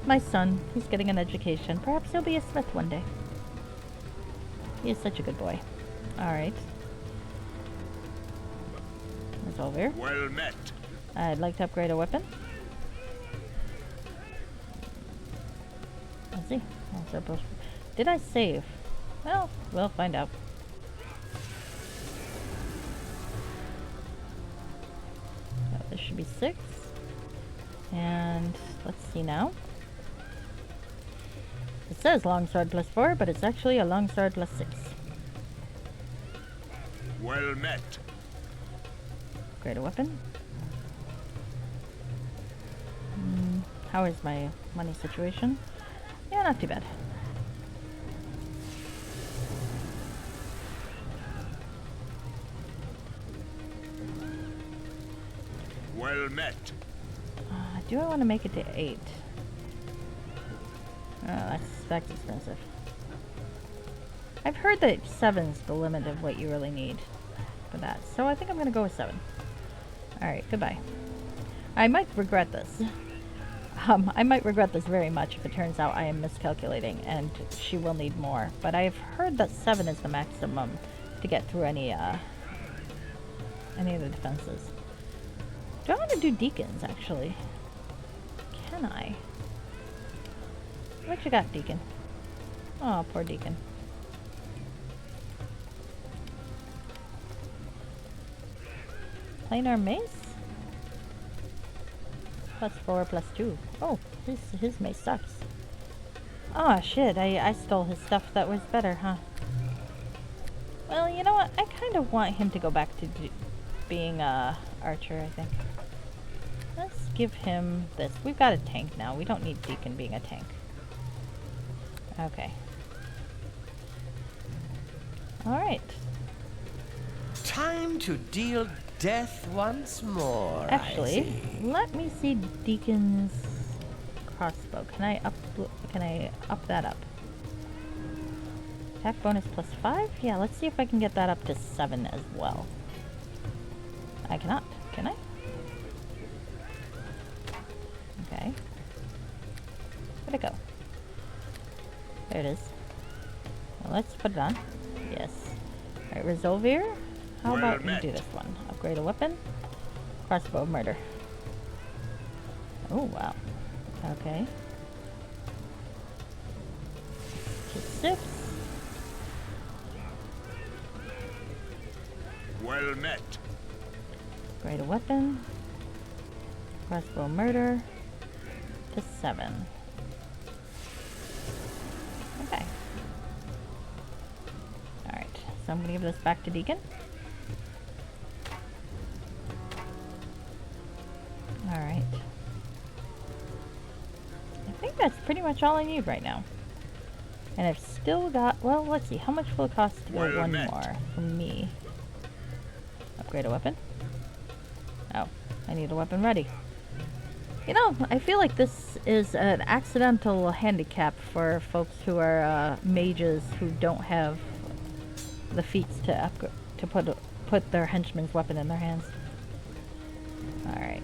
My son. He's getting an education. Perhaps he'll be a smith one day. He is such a good boy. Alright. That's over. Well met. I'd like to upgrade a weapon. Let's see. Did I save? Well, we'll find out. So this should be 6. And let's see now. It says longsword plus 4, but it's actually a longsword plus 6. Well met. Upgrade a weapon. How is my money situation? Yeah, not too bad. Well met. Do I want to make it to 8? Oh, that's expensive. I've heard that 7's the limit of what you really need for that, so I think I'm going to go with 7. Alright, goodbye. I might regret this. I might regret this very much if it turns out I am miscalculating and she will need more, but I've heard that 7 is the maximum to get through any of the defenses. Do I want to do deacons, actually? Can I? What you got, Deacon? Oh, poor Deacon. Planar mace? Plus 4, plus 2. Oh, his mace sucks. Oh, shit, I stole his stuff that was better, huh? Well, you know what? I kind of want him to go back to being a archer, I think. Let's give him this. We've got a tank now. We don't need Deacon being a tank. Okay. Alright. Time to deal death once more. Actually, let me see Deacon's crossbow. Can I up that up? Attack bonus plus 5? Yeah, let's see if I can get that up to 7 as well. I cannot. Can I? Okay. Where'd it go? There it is. Well, let's put it on. Yes. Alright, Resolver. How about we do this one? Upgrade a weapon. Crossbow murder. Oh, wow. Okay. Just 6. Well met. Upgrade a weapon. Crossbow murder. To 7. Okay. Alright, so I'm going to give this back to Deacon. Alright. I think that's pretty much all I need right now. And I've still got, well, let's see, how much will it cost to go one more from me? Upgrade a weapon. Oh, I need a weapon ready. You know, I feel like this is an accidental handicap for folks who are mages who don't have the feats to put their henchman's weapon in their hands. Alright.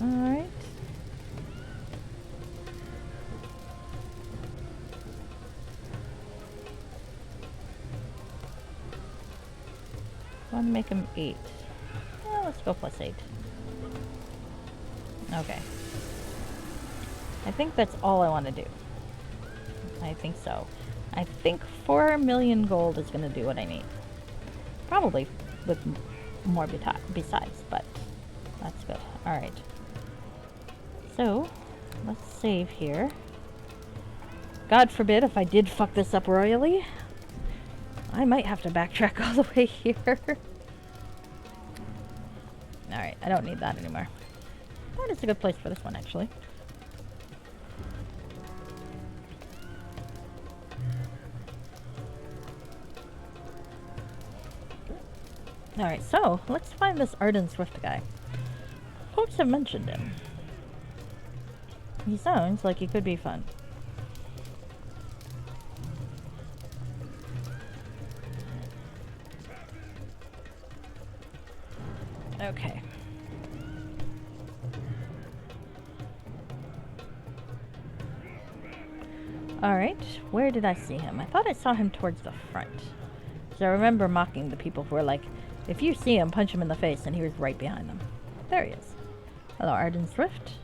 Alright. I want to make him 8. Yeah, let's go plus 8. Okay. I think that's all I want to do. I think so. I think 4 million gold is going to do what I need. Probably with more besides, but that's good. Alright. So, let's save here. God forbid if I did fuck this up royally, I might have to backtrack all the way here. Alright, I don't need that anymore. That is a good place for this one, actually. Alright, so, let's find this Arden Swift guy. Folks have mentioned him. He sounds like he could be fun. Okay. Alright, where did I see him? I thought I saw him towards the front. So I remember mocking the people who were like, if you see him, punch him in the face, and he was right behind them. There he is. Hello, Arden Swift.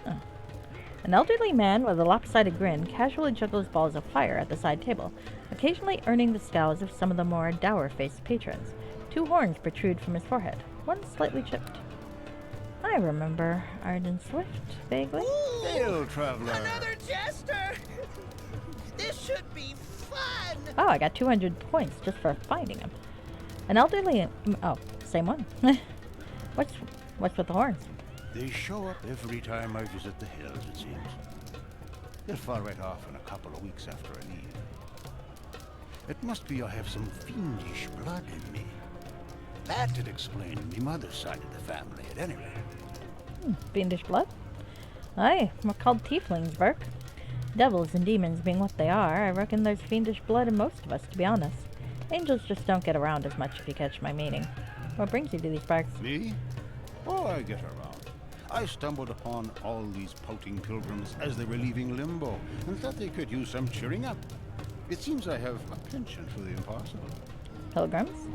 Oh. An elderly man with a lopsided grin casually juggles balls of fire at the side table, occasionally earning the scowls of some of the more dour-faced patrons. 2 horns protrude from his forehead, one slightly chipped. I remember Arden Swift, vaguely. Hail, traveler! Another jester! This should be fun! Oh, I got 200 points just for finding him. An elderly... Oh, same one. What's with the horns? They show up every time I visit the hills, it seems. They'll fall right off in a couple of weeks after I leave. It must be I have some fiendish blood in me. That'd explain me mother's side of the family, at any rate. Fiendish blood? Aye, we're called tieflings, Burke. Devils and demons being what they are, I reckon there's fiendish blood in most of us, to be honest. Angels just don't get around as much, if you catch my meaning. What brings you to these parts? Me? Oh, I get around. I stumbled upon all these pouting pilgrims as they were leaving Limbo, and thought they could use some cheering up. It seems I have a penchant for the impossible. Pilgrims?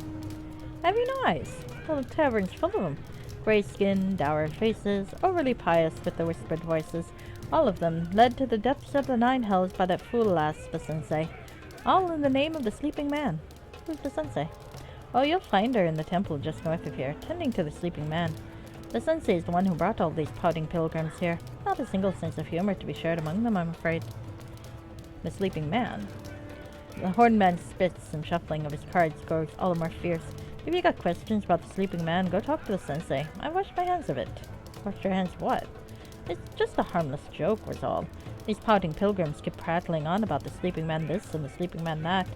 Have you no eyes? Little taverns full of them. Grey skin, dour faces, overly pious with the whispered voices. All of them led to the depths of the 9 hells by that fool-ass, the sensei. All in the name of the sleeping man. Who's the sensei? Oh, you'll find her in the temple just north of here, tending to the sleeping man. The sensei is the one who brought all these pouting pilgrims here. Not a single sense of humor to be shared among them, I'm afraid. The sleeping man? The Hordeman spits, and shuffling of his cards grows all the more fierce. If you got questions about the sleeping man, go talk to the sensei. I washed my hands of it. Washed your hands what? It's just a harmless joke, was all. These pouting pilgrims keep prattling on about the sleeping man this and the sleeping man that.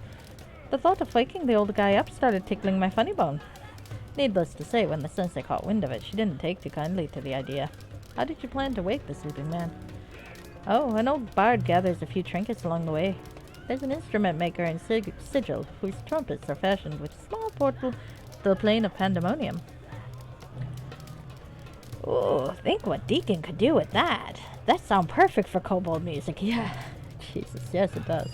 The thought of waking the old guy up started tickling my funny bone. Needless to say, when the sensei caught wind of it, she didn't take too kindly to the idea. How did you plan to wake the sleeping man? Oh, an old bard gathers a few trinkets along the way. There's an instrument maker in Sigil, whose trumpets are fashioned with a small portal to the plane of pandemonium. Oh, think what Deacon could do with that. That sounds perfect for kobold music, yeah. Jesus, yes it does.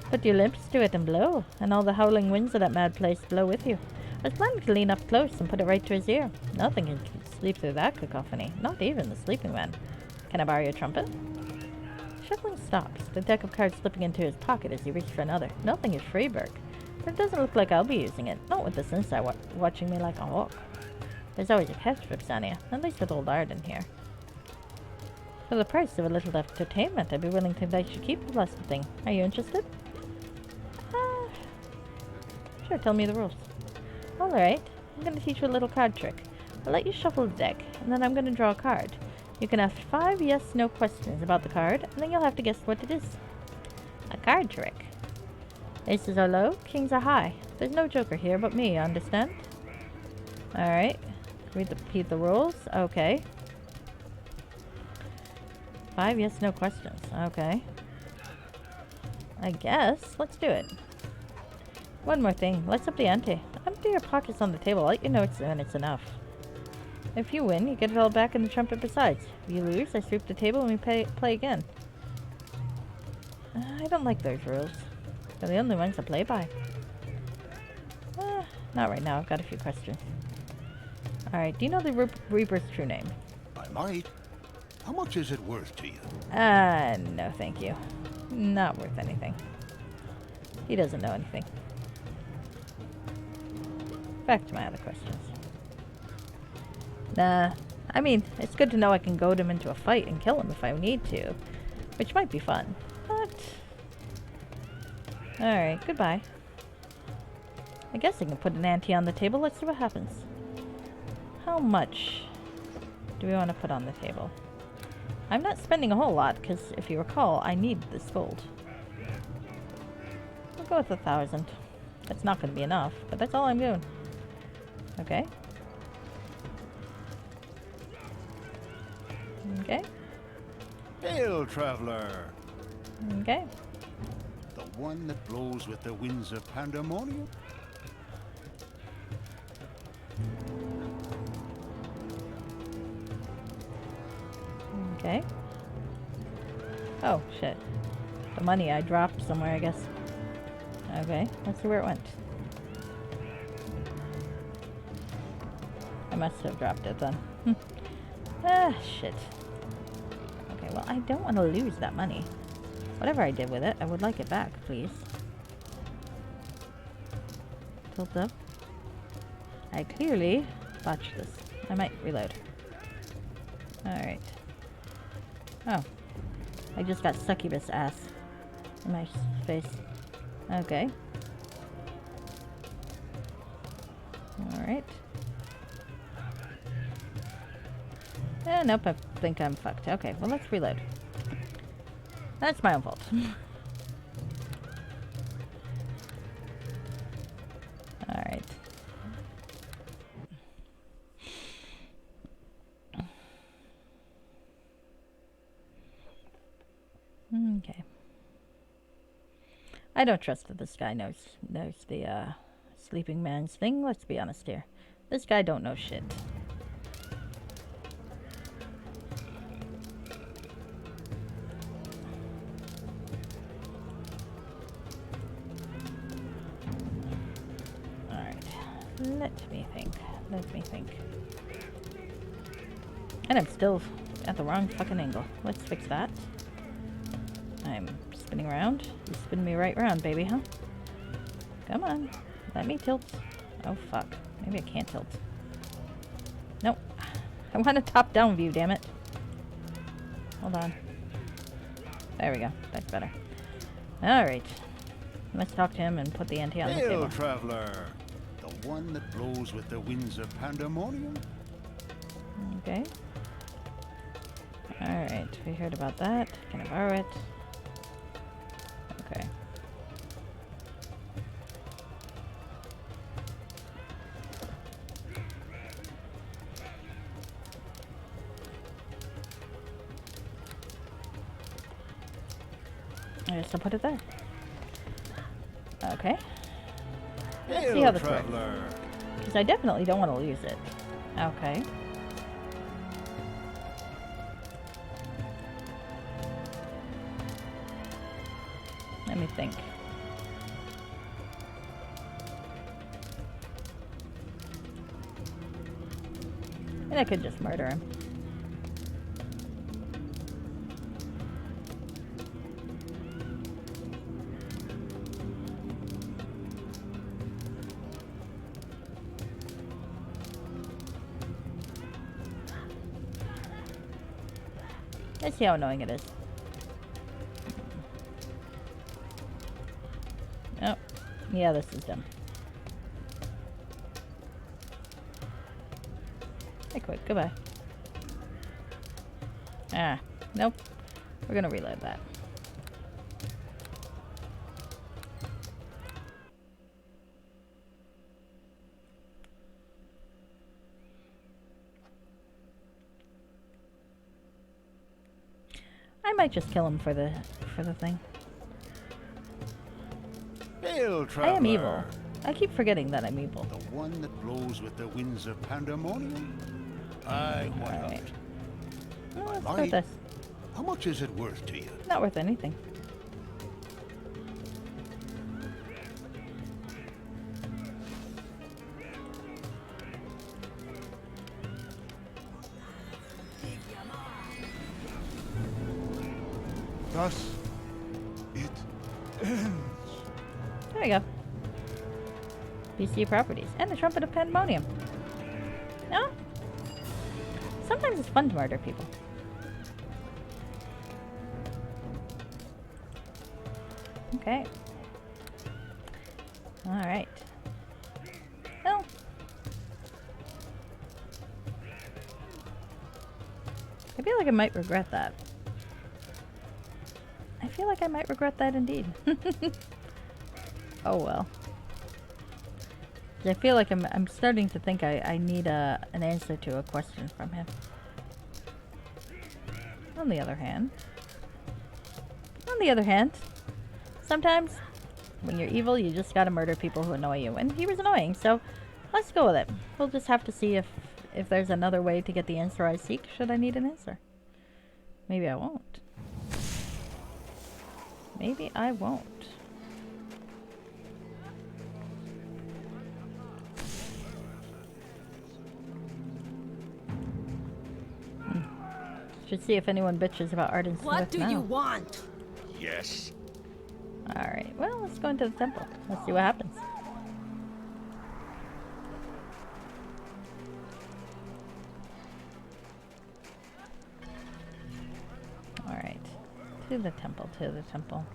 Put your lips to it and blow, and all the howling winds of that mad place blow with you. I was planning to lean up close and put it right to his ear. Nothing can sleep through that cacophony, not even the sleeping man. Can I borrow your trumpet? Shuffling stops, the deck of cards slipping into his pocket as he reaches for another. Nothing is free, Burke. But it doesn't look like I'll be using it, not with the sensei watching me like a hawk. There's always a catch, Vipsania, at least with old Arden here. For the price of a little entertainment, I'd be willing to let you keep the blessed thing. Are you interested? Sure, tell me the rules. Alright, I'm going to teach you a little card trick. I'll let you shuffle the deck, and then I'm going to draw a card. You can ask 5 yes-no questions about the card, and then you'll have to guess what it is. A card trick. Aces are low, kings are high. There's no joker here but me, understand? Alright, repeat the rules. Okay. 5 yes-no questions. Okay. I guess. Let's do it. One more thing. Let's up the ante. Empty your pockets on the table. I'll let you know when it's enough. If you win, you get it all back in the trumpet besides. If you lose, I sweep the table and we play again. I don't like those rules. They're the only ones to play by. Not right now. I've got a few questions. Alright, do you know the Reaper's true name? I might. How much is it worth to you? No thank you. Not worth anything. He doesn't know anything. Back to my other questions. Nah, I mean, it's good to know I can goad him into a fight and kill him if I need to, which might be fun, but... Alright, goodbye. I guess I can put an ante on the table. Let's see what happens. How much do we want to put on the table? I'm not spending a whole lot, because if you recall, I need this gold. We'll go with 1,000. That's not going to be enough, but that's all I'm doing. Okay. Okay. Hail, traveler! Okay. The one that blows with the winds of pandemonium? Okay. Oh, shit. The money I dropped somewhere, I guess. Okay, let's see where it went. I must have dropped it then. Ah, shit. Okay, well, I don't want to lose that money. Whatever I did with it, I would like it back, please. Tilt up. I clearly botched this. I might reload. Alright. Oh. I just got succubus ass in my face. Okay. Alright. Nope, I think I'm fucked. Okay, well, let's reload. That's my own fault. Alright. Okay. I don't trust that this guy knows the sleeping man's thing. Let's be honest here. This guy don't know shit. Let me think. Let me think. And I'm still at the wrong fucking angle. Let's fix that. I'm spinning around. You spin me right round, baby, huh? Come on. Let me tilt. Oh, fuck. Maybe I can't tilt. Nope. I want a top-down view, damn it. Hold on. There we go. That's better. Alright. Let's talk to him and put the ante on the table. Hail, traveler! The one that blows with the winds of pandemonium? Okay. Alright, we heard about that. Can I borrow it? Okay. I guess I'll put it there. Okay. Let's see how this works. Because I definitely don't want to lose it. Okay. Let me think. And I could just murder him. Let's see how annoying it is. Oh, yeah, this is dumb. I quit. Goodbye. Ah, nope. We're gonna reload that. I might just kill him for the thing. Hail, I traveler. am evil. I keep forgetting that I'm evil. The one that blows with the winds of pandemonium? I want Alright. it. Well, I let's go with might. this. How much is it worth to you? Not worth anything. Thus, it ends. There we go. BC properties. And the Trumpet of Pandemonium. No? Sometimes it's fun to murder people. Okay. Alright. Well. I feel like I might regret that. I feel like I might regret that indeed. Oh well. I feel like I'm starting to think I need an answer to a question from him. On the other hand, sometimes when you're evil, you just gotta murder people who annoy you, and he was annoying. So let's go with it. We'll just have to see if there's another way to get the answer I seek. Should I need an answer? Maybe I won't. Maybe I won't. Should see if anyone bitches about Arden Smith What do now. you want? Yes. Alright, well, let's go into the temple. Let's see what happens. Alright. To the temple, to the temple.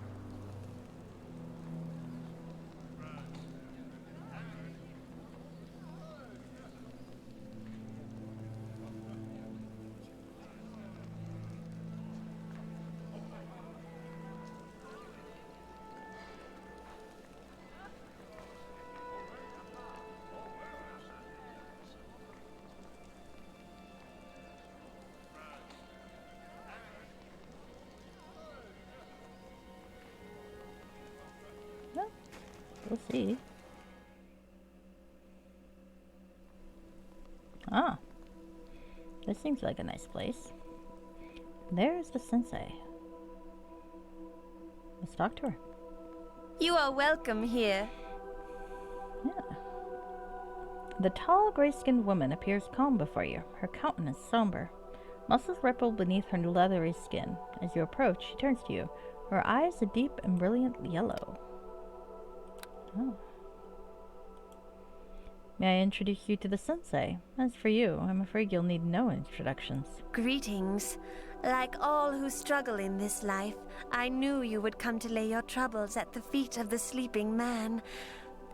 Well, we'll see. Ah. This seems like a nice place. There's the sensei. Let's talk to her. You are welcome here. Yeah. The tall, gray-skinned woman appears calm before you, her countenance somber. Muscles ripple beneath her leathery skin. As you approach, she turns to you, her eyes a deep and brilliant yellow. Oh. May I introduce you to the sensei? As for you, I'm afraid you'll need no introductions. Greetings. Like all who struggle in this life, I knew you would come to lay your troubles at the feet of the sleeping man.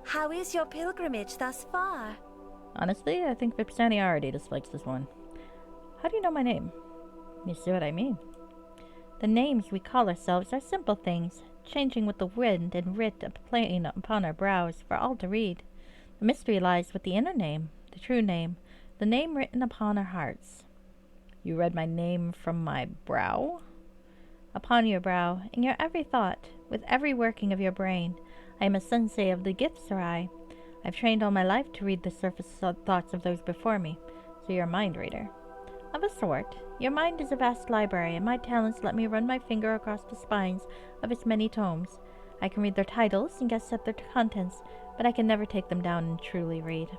How is your pilgrimage thus far? Honestly, I think Vipstani already dislikes this one. How do you know my name? You see what I mean? The names we call ourselves are simple things, changing with the wind and writ plain upon our brows for all to read. The mystery lies with the inner name, the true name, the name written upon our hearts. You read my name from my brow? Upon your brow, in your every thought, with every working of your brain. I am a sensei of the gifts, or I've trained all my life to read the surface thoughts of those before me, so you're a mind reader. Of a sort. Your mind is a vast library, and my talents let me run my finger across the spines of its many tomes. I can read their titles and guess at their contents, but I can never take them down and truly read.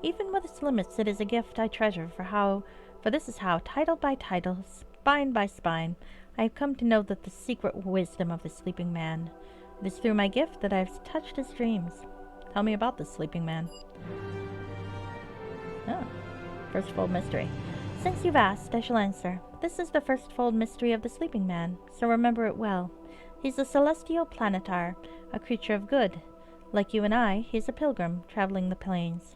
Even with its limits, it is a gift I treasure, for this is how, title by title, spine by spine, I have come to know that the secret wisdom of the sleeping man. It is through my gift that I have touched his dreams. Tell me about the sleeping man. Oh, first fold mystery. Since you've asked, I shall answer. This is the first fold mystery of the sleeping man, so remember it well. He's a celestial planetar, a creature of good. Like you and I, he's a pilgrim, traveling the plains.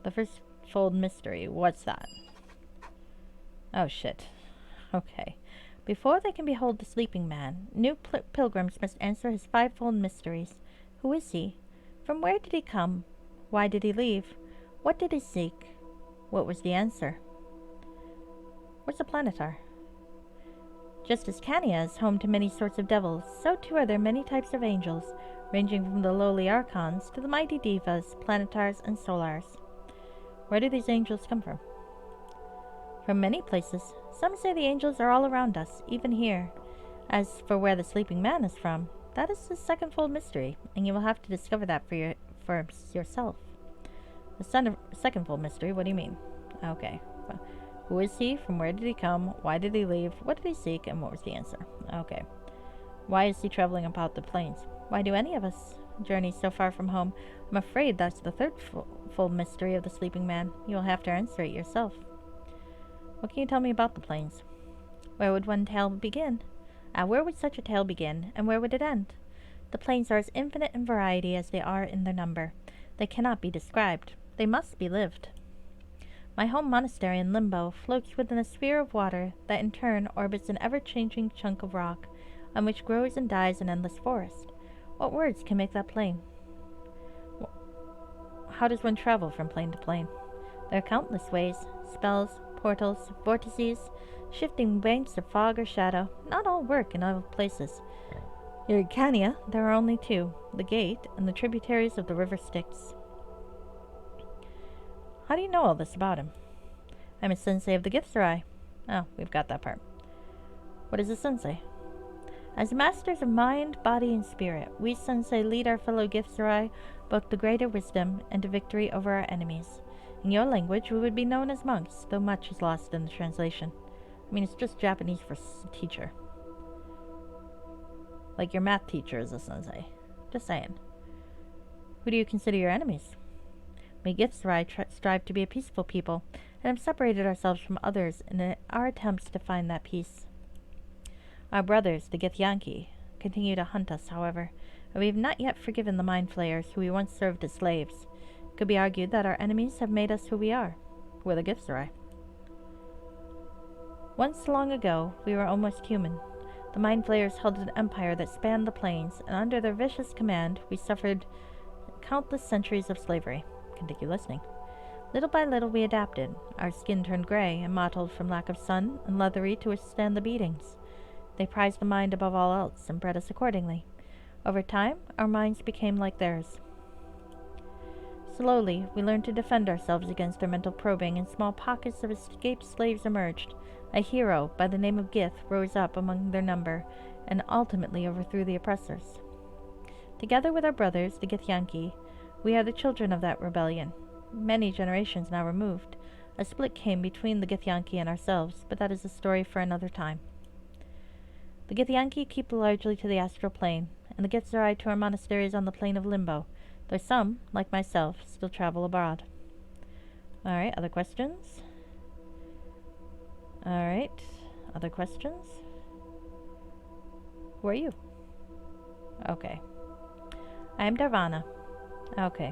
The first fold mystery, what's that? Oh shit. Okay. Before they can behold the sleeping man, new pilgrims must answer his fivefold mysteries. Who is he? From where did he come? Why did he leave? What did he seek? What was the answer? What's a planetar? Just as Cania is home to many sorts of devils, so too are there many types of angels, ranging from the lowly archons to the mighty divas, planetars, and solars. Where do these angels come from? From many places. Some say the angels are all around us, even here. As for where the sleeping man is from, that is the second-fold mystery, and you will have to discover that for yourself. The second-fold mystery? What do you mean? Okay. Well, who is he? From where did he come? Why did he leave? What did he seek? And what was the answer? Okay. Why is he traveling about the plains? Why do any of us journey so far from home? I'm afraid that's the third-fold mystery of the sleeping man. You will have to answer it yourself. What can you tell me about the plains? Where would one tale begin? Where would such a tale begin, and where would it end? The plains are as infinite in variety as they are in their number. They cannot be described. They must be lived. My home monastery in Limbo floats within a sphere of water that in turn orbits an ever-changing chunk of rock, on which grows and dies an endless forest. What words can make that plain? How does one travel from plane to plane? There are countless ways. Spells, portals, vortices, shifting banks of fog or shadow. Not all work in all places. Here in Cania, there are only two, the gate and the tributaries of the river Styx. How do you know all this about him? I'm a sensei of the Githzerai. Oh, we've got that part. What is a sensei? As masters of mind, body, and spirit, we sensei lead our fellow Githzerai both to greater wisdom and to victory over our enemies. In your language, we would be known as monks, though much is lost in the translation. I mean, it's just Japanese for teacher. Like your math teacher is a sensei. Just saying. Who do you consider your enemies? We Githzerai strive to be a peaceful people, and have separated ourselves from others in our attempts to find that peace. Our brothers, the Githyanki, continue to hunt us, however, and we have not yet forgiven the mind flayers who we once served as slaves. It could be argued that our enemies have made us who we are. We're the Githzerai. Once long ago, we were almost human. The mind flayers held an empire that spanned the plains, and under their vicious command, we suffered countless centuries of slavery. Continue listening. Little by little, we adapted. Our skin turned gray and mottled from lack of sun, and leathery to withstand the beatings. They prized the mind above all else and bred us accordingly. Over time, our minds became like theirs. Slowly, we learned to defend ourselves against their mental probing, and small pockets of escaped slaves emerged. A hero by the name of Gith rose up among their number, and ultimately overthrew the oppressors. Together with our brothers, the Githyanki, we are the children of that rebellion. Many generations now removed, a split came between the Githyanki and ourselves, but that is a story for another time. The Githyanki keep largely to the astral plane, and the Githzerai to our monasteries on the plane of Limbo, though some, like myself, still travel abroad. Alright, other questions? Alright, other questions? Who are you? Okay. I am Darvana. Okay.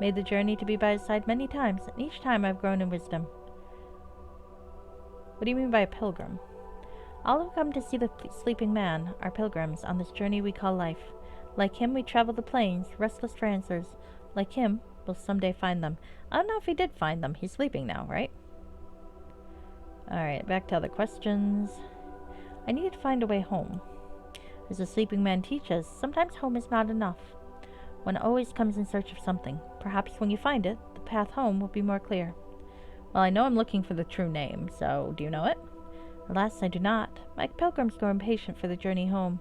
Made the journey to be by his side many times, and each time I've grown in wisdom. What do you mean by a pilgrim? All who come to see the sleeping man are pilgrims on this journey we call life. Like him, we travel the plains, restless for answers. Like him, we'll someday find them. I don't know if he did find them. He's sleeping now, right? Alright, back to other questions. I need to find a way home. As the sleeping man teaches, sometimes home is not enough. One always comes in search of something. Perhaps when you find it, the path home will be more clear. Well, I know I'm looking for the true name, so do you know it? Alas, I do not. My pilgrims grow impatient for the journey home.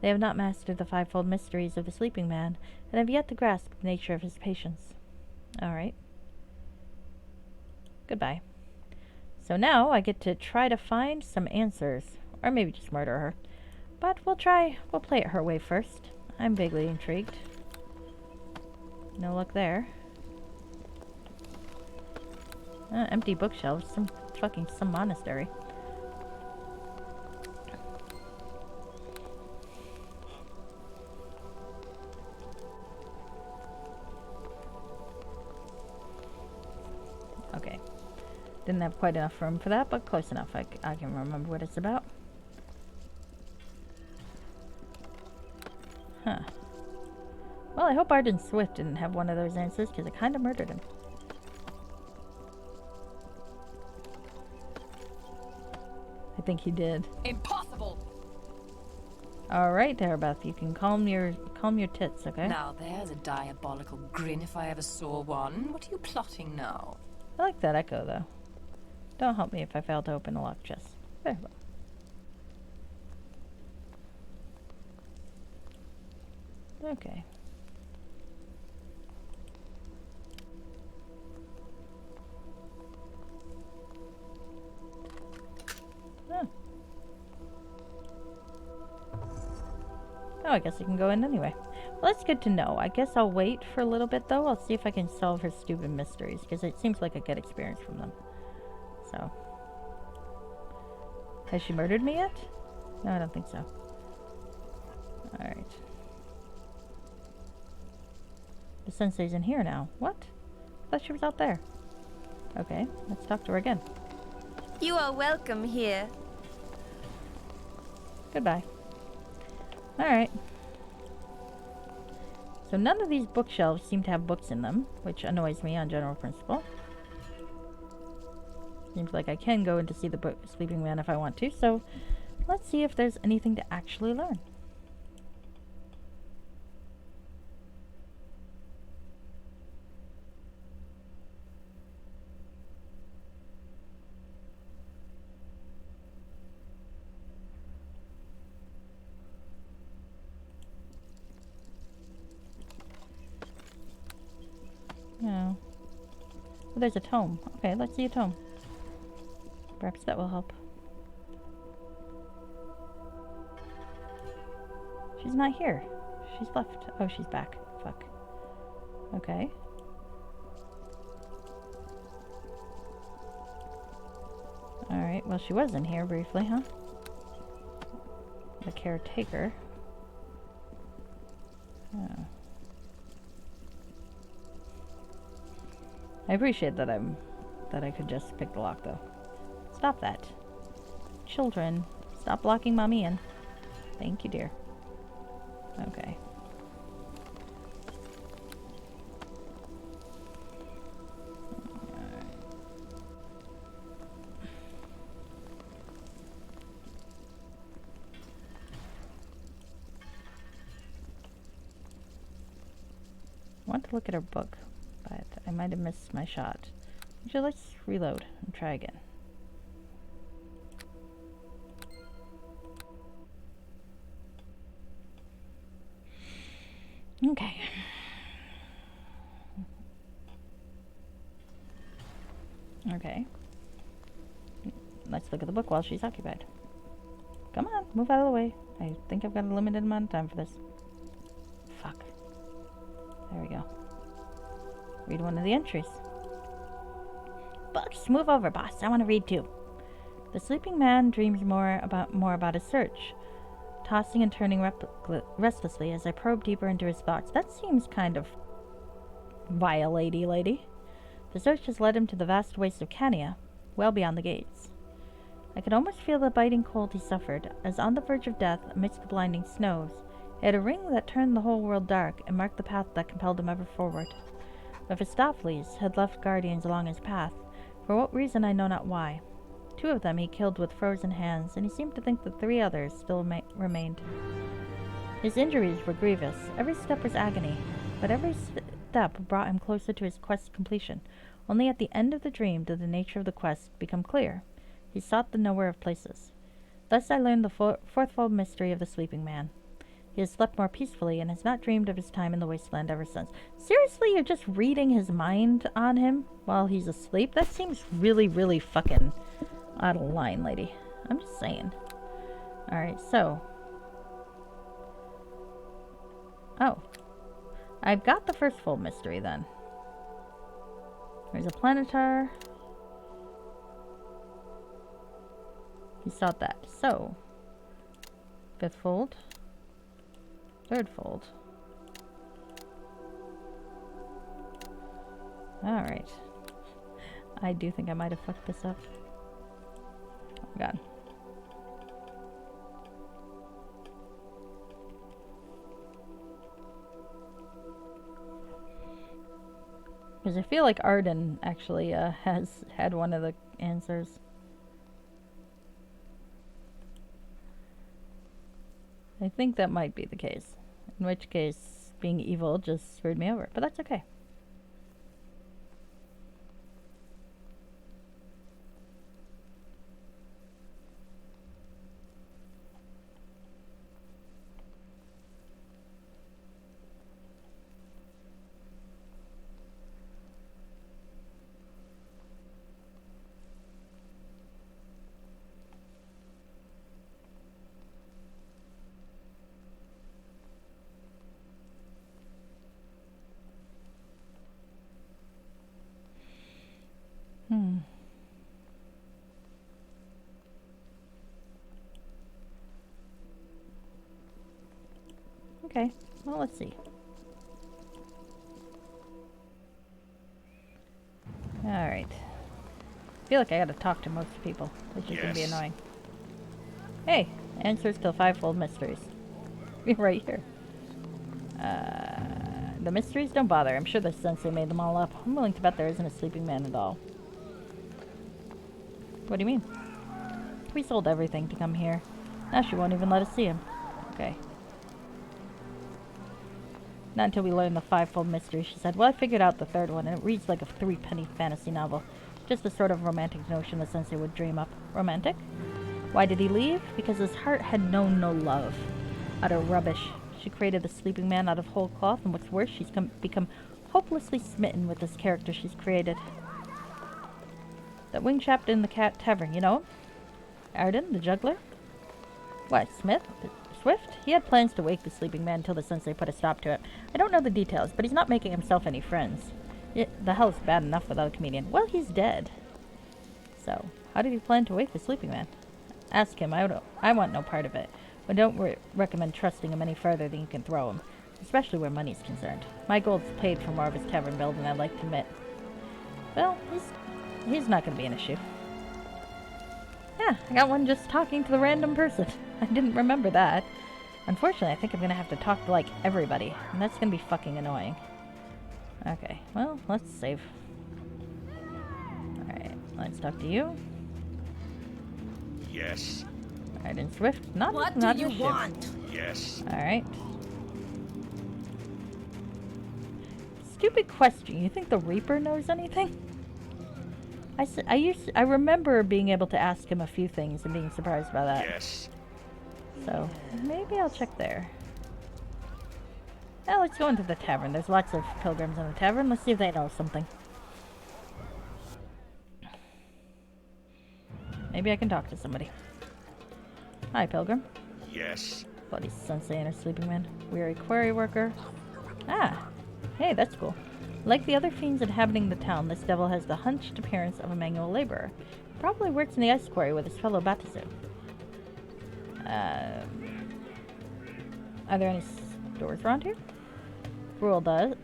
They have not mastered the fivefold mysteries of the sleeping man, and have yet to grasp the nature of his patience. Alright. Goodbye. So now I get to try to find some answers. Or maybe just murder her. But we'll play it her way first. I'm vaguely intrigued. No luck there. Empty bookshelves. Some monastery. Okay. Didn't have quite enough room for that, but close enough. I can remember what it's about. Huh. Well, I hope Arden Swift didn't have one of those answers, because it kind of murdered him. I think he did. Impossible! Alright, there, Beth. You can calm your tits, okay? Now there's a diabolical grin if I ever saw one. What are you plotting now? I like that echo, though. Don't help me if I fail to open a locked chest. Very well. Okay. Oh. Oh, I guess I can go in anyway. Well, that's good to know. I guess I'll wait for a little bit, though. I'll see if I can solve her stupid mysteries, because it seems like I get experience from them. So. Has she murdered me yet? No, I don't think so. Alright. The sensei's in here now. What? I thought she was out there. Okay, let's talk to her again. You are welcome here. Goodbye. Alright. So none of these bookshelves seem to have books in them, which annoys me on general principle. Seems like I can go in to see the sleeping man if I want to, so let's see if there's anything to actually learn. No. Oh, there's a tome. Okay, let's see a tome. Perhaps that will help. She's not here. She's left. Oh, she's back. Fuck. Okay. Alright, well, she was in here briefly, huh? The caretaker. Oh. I appreciate that I could just pick the lock, though. Stop that. Children, stop locking mommy in. Thank you, dear. Okay. I want to look at her book, but I might have missed my shot. So let's reload and try again. Okay. Okay. Let's look at the book while she's occupied. Come on, move out of the way. I think I've got a limited amount of time for this. Fuck. There we go. Read one of the entries. Books, move over, boss. I want to read too. The sleeping man dreams more about his search, tossing and turning restlessly as I probe deeper into his thoughts. That seems kind of vile, lady. The search has led him to the vast waste of Cania, well beyond the gates. I could almost feel the biting cold he suffered, as on the verge of death, amidst the blinding snows, he had a ring that turned the whole world dark and marked the path that compelled him ever forward. Mephistopheles had left guardians along his path, for what reason I know not why. 2 of them he killed with frozen hands, and he seemed to think that 3 others still remained. His injuries were grievous. Every step was agony, but every step brought him closer to his quest's completion. Only at the end of the dream did the nature of the quest become clear. He sought the knower of places. Thus I learned the fourthfold mystery of the sleeping man. He has slept more peacefully and has not dreamed of his time in the wasteland ever since. Seriously, you're just reading his mind on him while he's asleep? That seems really, really fucking out of line, lady. I'm just saying. Alright, so. Oh. I've got the first full mystery then. There's a planetar. He sought that. So. 5th fold. 3rd fold. Alright. I do think I might have fucked this up. Oh god. Because I feel like Arden actually has had one of the answers. I think that might be the case. In which case, being evil just screwed me over. But that's okay. Okay, well, let's see. Alright. I feel like I gotta talk to most people, which is gonna be annoying. Hey, answers to 5-fold mysteries. Right here. The mysteries? Don't bother. I'm sure the sensei made them all up. I'm willing to bet there isn't a sleeping man at all. What do you mean? We sold everything to come here. Now she won't even let us see him. Okay. Not until we learn the 5-fold mystery, she said. Well, I figured out the third one, and it reads like a 3-penny fantasy novel. Just the sort of romantic notion the sensei would dream up. Romantic? Why did he leave? Because his heart had known no love. Utter rubbish. She created the sleeping man out of whole cloth, and what's worse, she's become hopelessly smitten with this character she's created. That wing chap in the cat tavern, you know him? Arden, the juggler? What, Swift? He had plans to wake the sleeping man until the sensei put a stop to it. I don't know the details, but he's not making himself any friends. The hell's bad enough without a comedian. Well, he's dead. So, how did he plan to wake the sleeping man? Ask him. I want no part of it. But don't recommend trusting him any further than you can throw him, especially where money's concerned. My gold's paid for more of his tavern bill than I'd like to admit. Well, he's not going to be an issue. Yeah, I got one just talking to the random person. I didn't remember that. Unfortunately, I think I'm going to have to talk to, like, everybody, and that's going to be fucking annoying. Okay, well, let's save. Alright, let's talk to you. Yes. Alright, and Swift, not What not do you his want? ship. Yes. Alright. Stupid question. You think the Reaper knows anything? I remember being able to ask him a few things and being surprised by that. Yes. So, maybe I'll check there. Now let's go into the tavern. There's lots of pilgrims in the tavern. Let's see if they know something. Maybe I can talk to somebody. Hi, pilgrim. Yes. Bloody sensei and her sleeping man. Weary quarry worker. Ah! Hey, that's cool. Like the other fiends inhabiting the town, this devil has the hunched appearance of a manual laborer. Probably works in the ice quarry with his fellow Batisu. Are there any stores around here? Rule does.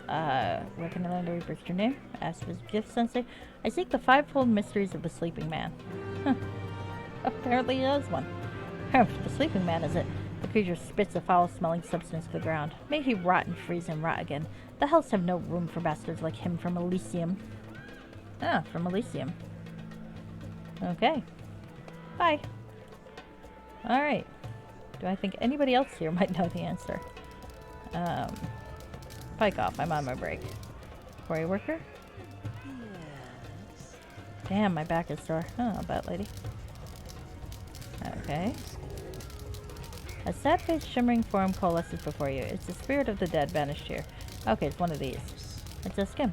Where can I learn the Reaper's true name? Asked his gift sensei. I seek the 5-fold mysteries of the sleeping man. Huh. Apparently he has one. The sleeping man, is it? The creature spits a foul-smelling substance to the ground. May he rot and freeze and rot again. The hells have no room for bastards like him from Elysium. Ah, from Elysium. Okay. Bye. Alright. Do I think anybody else here might know the answer? Pike off. I'm on my break. Quarry worker? Yes. Damn, my back is sore. Oh, I'll bet, lady. Okay. A sad-faced shimmering form coalesces before you. It's the spirit of the dead banished here. Okay, it's one of these. It's a skim.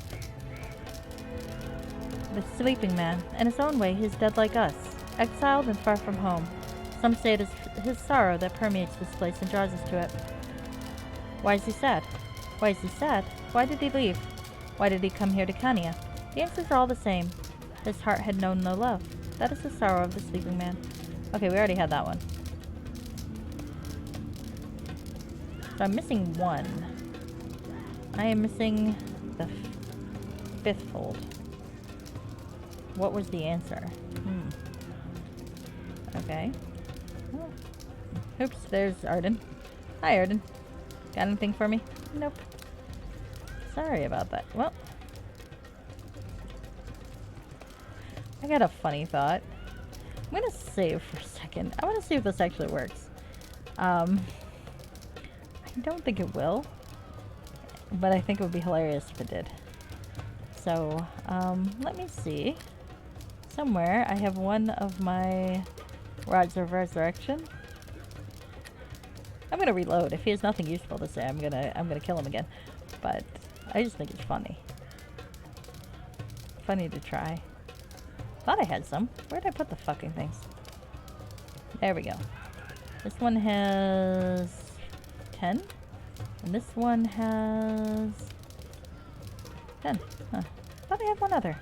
The sleeping man. In his own way, he's dead like us. Exiled and far from home. Some say it is his sorrow that permeates this place and draws us to it. Why is he sad? Why is he sad? Why did he leave? Why did he come here to Kania? The answers are all the same. His heart had known no love. That is the sorrow of the sleeping man. Okay, we already had that one. So I'm missing one. I am missing the 5th fold. What was the answer? Okay. Oh. Oops, there's Arden. Hi, Arden. Got anything for me? Nope. Sorry about that. Well. I got a funny thought. I'm gonna save for a second. I want to see if this actually works. I don't think it will, but I think it would be hilarious if it did. So, let me see. Somewhere I have one of my rods of resurrection. I'm gonna reload. If he has nothing useful to say, I'm gonna kill him again. But I just think it's funny. Funny to try. Thought I had some. Where'd I put the fucking things? There we go. This one has 10. And this one has 10. Huh. Thought I had one other.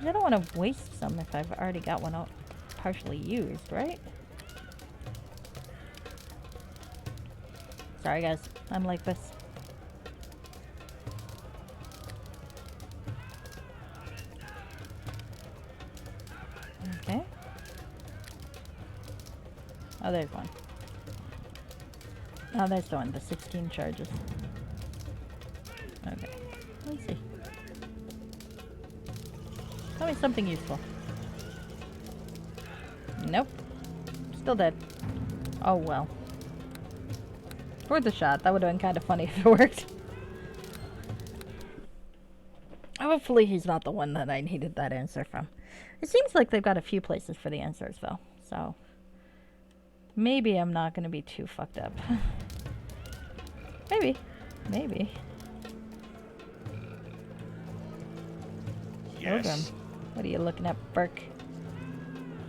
I don't want to waste some if I've already got one out partially used, right? Sorry guys, I'm like this. Okay. Oh, there's one. Oh, there's the one, the 16 charges. Okay, let's see. Tell me something useful. Nope. Still dead. Oh well. Worth a shot. That would have been kind of funny if it worked. Hopefully he's not the one that I needed that answer from. It seems like they've got a few places for the answers though, so maybe I'm not going to be too fucked up. Maybe. Maybe. Yes. Pilgrim. What are you looking at, Burke?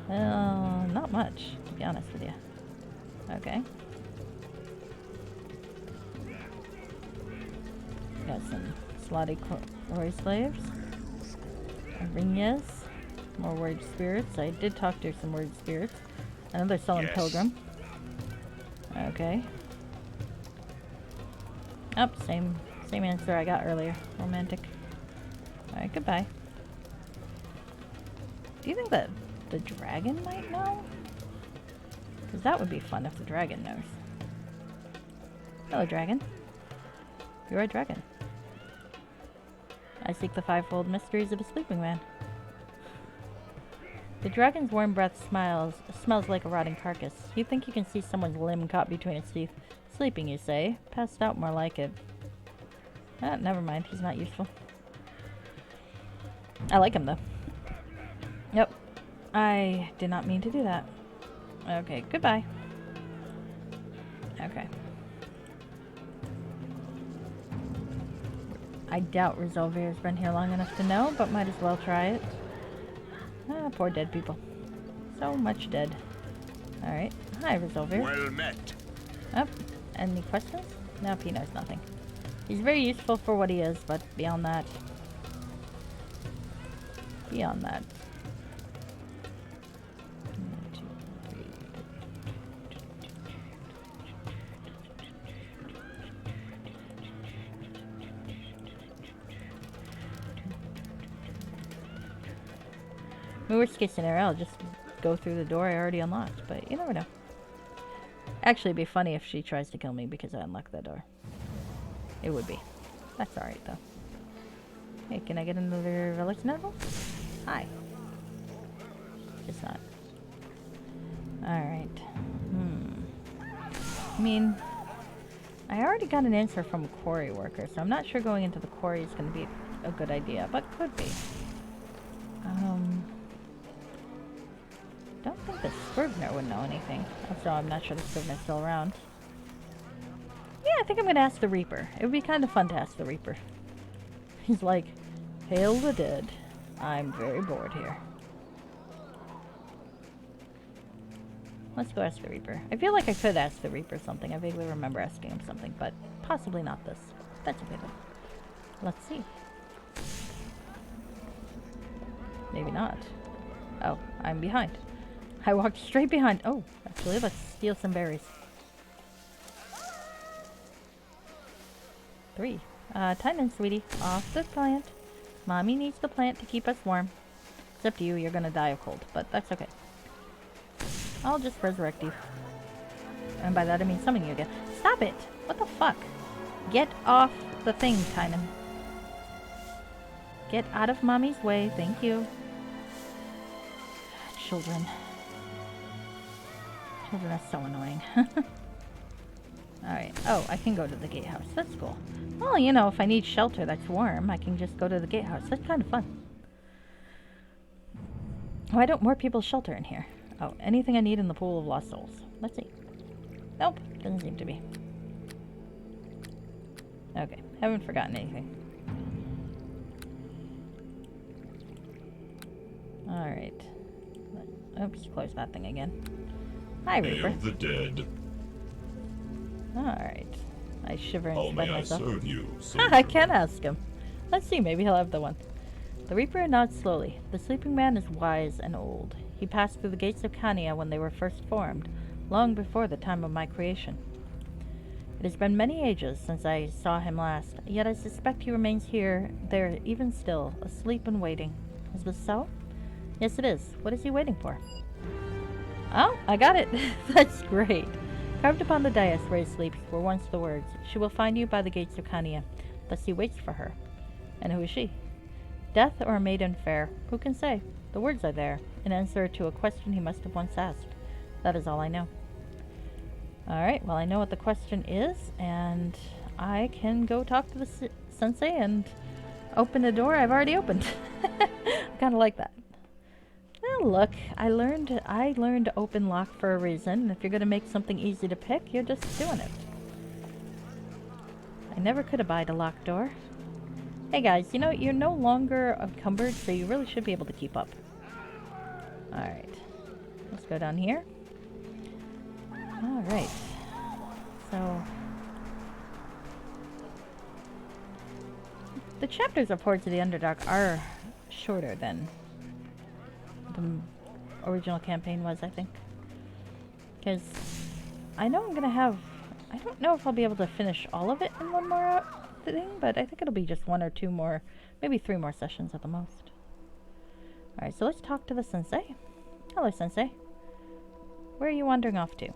Not much, to be honest with you. Okay. Got some slotty quarry slaves. Arinas. More word spirits. I did talk to some word spirits. Another sullen pilgrim. Okay. Oh, same answer I got earlier. Romantic. Alright, goodbye. Do you think that the dragon might know? Because that would be fun if the dragon knows. Hello, dragon. You're a dragon. I seek the fivefold mysteries of a sleeping man. The dragon's warm breath smells like a rotting carcass. You think you can see someone's limb caught between its teeth. Sleeping, you say? Passed out, more like it. Ah, never mind. He's not useful. I like him, though. Yep. I did not mean to do that. Okay, goodbye. Okay. I doubt Resolver's been here long enough to know, but might as well try it. Ah, poor dead people. So much dead. Alright. Hi, Resolver. Well met. Up. Any questions? Nope, he knows nothing. He's very useful for what he is, but beyond that... Beyond that. My worst case scenario, I'll just go through the door I already unlocked, but you never know. Actually, it'd be funny if she tries to kill me because I unlocked that door. It would be. That's alright, though. Hey, can I get another relic snuggle? Hi. It's not. Alright. I mean, I already got an answer from a quarry worker, so I'm not sure going into the quarry is going to be a good idea, but could be. Don't think the Scrivener would know anything. Also, I'm not sure the Scrivener's still around. Yeah, I think I'm gonna ask the Reaper. It would be kind of fun to ask the Reaper. He's like, hail the dead. I'm very bored here. Let's go ask the Reaper. I feel like I could ask the Reaper something. I vaguely remember asking him something, but possibly not this. That's okay though. Let's see. Maybe not. Oh, I'm behind. I walked straight behind. Oh, actually, let's steal some berries. 3. Time in, sweetie. Off the plant. Mommy needs the plant to keep us warm. It's up to you. You're gonna die of cold, but that's okay. I'll just resurrect you. And by that I mean summon you again. Stop it! What the fuck? Get off the thing, Tynan. Get out of Mommy's way. Thank you. Children. Isn't that so annoying? Alright. Oh, I can go to the gatehouse. That's cool. Well, you know, if I need shelter that's warm, I can just go to the gatehouse. That's kind of fun. Why don't more people shelter in here? Oh, anything I need in the pool of lost souls. Let's see. Nope, doesn't seem to be. Okay, haven't forgotten anything. Alright. Oops, close that thing again. Hi, Reaper. Hail the dead. Alright. I shiver and How spread may I myself. serve you, I can ask him. Let's see, maybe he'll have the one. The Reaper nods slowly. The sleeping man is wise and old. He passed through the gates of Khania when they were first formed, long before the time of my creation. It has been many ages since I saw him last, yet I suspect he remains here, there, even still, asleep and waiting. Is this so? Yes, it is. What is he waiting for? Oh, I got it. That's great. Carved upon the dais where he sleeps were once the words, "She will find you by the gates of Khania." Thus he waits for her. And who is she? Death or a maiden fair? Who can say? The words are there, in answer to a question he must have once asked. That is all I know. Alright, well I know what the question is, and I can go talk to the sensei and open the door I've already opened. I kind of like that. Well, look, I learned open lock for a reason, and if you're going to make something easy to pick, you're just doing it. I never could abide a locked door. Hey guys, you know, you're no longer encumbered, so you really should be able to keep up. Alright. Let's go down here. Alright. So... the chapters of Hordes of the Underdark are shorter than the original campaign was, I think. Because I know I'm going to have... I don't know if I'll be able to finish all of it in one more thing, but I think it'll be just 1 or 2 more, maybe 3 more sessions at the most. Alright, so let's talk to the sensei. Hello, sensei. Where are you wandering off to?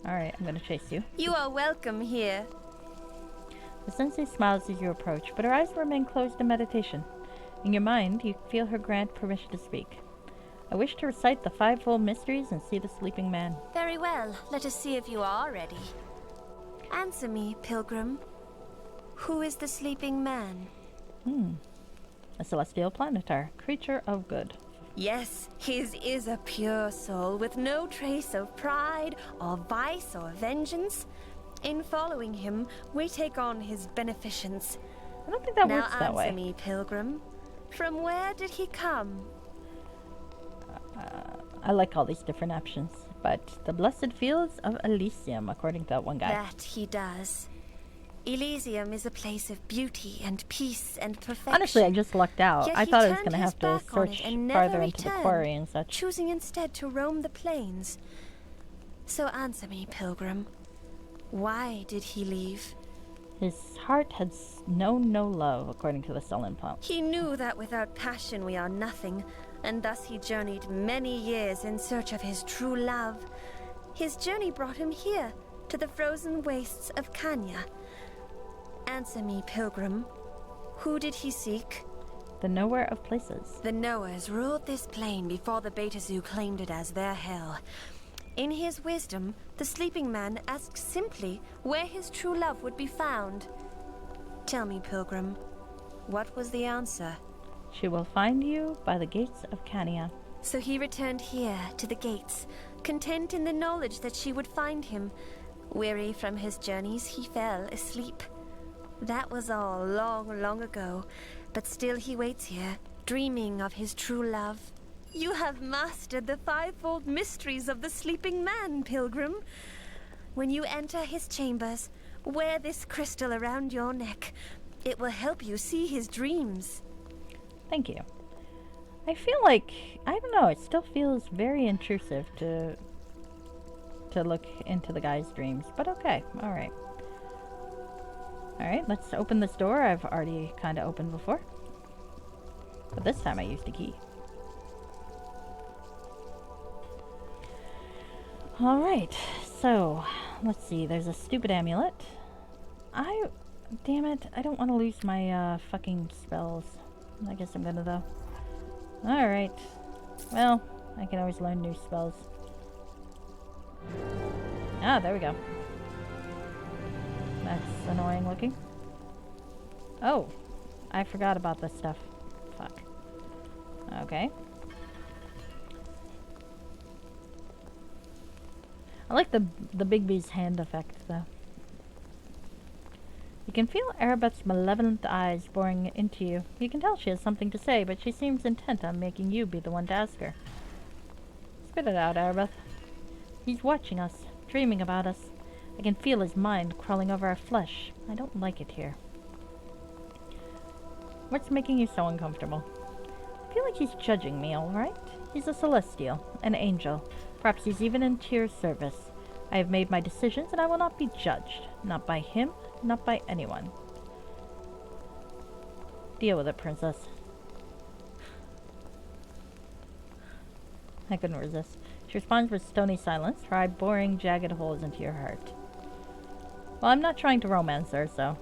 Alright, I'm going to chase you. You are welcome here. The sensei smiles as you approach, but her eyes remain closed in meditation. In your mind, you feel her grant permission to speak. I wish to recite the 5-fold mysteries and see the sleeping man. Very well. Let us see if you are ready. Answer me, pilgrim. Who is the sleeping man? A celestial planetar, creature of good. Yes, his is a pure soul with no trace of pride or vice or vengeance. In following him, we take on his beneficence. I don't think that works that way. Now answer me, pilgrim. From where did he come? I like all these different options, but the blessed fields of Elysium, according to that one guy. That he does. Elysium is a place of beauty and peace and perfection. Honestly, I just lucked out. Yet I he thought I was turned going to his have to back on search it and farther never into the returned, quarry and such. choosing instead to roam the plains. So answer me, pilgrim. Why did he leave? His heart had known no love, according to the sullen pump. He knew that without passion we are nothing, and thus he journeyed many years in search of his true love. His journey brought him here, to the frozen wastes of Khania. Answer me, pilgrim. Who did he seek? The nowhere of places. The Knowers ruled this plane before the Beta Zoo claimed it as their hell. In his wisdom, the sleeping man asked simply where his true love would be found. Tell me, pilgrim, what was the answer? She will find you by the gates of Khania. So he returned here, to the gates, content in the knowledge that she would find him. Weary from his journeys, he fell asleep. That was all long, long ago, but still he waits here, dreaming of his true love. You have mastered the 5-fold mysteries of the sleeping man, pilgrim. When you enter his chambers, wear this crystal around your neck. It will help you see his dreams. Thank you. I feel like, I don't know, it still feels very intrusive to look into the guy's dreams, but okay, alright. Alright, let's open this door I've already kind of opened before. But this time I used a key. Alright, so, let's see, there's a stupid amulet. Damn it, I don't want to lose my, fucking spells. I guess I'm gonna, though. Alright. Well, I can always learn new spells. Ah, there we go. That's annoying looking. Oh, I forgot about this stuff. Fuck. Okay. I like the Bigby's hand effect, though. You can feel Arabeth's malevolent eyes boring into you. You can tell she has something to say, but she seems intent on making you be the one to ask her. Spit it out, Arabeth. He's watching us, dreaming about us. I can feel his mind crawling over our flesh. I don't like it here. What's making you so uncomfortable? I feel like he's judging me, all right? He's a celestial, an angel. Perhaps he's even in Tyr's service. I have made my decisions, and I will not be judged. Not by him, not by anyone. Deal with it, princess. I couldn't resist. She responds with stony silence, her eye boring jagged holes into your heart. Well, I'm not trying to romance her, so...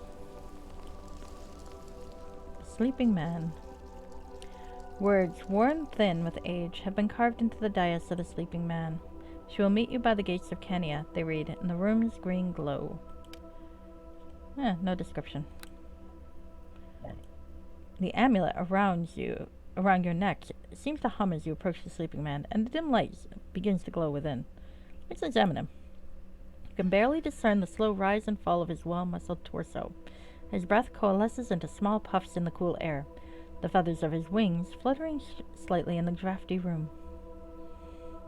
Sleeping man. Words, worn thin with age, have been carved into the dais of the sleeping man. She will meet you by the gates of Kenya, they read, in the room's green glow. No description. The amulet around your neck, seems to hum as you approach the sleeping man, and the dim light begins to glow within. Let's examine him. You can barely discern the slow rise and fall of his well-muscled torso. His breath coalesces into small puffs in the cool air, the feathers of his wings fluttering slightly in the drafty room.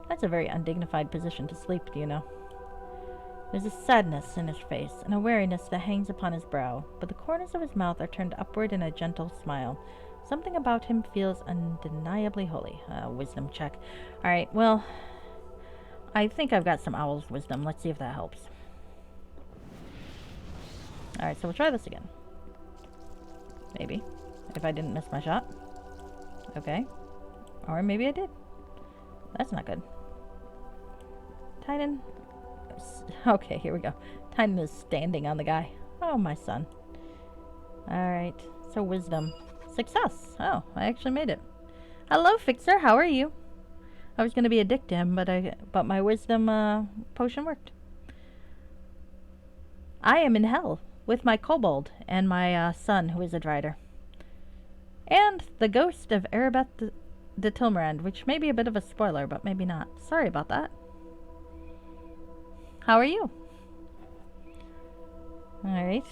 That's a very undignified position to sleep, do you know? There's a sadness in his face, and a weariness that hangs upon his brow, but the corners of his mouth are turned upward in a gentle smile. Something about him feels undeniably holy. Wisdom check. Alright, well, I think I've got some owl's wisdom. Let's see if that helps. Alright, so we'll try this again. Maybe. If I didn't miss my shot. Okay. Or maybe I did. That's not good. Titan. Okay, here we go. Titan is standing on the guy. Oh, my son. Alright, so wisdom. Success. Oh, I actually made it. Hello, Fixer. How are you? I was going to be a dick to him, but my wisdom potion worked. I am in hell with my kobold and my son, who is a drider. And the ghost of Arabeth de Tilmarand, which may be a bit of a spoiler, but maybe not. Sorry about that. How are you? Alright.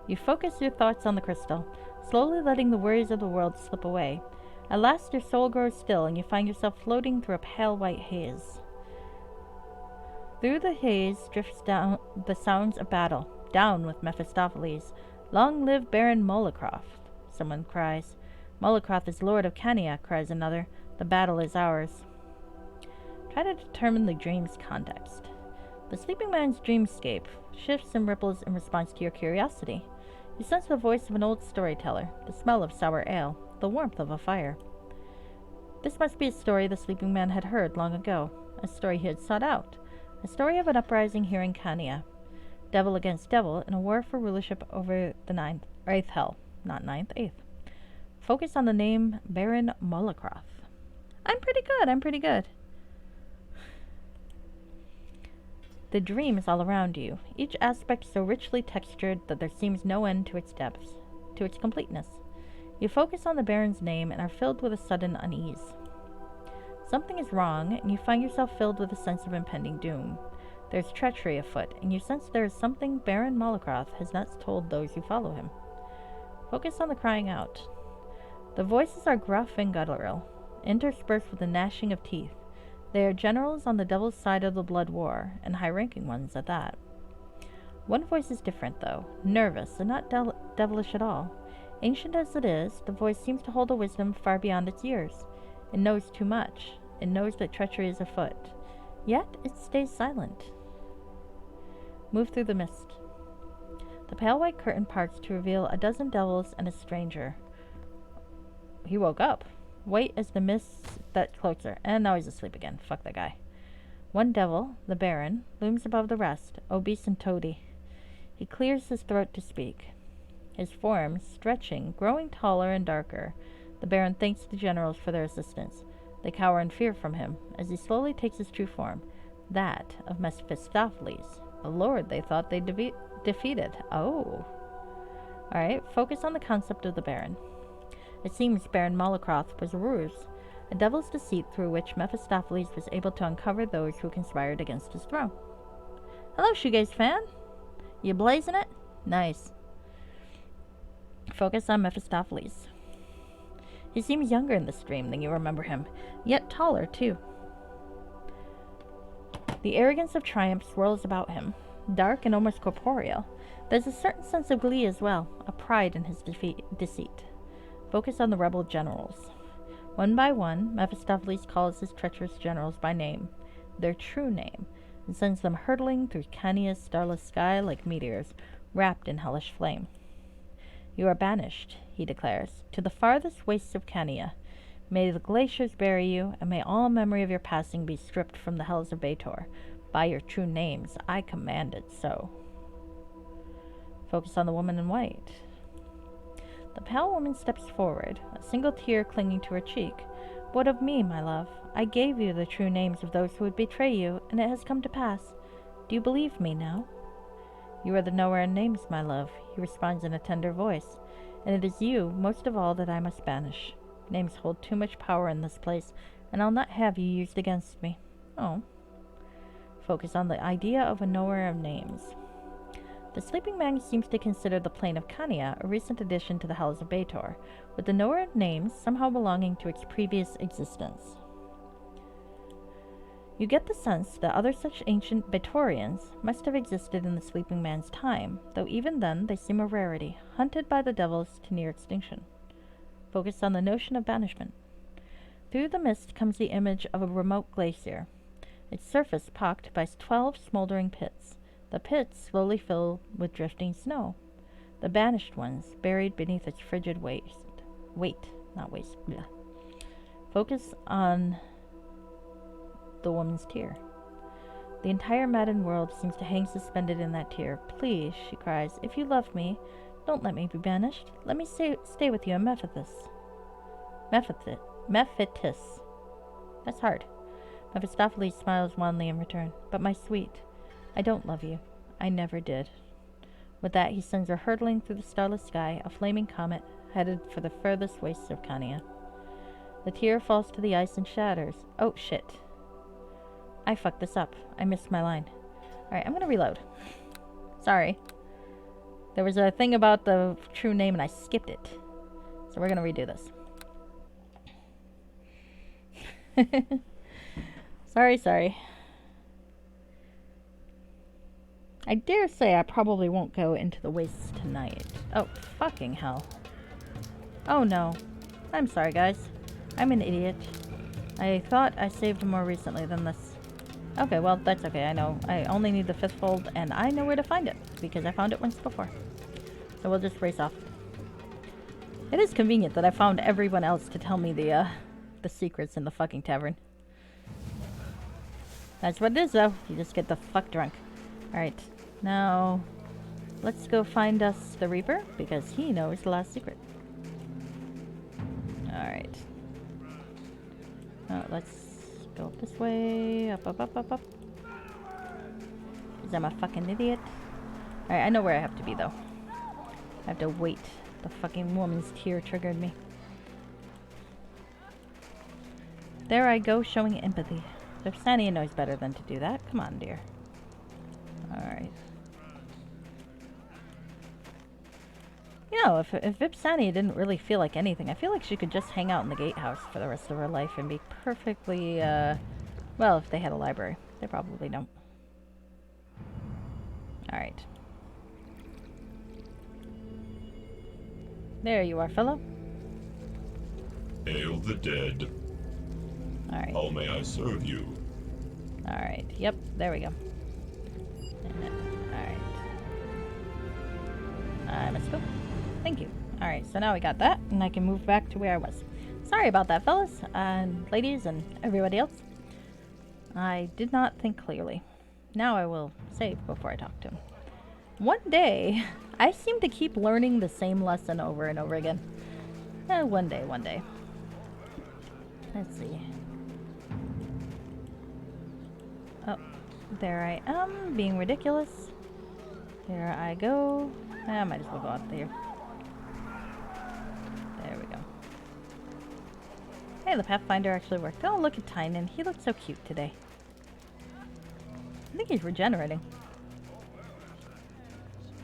You focus your thoughts on the crystal, slowly letting the worries of the world slip away. At last your soul grows still, and you find yourself floating through a pale white haze. Through the haze drifts down the sounds of battle. Down with Mephistopheles. Long live Baron Molocroft, someone cries. Molocroft is Lord of Kenya, cries another. The battle is ours. Try to determine the dream's context. The sleeping man's dreamscape shifts and ripples in response to your curiosity. You sense the voice of an old storyteller, the smell of sour ale, the warmth of a fire. This must be a story the sleeping man had heard long ago, a story he had sought out, a story of an uprising here in Kenya. Devil against devil in a war for rulership over the 8th hell, not 9th, 8th. Focus on the name Baron Molocroft. I'm pretty good. The dream is all around you, each aspect so richly textured that there seems no end to its depths, to its completeness. You focus on the Baron's name and are filled with a sudden unease. Something is wrong, and you find yourself filled with a sense of impending doom. There's treachery afoot, and you sense there is something Baron Molocroft has not told those who follow him. Focus on the crying out. The voices are gruff and guttural, interspersed with the gnashing of teeth. They are generals on the devil's side of the blood war, and high-ranking ones at that. One voice is different, though, nervous and not devilish at all. Ancient as it is, the voice seems to hold a wisdom far beyond its years. It knows too much. It knows that treachery is afoot. Yet it stays silent. Move through the mist. The pale white curtain parts to reveal a dozen devils and a stranger. He woke up. White as the mist that cloaks her. And now he's asleep again. Fuck that guy. One devil, the Baron, looms above the rest, obese and toady. He clears his throat to speak. His form, stretching, growing taller and darker. The Baron thanks the generals for their assistance. They cower in fear from him. As he slowly takes his true form, That of Mephistopheles, the lord they thought they defeated. Oh. Alright, focus on the concept of the Baron. It seems Baron Molocroth was a ruse, a devil's deceit through which Mephistopheles was able to uncover those who conspired against his throne. Hello, Shoegaze fan! You blazing it? Nice. Focus on Mephistopheles. He seems younger in this dream than you remember him, yet taller, too. The arrogance of triumph swirls about him, dark and almost corporeal. There's a certain sense of glee as well, a pride in his deceit. Focus on the rebel generals. One by one, Mephistopheles calls his treacherous generals by name, their true name, and sends them hurtling through Cania's starless sky like meteors, wrapped in hellish flame. You are banished, he declares, to the farthest wastes of Cania. May the glaciers bury you, and may all memory of your passing be stripped from the hells of Baator. By your true names, I command it so. Focus on the woman in white. The pale woman steps forward, a single tear clinging to her cheek. What of me, my love? I gave you the true names of those who would betray you, and it has come to pass. Do you believe me now? You are the knower of names, my love, he responds in a tender voice, and it is you, most of all, that I must banish. Names hold too much power in this place, and I'll not have you used against me. Oh. Focus on the idea of a knower of names. The sleeping man seems to consider the plane of Cania a recent addition to the hells of Baator, with the knower of names somehow belonging to its previous existence. You get the sense that other such ancient Baatorians must have existed in the sleeping man's time, though even then they seem a rarity, hunted by the devils to near extinction. Focus on the notion of banishment. Through the mist comes the image of a remote glacier, its surface pocked by 12 smoldering pits. The pits slowly fill with drifting snow, the banished ones buried beneath its frigid weight. Bleh. Focus on the woman's tear. The entire maddened world seems to hang suspended in that tear. Please, she cries, if you love me, don't let me be banished. Let me stay with you in Mephitis. That's hard. Mephistopheles smiles wanly in return. But my sweet, I don't love you. I never did. With that, he sends her hurtling through the starless sky, a flaming comet, headed for the furthest wastes of Cania. The tear falls to the ice and shatters. Oh, shit. I fucked this up. I missed my line. Alright, I'm gonna reload. Sorry. There was a thing about the true name and I skipped it. So we're gonna redo this. Sorry. I dare say I probably won't go into the wastes tonight. Oh, fucking hell. Oh no. I'm sorry, guys. I'm an idiot. I thought I saved more recently than this. Okay, well, that's okay. I know. I only need the 5th fold, and I know where to find it, because I found it once before. So we'll just race off. It is convenient that I found everyone else to tell me the secrets in the fucking tavern. That's what it is, though. You just get the fuck drunk. Alright, now let's go find us the Reaper, because he knows the last secret. Alright. Let's go up this way. Up. Because I'm a fucking idiot. Alright, I know where I have to be, though. I have to wait. The fucking woman's tear triggered me. There I go, showing empathy. If Sania knows better than to do that, come on, dear. Alright. You know, if Vipsania didn't really feel like anything, I feel like she could just hang out in the gatehouse for the rest of her life and be perfectly, well, if they had a library. They probably don't. Alright. There you are, fellow. Hail the dead. Alright. How may I serve you? Alright, yep, there we go. Alright. I must go. Thank you. Alright, so now we got that, and I can move back to where I was. Sorry about that, fellas, and ladies, and everybody else. I did not think clearly. Now I will save before I talk to him. One day, I seem to keep learning the same lesson over and over again. One day. Let's see. Oh, There I am, being ridiculous. Here I go. I might as well go out there. There we go. Hey, the Pathfinder actually worked. Oh, look at Tynan. He looks so cute today. I think he's regenerating.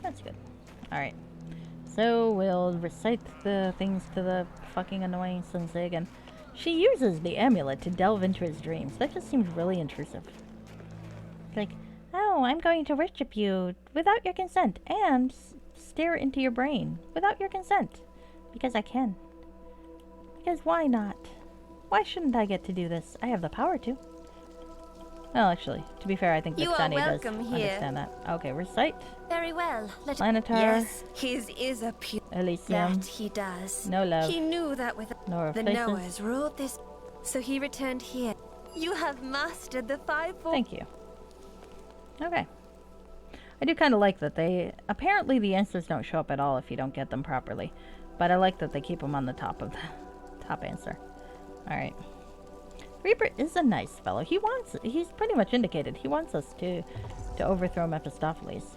That's good. Alright. So we'll recite the things to the fucking annoying sensei again. She uses the amulet to delve into his dreams. That just seems really intrusive. Like, oh, I'm going to worship you without your consent and stare into your brain without your consent. Because I can. Because why not? Why shouldn't I get to do this? I have the power to. Well, actually, to be fair, I think Vixania does understand that. Okay, recite. Very well. Planetar. Yes, his is a pure. Elysium. That he does. No love. He knew that with Nor the faces. Noahs ruled this. So he returned here. You have mastered the fivefold. Thank you. Okay. I do kind of like that they... Apparently the answers don't show up at all if you don't get them properly. But I like that they keep them on the top of the top answer. Alright. Reaper is a nice fellow. He's pretty much indicated he wants us to overthrow Mephistopheles.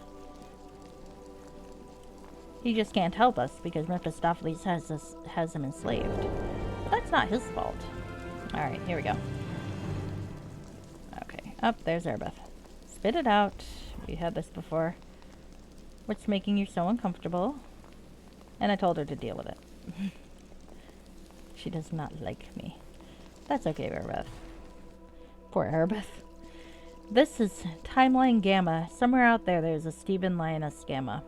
He just can't help us because Mephistopheles has him enslaved. But that's not his fault. Alright, here we go. Okay, up there's Erebeth. Spit it out. We had this before. What's making you so uncomfortable? And I told her to deal with it. She does not like me. That's okay, Erebeth. Poor Erebeth. This is Timeline Gamma. Somewhere out there, there's a Stephen Lioness Gamma.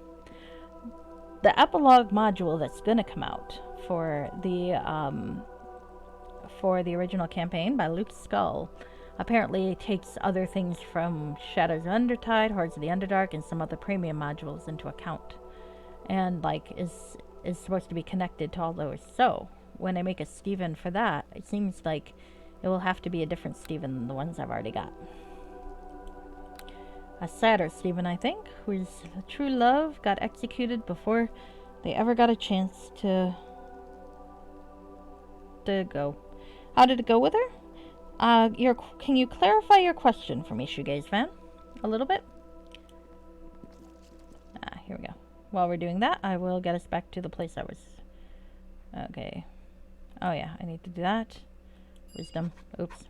The epilogue module that's going to come out for the original campaign by Luke Skull apparently takes other things from Shadows of Undertide, Hordes of the Underdark, and some other premium modules into account, and like is supposed to be connected to all those. So when I make a Steven for that, it seems like it will have to be a different Steven than the ones I've already got. A sadder Steven, I think, whose true love got executed before they ever got a chance to go. How did it go with her? Can you clarify your question for me, Shoegaze fan? A little bit? Here we go. While we're doing that, I will get us back to the place I was. Okay. Oh yeah, I need to do that. Wisdom. Oops.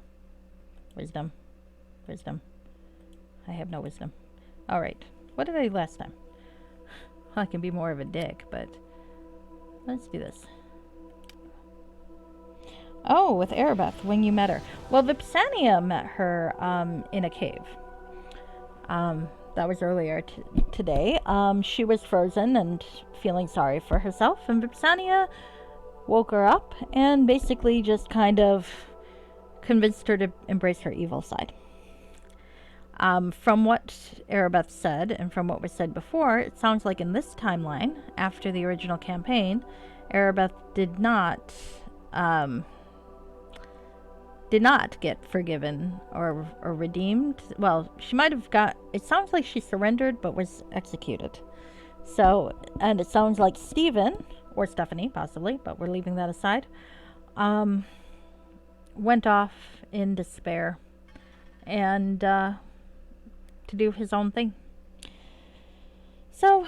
Wisdom. Wisdom. I have no wisdom. Alright. What did I do last time? I can be more of a dick, but let's do this. Oh, with Erebeth, when you met her. Well, Vipsania met her in a cave. That was earlier today. She was frozen and feeling sorry for herself, and Vipsania woke her up and basically just kind of convinced her to embrace her evil side. From what Erebeth said, and from what was said before, it sounds like in this timeline, after the original campaign, Erebeth did not get forgiven or redeemed. Well, she might have got... It sounds like she surrendered, but was executed. So, and it sounds like Stephen, or Stephanie, possibly, but we're leaving that aside, went off in despair and to do his own thing. So,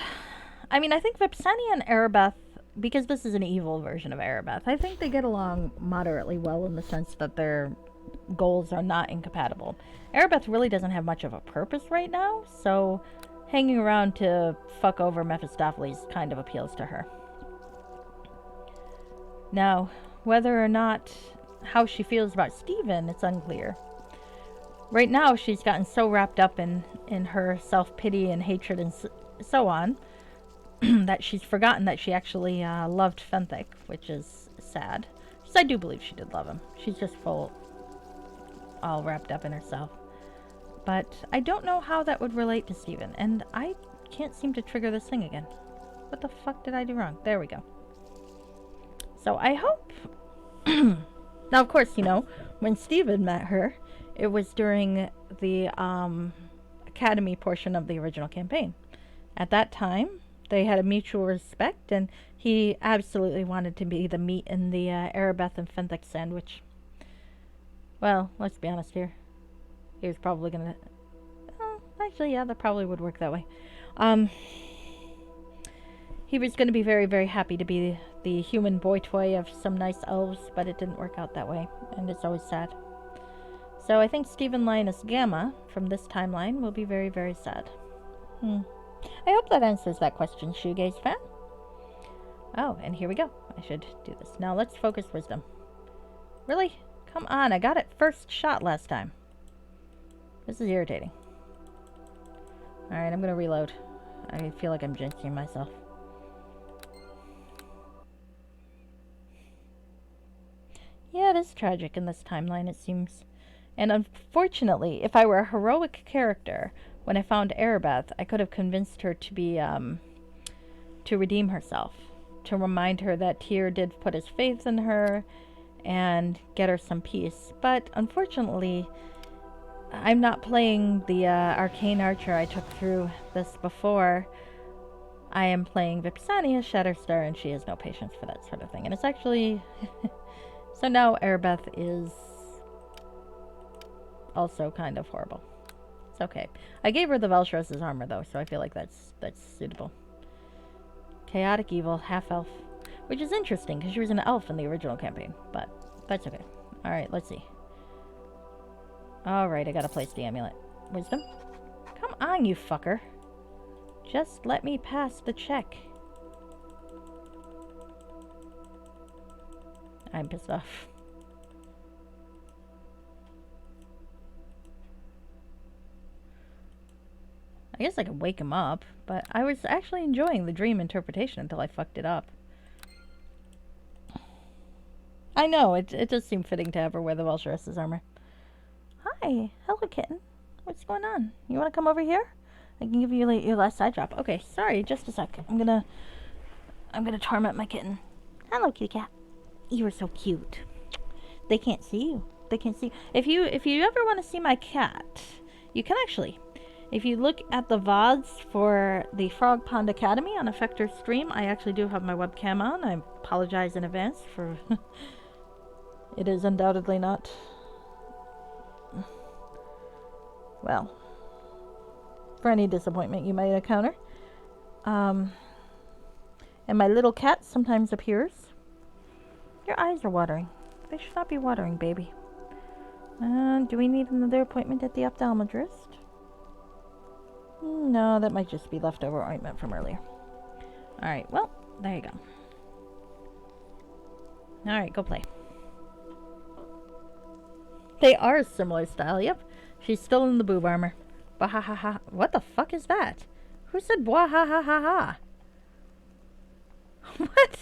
I mean, I think Vipsania and Erebeth, because this is an evil version of Erebeth, I think they get along moderately well in the sense that their goals are not incompatible. Erebeth really doesn't have much of a purpose right now, so hanging around to fuck over Mephistopheles kind of appeals to her. Now, whether or not how she feels about Stephen, it's unclear. Right now, she's gotten so wrapped up in her self-pity and hatred and so on, that she's forgotten that she actually loved Fenthic, which is sad. Because I do believe she did love him. She's just all wrapped up in herself. But I don't know how that would relate to Stephen, and I can't seem to trigger this thing again. What the fuck did I do wrong? There we go. So I hope... Now, of course, you know, when Stephen met her, it was during the academy portion of the original campaign. At that time, they had a mutual respect, and he absolutely wanted to be the meat in the Erebeth and Fenthic sandwich. Well, let's be honest here. He was probably gonna... Actually, yeah, that probably would work that way. He was going to be very, very happy to be the human boy toy of some nice elves, but it didn't work out that way, and it's always sad. So I think Stephen Linus Gamma from this timeline will be very, very sad. I hope that answers that question, Shoegaze fan. Oh, and here we go. I should do this. Now let's focus wisdom. Really? Come on, I got it first shot last time. This is irritating. Alright, I'm gonna reload. I feel like I'm jinxing myself. Yeah, it is tragic in this timeline, it seems. And unfortunately, if I were a heroic character, when I found Erebeth, I could have convinced her to be, to redeem herself. To remind her that Tyr did put his faith in her, and get her some peace. But unfortunately, I'm not playing the arcane archer I took through this before. I am playing Vipsania Shatterstar, and she has no patience for that sort of thing. And it's actually... So now Erebeth is also kind of horrible. It's okay. I gave her the Vel'Shros's armor, though, so I feel like that's suitable. Chaotic Evil, half-elf. Which is interesting, because she was an elf in the original campaign. But that's okay. Alright, let's see. Alright, I gotta place the amulet. Wisdom? Come on, you fucker. Just let me pass the check. I'm pissed off. I guess I could wake him up, but I was actually enjoying the dream interpretation until I fucked it up. I know, it does seem fitting to have her wear the Vel'Shros's armor. Hi, hello kitten. What's going on? You want to come over here? I can give you your last side drop. Okay, sorry, just a sec. I'm gonna torment my kitten. Hello, kitty cat. You are so cute. They can't see you. They can't see. If you ever want to see my cat, you can actually. If you look at the VODs for the Frog Pond Academy on Effector's stream, I actually do have my webcam on. I apologize in advance for... It is undoubtedly not... Well, for any disappointment you might encounter. And my little cat sometimes appears. Your eyes are watering. They should not be watering, baby. Do we need another appointment at the optometrist? No, that might just be leftover ointment from earlier. Alright, well, there you go. Alright, go play. They are similar style, yep. She's still in the boob armor. Bahahaha. What the fuck is that? Who said bwahahaha? What?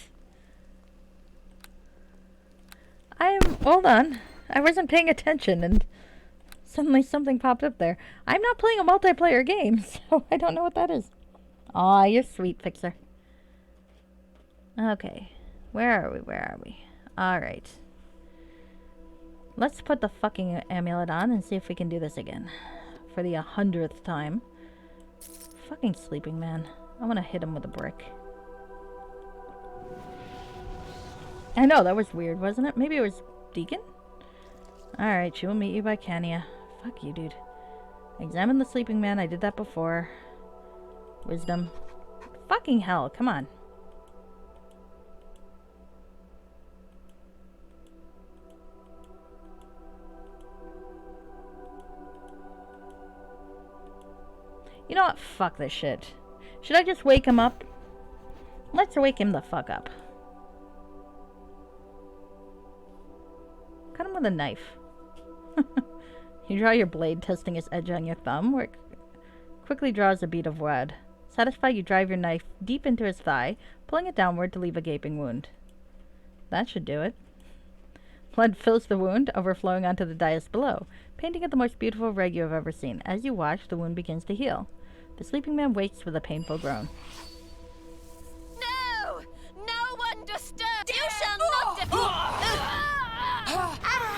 Hold on. I wasn't paying attention and suddenly something popped up there. I'm not playing a multiplayer game, so I don't know what that is. Aw, you're sweet, Fixer. Okay. Where are we? Alright. Let's put the fucking amulet on and see if we can do this again. For the 100th time. Fucking sleeping man. I want to hit him with a brick. I know, that was weird, wasn't it? Maybe it was Deacon? Alright, she will meet you by Cania. Fuck you, dude. Examine the sleeping man. I did that before. Wisdom. Fucking hell, come on. You know what? Fuck this shit. Should I just wake him up? Let's wake him the fuck up. Cut him with a knife. You draw your blade, testing its edge on your thumb, where it quickly draws a bead of wood. Satisfied, you drive your knife deep into his thigh, pulling it downward to leave a gaping wound. That should do it. Blood fills the wound, overflowing onto the dais below, painting it the most beautiful red you have ever seen. As you watch, the wound begins to heal. The sleeping man wakes with a painful groan. No! No one disturb! You shall not defeat!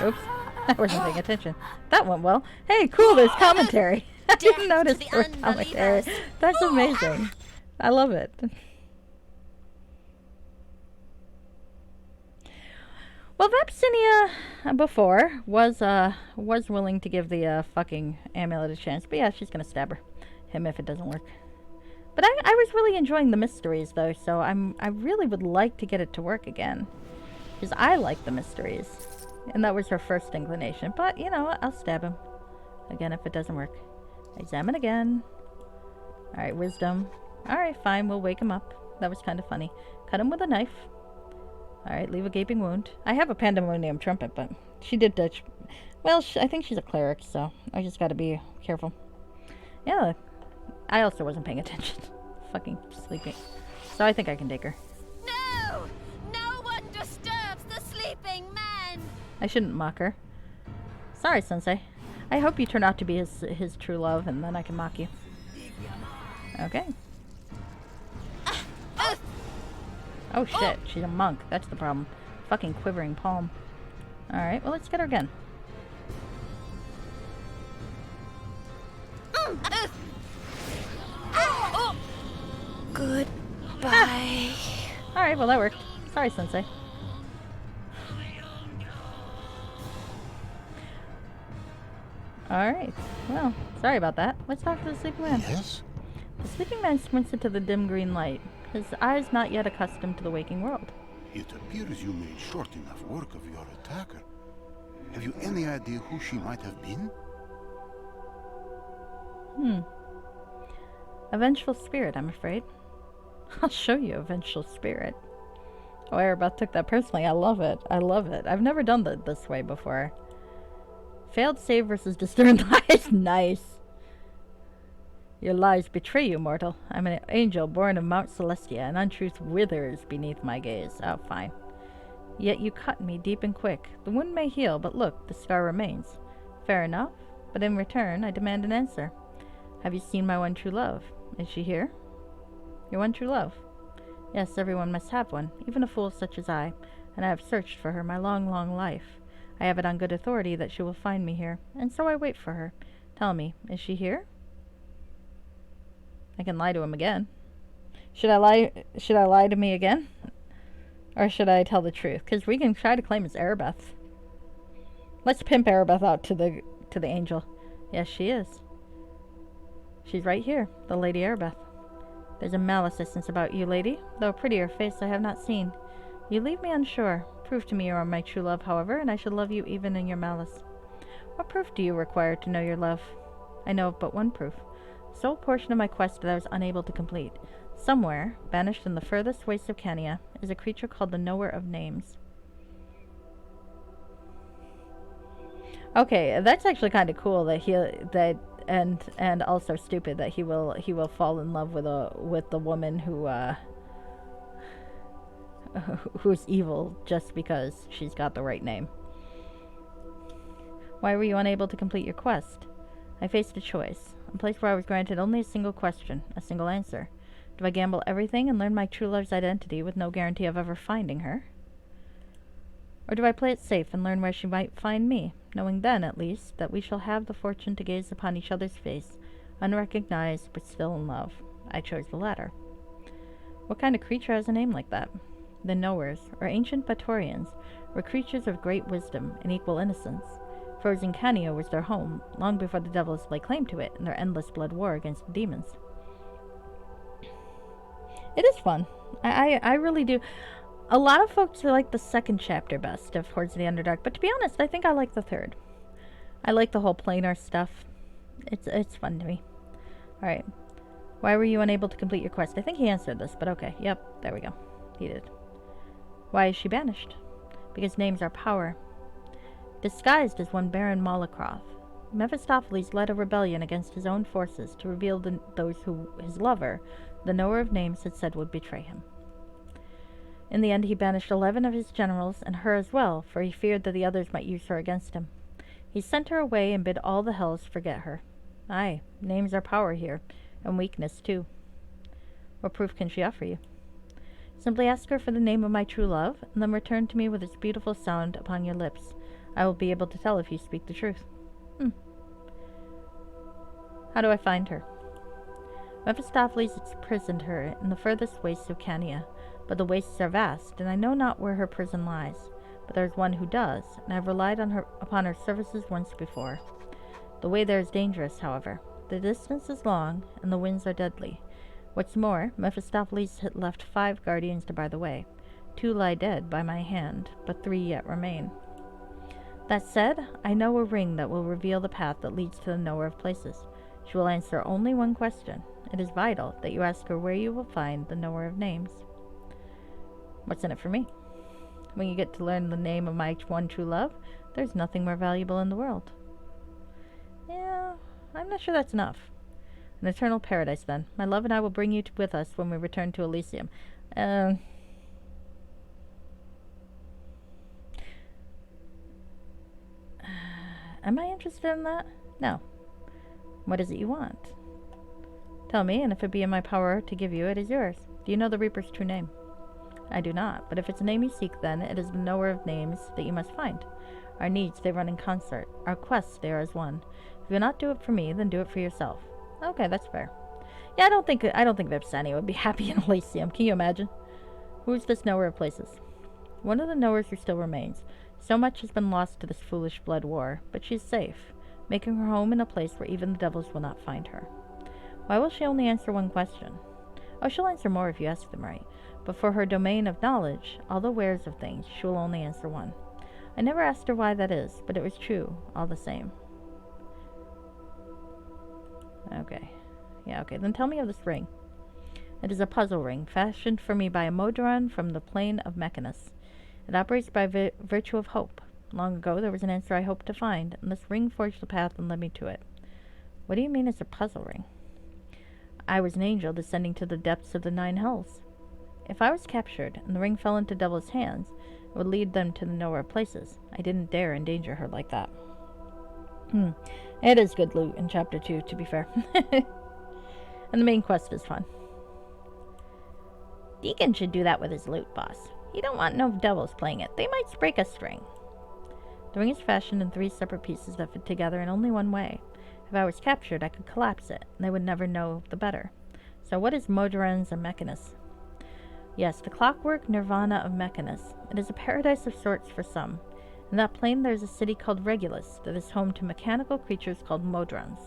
Oops, I wasn't paying attention. That went well. Hey, cool, there's commentary. I didn't notice there was commentary. That's amazing. I love it. Well, Vapsinia before was willing to give the fucking amulet a chance, but yeah, she's gonna stab her. him if it doesn't work. But I was really enjoying the mysteries, though, so I really would like to get it to work again. Because I like the mysteries. And that was her first inclination. But, you know, I'll stab him. Again, if it doesn't work. Examine again. Alright, wisdom. Alright, fine, we'll wake him up. That was kind of funny. Cut him with a knife. Alright, leave a gaping wound. I have a pandemonium trumpet, but she did ditch. Well, I think she's a cleric, so I just gotta be careful. Yeah, I also wasn't paying attention. Fucking sleeping. So I think I can take her. No! No one disturbs the sleeping man! I shouldn't mock her. Sorry, Sensei. I hope you turn out to be his true love, and then I can mock you. Okay. Oh shit, she's a monk. That's the problem. Fucking quivering palm. Alright, well let's get her again. Goodbye. Alright, well that worked. Sorry, Sensei. Alright, well, sorry about that. Let's talk to the sleeping man. Yes? The sleeping man squints into the dim green light, his eyes not yet accustomed to the waking world. It appears you made short enough work of your attacker. Have you any idea who she might have been? A vengeful spirit, I'm afraid. I'll show you a vengeful spirit. Oh, Erebeth took that personally. I love it. I love it. I've never done that this way before. Failed save versus discerned lies. Nice. Your lies betray you, mortal. I'm an angel born of Mount Celestia, and untruth withers beneath my gaze. Oh, fine. Yet you cut me deep and quick. The wound may heal, but look, the scar remains. Fair enough, but in return, I demand an answer. Have you seen my one true love? Is she here? Your one true love? Yes, everyone must have one, even a fool such as I, and I have searched for her my long, long life. I have it on good authority that she will find me here, and so I wait for her. Tell me, is she here? I can lie to him again. Should I lie to me again? Or should I tell the truth? Because we can try to claim it's Erebeth. Let's pimp Erebeth out to the angel. Yes, she is. She's right here, the Lady Erebeth. There's a malice I sense about you, lady, though a prettier face I have not seen. You leave me unsure. Prove to me you are my true love, however, and I shall love you even in your malice. What proof do you require to know your love? I know of but one proof. The sole portion of my quest that I was unable to complete. Somewhere, banished in the furthest wastes of Cania, is a creature called the Knower of Names. Okay, that's actually kind of cool that and also stupid that he will fall in love with the woman who's evil just because she's got the right name. Why were you unable to complete your quest? I faced a choice, a place where I was granted only a single question, a single answer. Do I gamble everything and learn my true love's identity with no guarantee of ever finding her? Or do I play it safe and learn where she might find me, knowing then, at least, that we shall have the fortune to gaze upon each other's face, unrecognized but still in love? I chose the latter. What kind of creature has a name like that? The Knowers, or ancient Batorians, were creatures of great wisdom and equal innocence. Frozen Cania was their home, long before the devils laid claim to it in their endless blood war against the demons. It is fun. I really do. A lot of folks like the second chapter best of Hordes of the Underdark, but to be honest, I think I like the third. I like the whole planar stuff. It's fun to me. Alright. Why were you unable to complete your quest? I think he answered this, but okay. Yep, there we go. He did. Why is she banished? Because names are power. Disguised as one Baron Malakroth, Mephistopheles led a rebellion against his own forces to reveal those who his lover, the Knower of Names, had said would betray him. In the end, he banished 11 of his generals, and her as well, for he feared that the others might use her against him. He sent her away and bid all the hells forget her. Aye, names are power here, and weakness too. What proof can she offer you? Simply ask her for the name of my true love, and then return to me with its beautiful sound upon your lips. I will be able to tell if you speak the truth. How do I find her? Mephistopheles imprisoned her in the furthest wastes of Cania, but the wastes are vast, and I know not where her prison lies. But there is one who does, and I have relied upon her services once before. The way there is dangerous, however. The distance is long, and the winds are deadly. What's more, Mephistopheles had left 5 guardians to bar the way. 2 lie dead by my hand, but 3 yet remain. That said, I know a ring that will reveal the path that leads to the knower of places. She will answer only one question. It is vital that you ask her where you will find the knower of names. What's in it for me? When you get to learn the name of my one true love, there's nothing more valuable in the world. Yeah, I'm not sure that's enough. An eternal paradise, then. My love and I will bring you with us when we return to Elysium. Am I interested in that? No. What is it you want? Tell me, and if it be in my power to give you, it is yours. Do you know the Reaper's true name? I do not, but if it's a name you seek, then it is the knower of names that you must find. Our needs, they run in concert. Our quests, they are as one. If you will not do it for me, then do it for yourself. Okay, that's fair. Yeah, I don't think Vipsania would be happy in Elysium. Can you imagine? Who's this knower of places? One of the knowers who still remains. So much has been lost to this foolish blood war, but she is safe, making her home in a place where even the devils will not find her. Why will she only answer one question? Oh, she'll answer more if you ask them right, but for her domain of knowledge, all the wares of things, she will only answer one. I never asked her why that is, but it was true, all the same. Okay. Yeah, okay, then tell me of this ring. It is a puzzle ring, fashioned for me by a Modron from the plane of Mechanus. It operates by virtue of hope. Long ago, there was an answer I hoped to find, and this ring forged the path and led me to it. What do you mean it's a puzzle ring? I was an angel descending to the depths of the 9 hells. If I was captured, and the ring fell into devil's hands, it would lead them to the knower of places. I didn't dare endanger her like that. It is good loot in Chapter 2, to be fair. And the main quest is fun. Deacon should do that with his loot, boss. You don't want no devils playing it. They might break a string. The ring is fashioned in 3 separate pieces that fit together in only one way. If I was captured, I could collapse it, and they would never know the better. So what is Modrons and Mechanus? Yes, the clockwork nirvana of Mechanus. It is a paradise of sorts for some. In that plane there is a city called Regulus that is home to mechanical creatures called Modrons.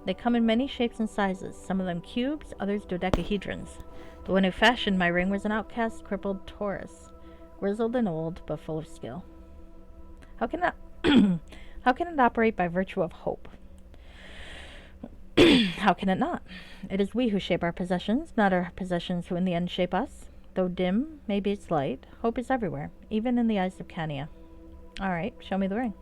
They come in many shapes and sizes, some of them cubes, others dodecahedrons. The one who fashioned my ring was an outcast, crippled Taurus, grizzled and old, but full of skill. How can it operate by virtue of hope? How can it not? It is we who shape our possessions, not our possessions who in the end shape us. Though dim, maybe its light, hope is everywhere, even in the eyes of Cania. Alright, show me the ring.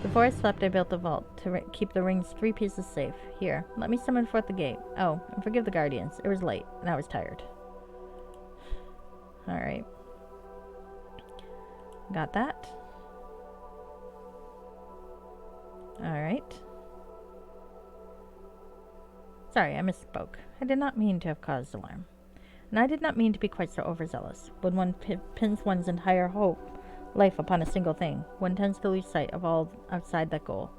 Before I slept, I built a vault to keep the ring's 3 pieces safe. Here, let me summon forth the gate. Oh, and forgive the guardians. It was late, and I was tired. Alright. Got that. Alright. Sorry, I misspoke. I did not mean to have caused alarm. And I did not mean to be quite so overzealous. When one pins one's entire life upon a single thing, one tends to lose sight of all outside that goal.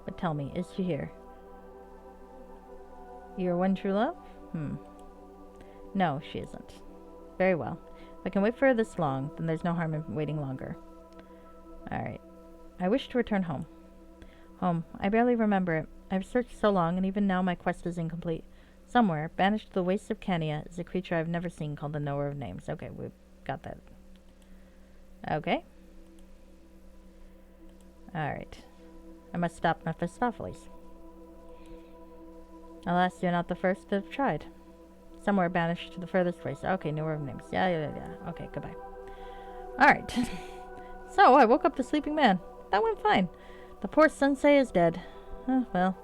But tell me, is she here? Your one true love? No, she isn't. Very well. If I can wait for her this long, then there's no harm in waiting longer. Alright. I wish to return home. Home. I barely remember it. I've searched so long, and even now my quest is incomplete. Somewhere, banished to the wastes of Cania, is a creature I've never seen called the Knower of Names. Okay, we've got that. Okay. Alright. I must stop Mephistopheles. Alas, you're not the first to have tried. Somewhere banished to the furthest place. Okay, Knower of Names. Yeah. Okay, goodbye. Alright. So, I woke up the sleeping man. That went fine. The poor sensei is dead. Well,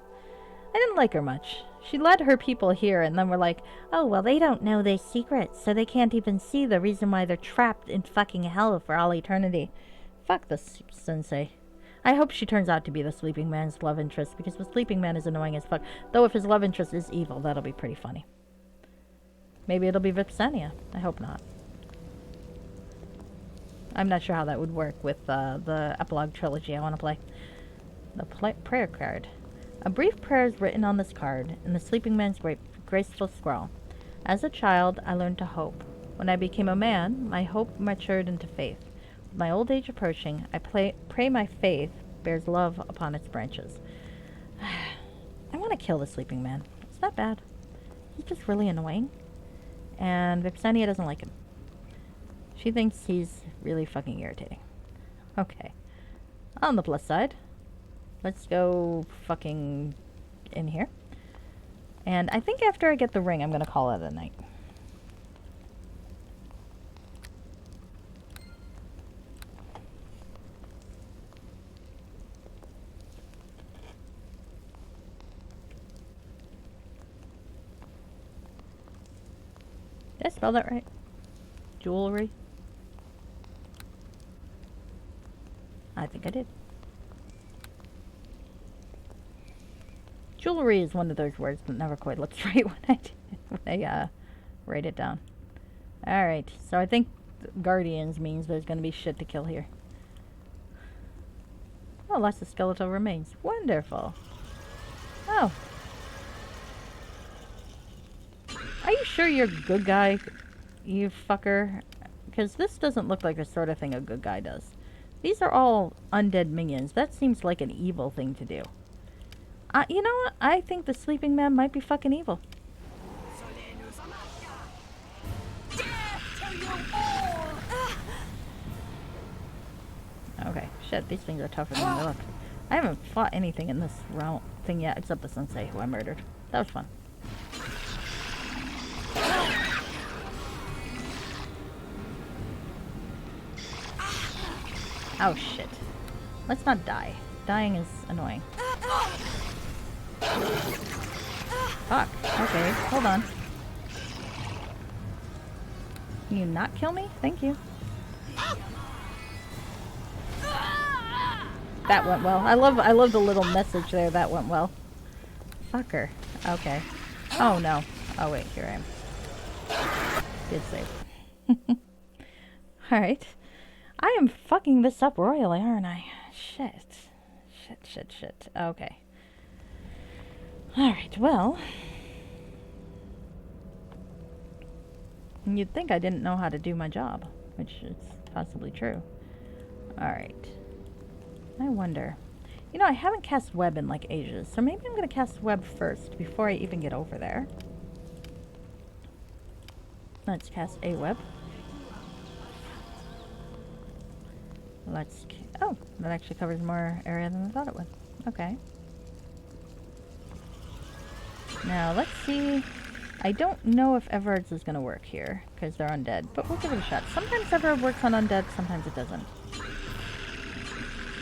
I didn't like her much. She led her people here and then were like, oh, well, they don't know their secrets, so they can't even see the reason why they're trapped in fucking hell for all eternity. Fuck this sensei. I hope she turns out to be the sleeping man's love interest, because the sleeping man is annoying as fuck. Though if his love interest is evil, that'll be pretty funny. Maybe it'll be Vipsania. I hope not. I'm not sure how that would work with the epilogue trilogy I want to play. The prayer card. A brief prayer is written on this card in the sleeping man's graceful scrawl. As a child, I learned to hope. When I became a man, my hope matured into faith. my old age approaching, I pray my faith bears love upon its branches. I want to kill the sleeping man. It's not bad. He's just really annoying. And Vipsania doesn't like him. She thinks he's really fucking irritating. Okay. On the plus side, let's go fucking in here. And I think after I get the ring, I'm going to call it a night. Did I spell that right? Jewelry? I think I did. Jewelry is one of those words that never quite looks right when I write it down. Alright, so I think Guardians means there's going to be shit to kill here. Oh, lots of skeletal remains. Wonderful. Oh. Are you sure you're a good guy, you fucker? Because this doesn't look like the sort of thing a good guy does. These are all undead minions. That seems like an evil thing to do. You know what? I think the sleeping man might be fucking evil. Okay, shit, these things are tougher than they look. I haven't fought anything in this realm thing yet, except the sensei who I murdered. That was fun. Oh shit. Let's not die. Dying is annoying. Fuck. Okay, hold on. Can you not kill me? Thank you. That went well. I love the little message there. That went well. Fucker. Okay. Oh no. Oh wait, here I am. Good save. Alright. I am fucking this up royally, aren't I? Shit. Shit. Okay. Alright, well. You'd think I didn't know how to do my job, which is possibly true. Alright. I wonder. You know, I haven't cast web in like ages, so maybe I'm going to cast web first before I even get over there. Let's cast a web. Oh, that actually covers more area than I thought it would. Okay. Now, let's see. I don't know if Everard's is going to work here, because they're undead, but we'll give it a shot. Sometimes Everard works on undead, sometimes it doesn't.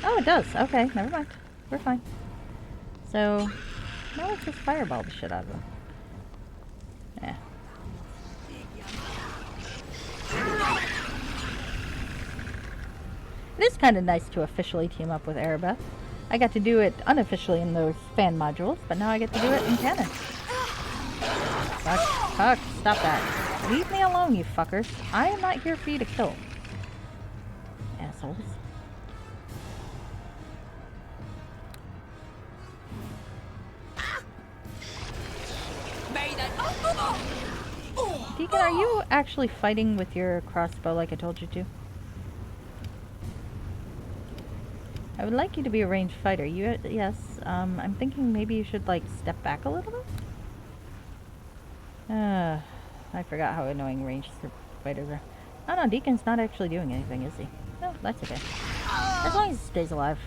Oh, it does. Okay, never mind. We're fine. So, now let's just fireball the shit out of them. Yeah. It is kind of nice to officially team up with Erebeth. I got to do it unofficially in those fan modules, but now I get to do it in canon. Fuck, stop that. Leave me alone, you fuckers. I am not here for you to kill. Assholes. Deacon, are you actually fighting with your crossbow like I told you to? I would like you to be a ranged fighter. Yes. I'm thinking maybe you should, like, step back a little bit? I forgot how annoying ranged fighters are. Oh no, Deacon's not actually doing anything, is he? No, that's okay. As long as he stays alive.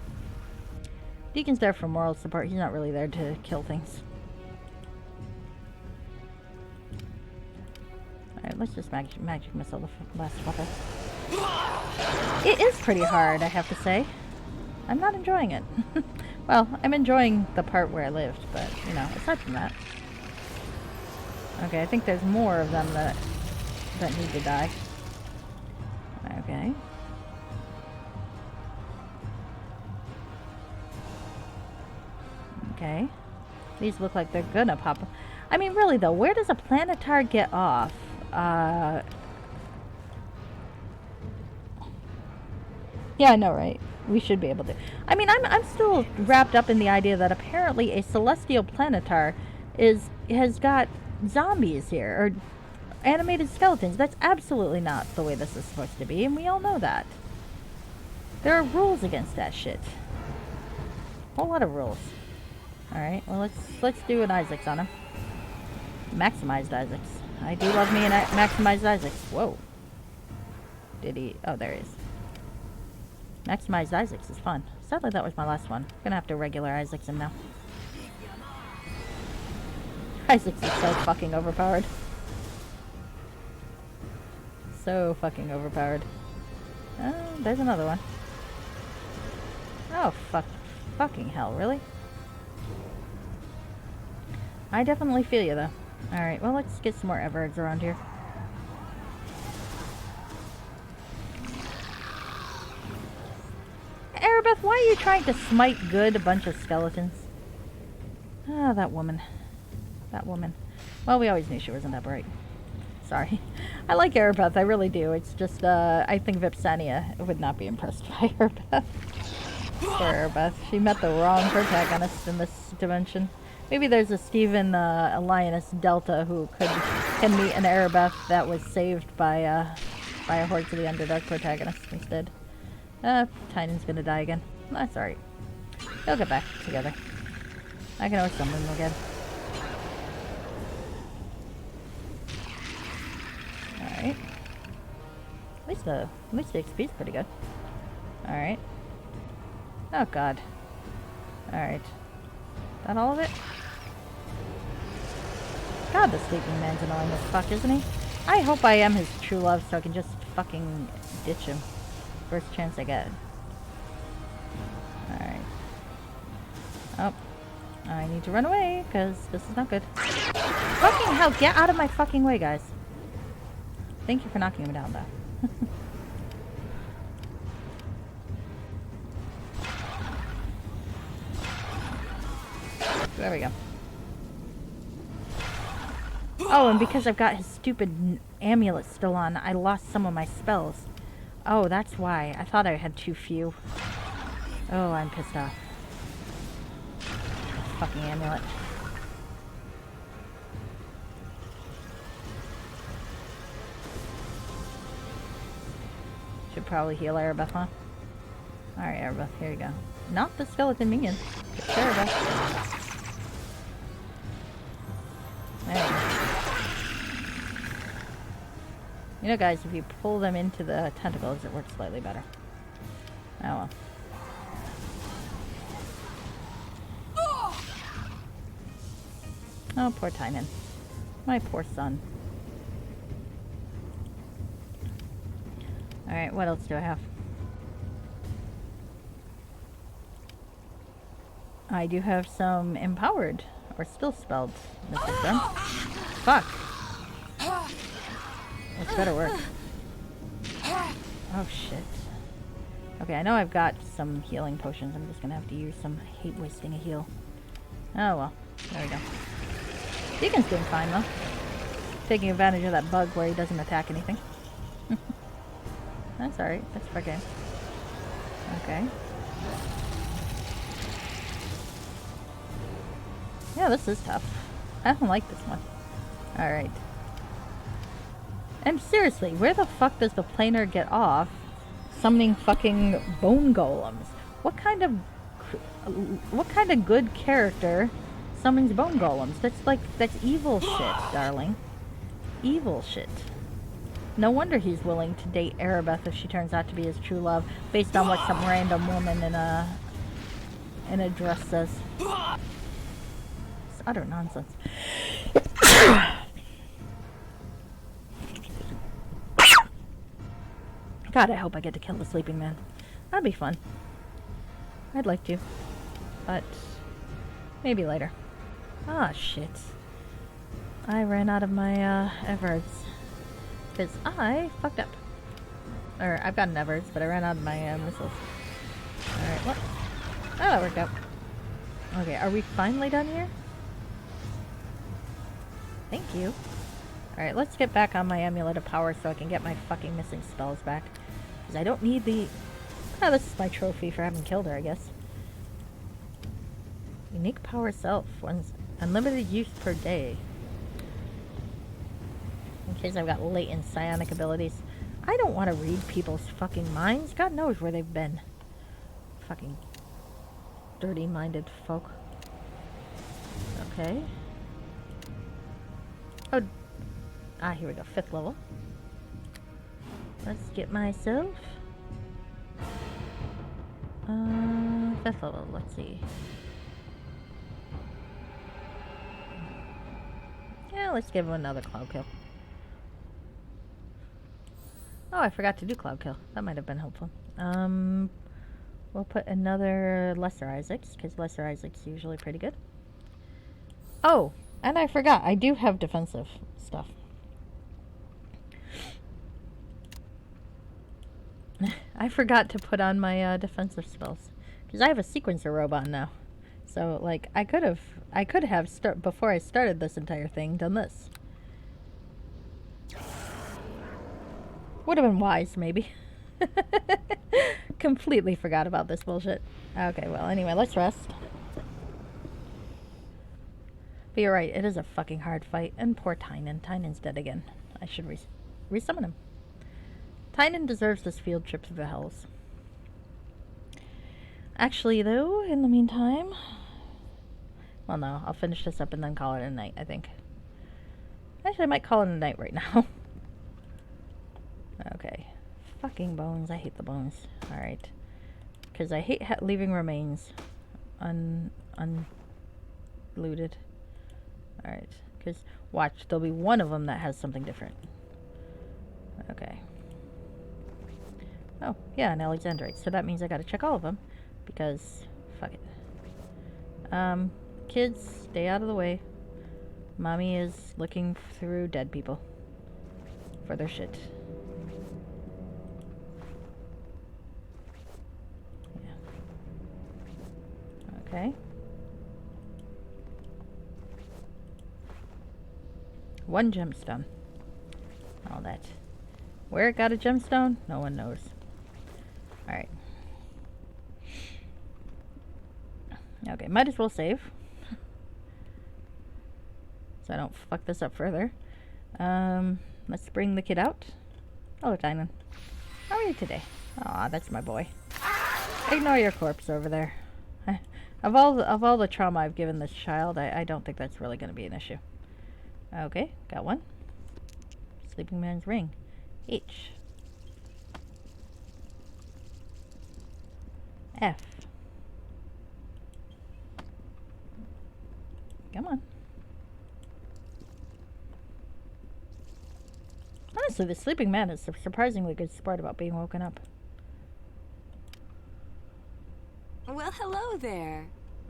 Deacon's there for moral support. He's not really there to kill things. Alright, let's just magic missile the last fucker. It is pretty hard, I have to say. I'm not enjoying it. Well, I'm enjoying the part where I lived, but, you know, aside from that. Okay, I think there's more of them that need to die. Okay. Okay. These look like they're gonna pop up. I mean, really though, where does a planetar get off? Yeah, I know, right? We should be able to. I mean, I'm still wrapped up in the idea that apparently a celestial planetar has got zombies here, or animated skeletons. That's absolutely not the way this is supposed to be, and we all know that. There are rules against that shit. A whole lot of rules. Alright, well let's do an Isaacs on him. Maximized Isaacs. I do love me an maximized Isaacs. Whoa. Did he? Oh, there he is. Maximized Isaacs is fun. Sadly, that was my last one. Gonna have to regular Isaacs him now. Isaacs is so fucking overpowered. So fucking overpowered. There's another one. Oh, fucking hell, really? I definitely feel you, though. Alright, well, let's get some more Everards around here. Erebeth, why are you trying to smite good a bunch of skeletons? Ah, that woman. That woman. Well, we always knew she wasn't that bright. Sorry. I like Erebeth, I really do. It's just, I think Vipsania would not be impressed by Erebeth. Poor Erebeth. She met the wrong protagonist in this dimension. Maybe there's a Steven Lioness Delta who can meet an Erebeth that was saved by a Hordes of the Underdark protagonist instead. Tynan's gonna die again. That's alright. They'll get back together. I can always summon them again. Alright. At least the XP's pretty good. Alright. Oh god. Alright. That all of it? God, the sleeping man's annoying as fuck, isn't he? I hope I am his true love so I can just fucking ditch him. First chance I get. Alright. Oh. I need to run away, because this is not good. Fucking hell, get out of my fucking way, guys. Thank you for knocking him down, though. There we go. Oh, and because I've got his stupid amulet still on, I lost some of my spells. Oh, that's why. I thought I had too few. Oh, I'm pissed off. Fucking amulet. Should probably heal Erebeth, huh? Alright, Erebeth, here you go. Not the skeleton minion. Just Erebeth. There you go. You know, guys, if you pull them into the tentacles, it works slightly better. Oh well. Oh, poor Tynan. My poor son. Alright, what else do I have? I do have some empowered, or still spelled Mystic Stone. Fuck! This better work. Oh shit. Okay, I know I've got some healing potions. I'm just gonna have to use some. I hate wasting a heal. Oh well. There we go. Deacon's doing fine though. Taking advantage of that bug where he doesn't attack anything. That's alright. That's fair game. Okay. Yeah, this is tough. I don't like this one. Alright. And seriously, where the fuck does the planer get off summoning fucking bone golems? What kind of good character summons bone golems? That's evil shit, darling. Evil shit. No wonder he's willing to date Erebeth if she turns out to be his true love, based on what some random woman in a dress says. It's utter nonsense. God, I hope I get to kill the sleeping man. That'd be fun. I'd like to. But maybe later. Ah, shit. I ran out of my Everards. Because I fucked up. Or, I've got an Everards, but I ran out of my missiles. Alright, what? Oh, that worked out. Okay, are we finally done here? Thank you. Alright, let's get back on my Amulet of Power so I can get my fucking missing spells back. Because I don't need the... Oh, this is my trophy for having killed her, I guess. Unique Power Self. One's unlimited use per day. In case I've got latent psionic abilities. I don't want to read people's fucking minds. God knows where they've been. Fucking dirty-minded folk. Okay. Oh. Ah, here we go. 5th level. Let's get myself... 5th level. Let's see. Yeah, let's give him another cloud kill. Oh, I forgot to do cloud kill. That might have been helpful. We'll put another Lesser Isaacs, because Lesser Isaacs usually pretty good. Oh, and I forgot. I do have defensive stuff. I forgot to put on my defensive spells, because I have a sequencer robe on now. So, like, I could have before I started this entire thing, done this. Would have been wise, maybe. Completely forgot about this bullshit. Okay, well, anyway, let's rest. But you're right, it is a fucking hard fight. And poor Tynan. Tynan's dead again. I should resummon him. Tynan deserves this field trip to the Hells. Actually, though, in the meantime... Well, no, I'll finish this up and then call it a night, I think. Actually, I might call it a night right now. Okay. Fucking bones. I hate the bones. Alright. Because I hate leaving remains unlooted. Alright. Because, watch, there'll be one of them that has something different. Okay. Oh, yeah, an Alexandrite. So that means I gotta check all of them. Because, fuck it. Kids, stay out of the way. Mommy is looking through dead people for their shit. Yeah. Okay. One gemstone. All that. Where it got a gemstone? No one knows. Alright. Okay, might as well save. So I don't fuck this up further. Let's bring the kid out. Hello, Tynan. How are you today? Aw, that's my boy. Ignore your corpse over there. Of all the trauma I've given this child, I don't think that's really going to be an issue. Okay, got one. Sleeping man's ring. H. F. Come on. Honestly, the sleeping man is a surprisingly good sport about being woken up. Well, hello there.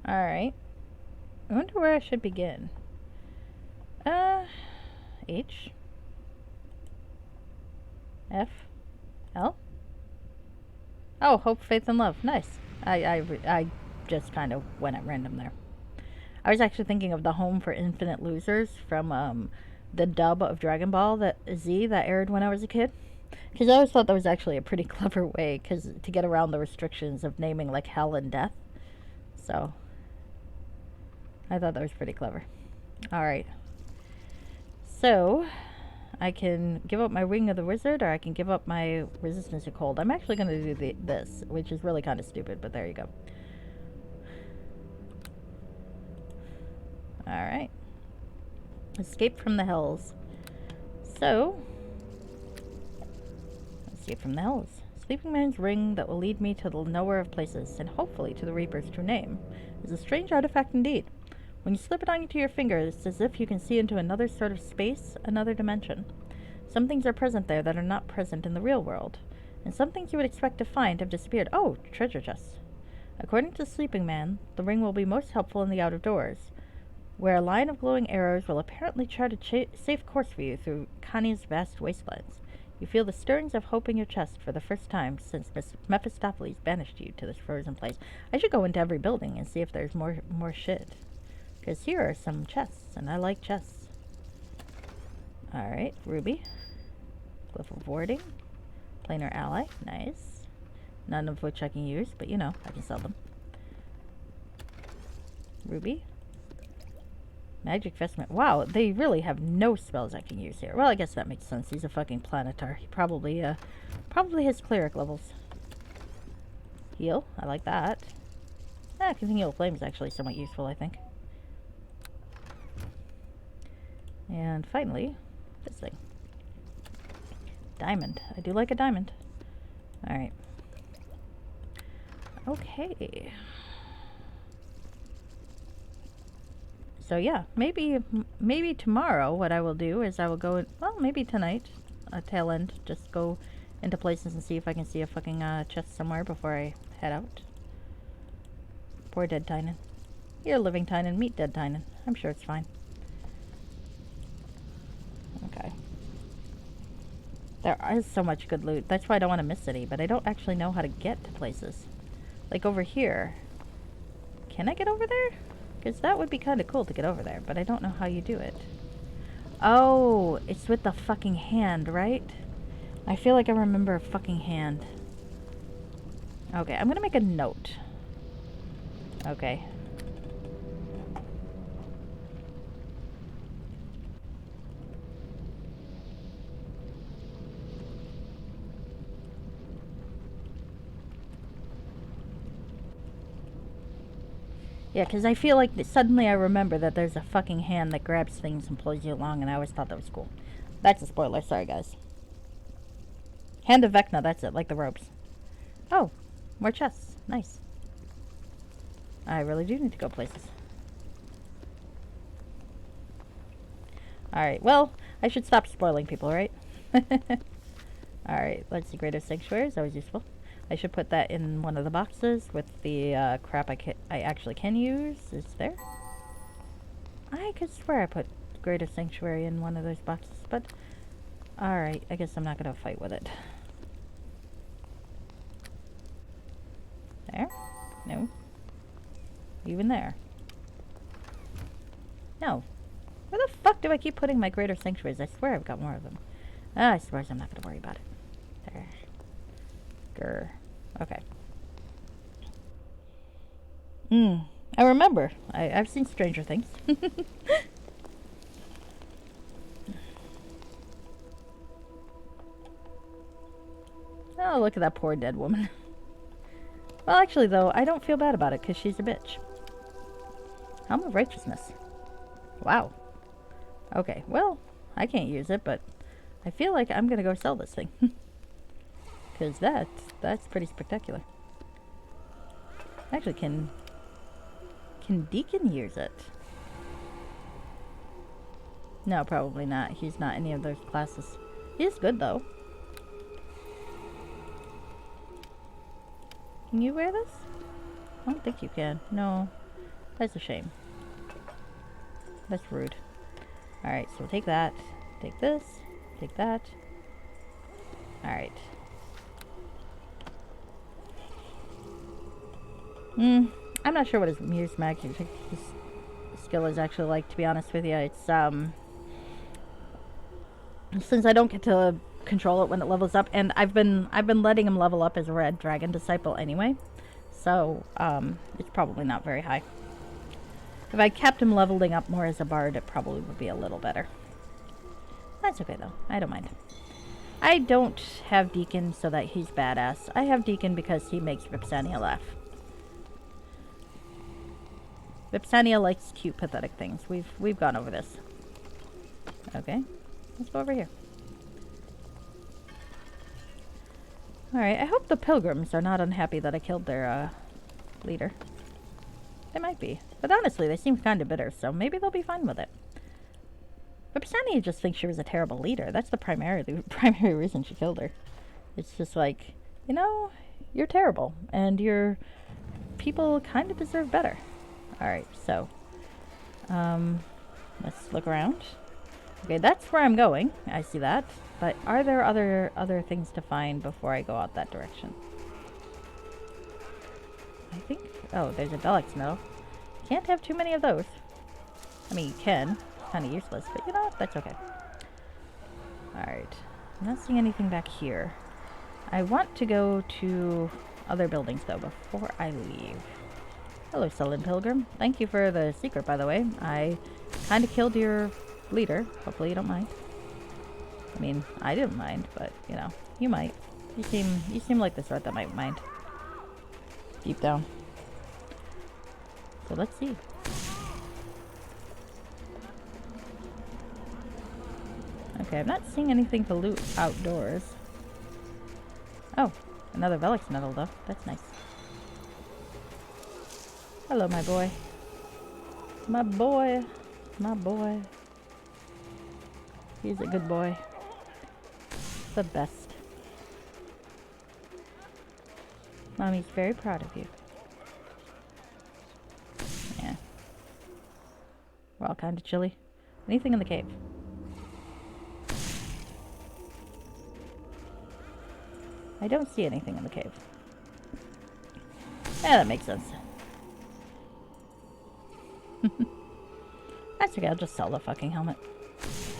Alright. I wonder where I should begin. H. F. L. Oh, hope, faith, and love. Nice. I just kind of went at random there. I was actually thinking of the Home for Infinite Losers from the dub of Dragon Ball Z that aired when I was a kid. Because I always thought that was actually a pretty clever way to get around the restrictions of naming like hell and death. So, I thought that was pretty clever. Alright. So, I can give up my Ring of the Wizard, or I can give up my Resistance to Cold. I'm actually going to do this, which is really kind of stupid, but there you go. Alright. Escape from the Hells. So, escape from the Hells. Sleeping Man's ring that will lead me to the nowhere of places, and hopefully to the Reaper's true name, is a strange artifact indeed. When you slip it onto your finger, it's as if you can see into another sort of space, another dimension. Some things are present there that are not present in the real world, and some things you would expect to find have disappeared. Oh, treasure chests. According to the Sleeping Man, the ring will be most helpful in the out of doors, where a line of glowing arrows will apparently chart a safe course for you through Khania's vast wastelands. You feel the stirrings of hope in your chest for the first time since Mephistopheles banished you to this frozen place. I should go into every building and see if there's more shit. Because here are some chests, and I like chests. Alright, ruby. Glyph of warding. Planar ally, nice. None of which I can use, but you know, I can sell them. Ruby. Magic vestment. Wow, they really have no spells I can use here. Well, I guess that makes sense. He's a fucking planetar. He probably has cleric levels. Heal. I like that. Continual flame is actually somewhat useful, I think. And finally, this thing. Diamond. I do like a diamond. Alright. Okay. So yeah, maybe tomorrow what I will do is I will go, well, maybe tonight, tail end, just go into places and see if I can see a fucking chest somewhere before I head out. Poor dead Tynan. You're living Tynan, meet dead Tynan. I'm sure it's fine. Okay. There is so much good loot. That's why I don't want to miss any, but I don't actually know how to get to places. Like over here. Can I get over there? Because that would be kind of cool to get over there, but I don't know how you do it. Oh, it's with the fucking hand, right? I feel like I remember a fucking hand. Okay, I'm gonna make a note. Okay. Yeah, because I feel like suddenly I remember that there's a fucking hand that grabs things and pulls you along, and I always thought that was cool. That's a spoiler, sorry guys. Hand of Vecna, that's it, like the ropes. Oh, more chests. Nice. I really do need to go places. Alright, well, I should stop spoiling people, right? Alright, let's see. Greater Sanctuary is always useful. I should put that in one of the boxes with the crap I actually can use. Is there? I could swear I put Greater Sanctuary in one of those boxes, but... Alright, I guess I'm not going to fight with it. There? No. Even there. No. Where the fuck do I keep putting my Greater Sanctuaries? I swear I've got more of them. I suppose I'm not going to worry about it. There. Grr. Okay. I remember. I've seen Stranger Things. Oh, look at that poor dead woman. Well, actually, though, I don't feel bad about it, because she's a bitch. Helm of Righteousness. Wow. Okay, well, I can't use it, but I feel like I'm gonna go sell this thing. Because that's pretty spectacular. Actually, can Deacon use it? No, probably not. He's not any of those classes. He is good, though. Can you wear this? I don't think you can. No. That's a shame. That's rude. Alright, so take that. Take this. Take that. Alright. I'm not sure what his Muse Magic skill is actually like, to be honest with you. It's, since I don't get to control it when it levels up, and I've been letting him level up as a Red Dragon Disciple anyway, so, it's probably not very high. If I kept him leveling up more as a Bard, it probably would be a little better. That's okay, though. I don't mind. I don't have Deacon so that he's badass. I have Deacon because he makes Vipsania laugh. Vipsania likes cute, pathetic things. We've gone over this. Okay, let's go over here. Alright, I hope the pilgrims are not unhappy that I killed their, leader. They might be. But honestly, they seem kind of bitter, so maybe they'll be fine with it. Vipsania just thinks she was a terrible leader. That's the primary reason she killed her. It's just like, you know, you're terrible, and your people kind of deserve better. Alright, so, let's look around. Okay, that's where I'm going. I see that. But are there other things to find before I go out that direction? I think... Oh, there's a Bellex Medal. Can't have too many of those. I mean, you can. Kind of useless, but you know what? That's okay. Alright. I'm not seeing anything back here. I want to go to other buildings, though, before I leave. Hello, Sullen Pilgrim. Thank you for the secret, by the way. I kind of killed your leader. Hopefully you don't mind. I mean, I didn't mind, but, you know, you might. You seem like the sort that might mind. deep down. So let's see. Okay, I'm not seeing anything to loot outdoors. Oh, another Velix medal though. That's nice. Hello, my boy. My boy. My boy. He's a good boy. The best. Mommy's very proud of you. Yeah. We're all kind of chilly. Anything in the cave? I don't see anything in the cave. Yeah, that makes sense. That's okay, I'll just sell the fucking helmet.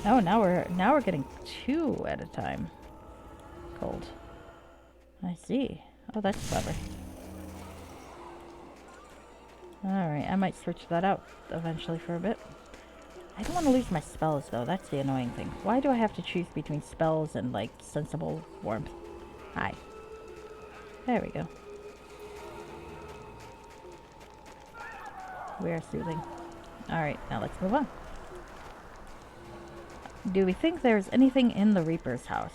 Oh, now we're getting 2 at a time. Cold. I see. Oh, that's clever. Alright, I might switch that out eventually for a bit. I don't want to lose my spells, though. That's the annoying thing. Why do I have to choose between spells and, like, sensible warmth? Hi. There we go. We are soothing. Alright, now let's move on. Do we think there's anything in the Reaper's house?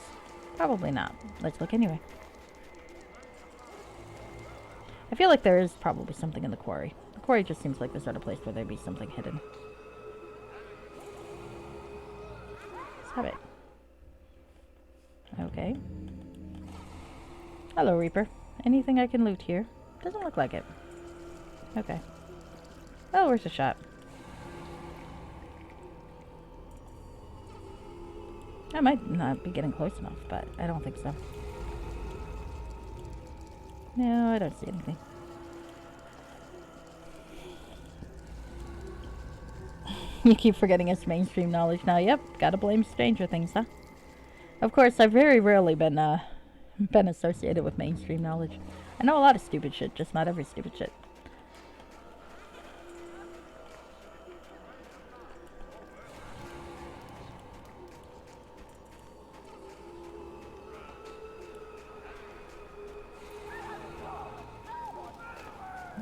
Probably not. Let's look anyway. I feel like there is probably something in the quarry. The quarry just seems like the sort of place where there'd be something hidden. Let's have it. Okay. Hello, Reaper. Anything I can loot here? Doesn't look like it. Okay. Well, worth a shot. I might not be getting close enough, but I don't think so. No, I don't see anything. You keep forgetting it's mainstream knowledge now. Yep, gotta blame Stranger Things, huh? Of course, I've very rarely been associated with mainstream knowledge. I know a lot of stupid shit, just not every stupid shit.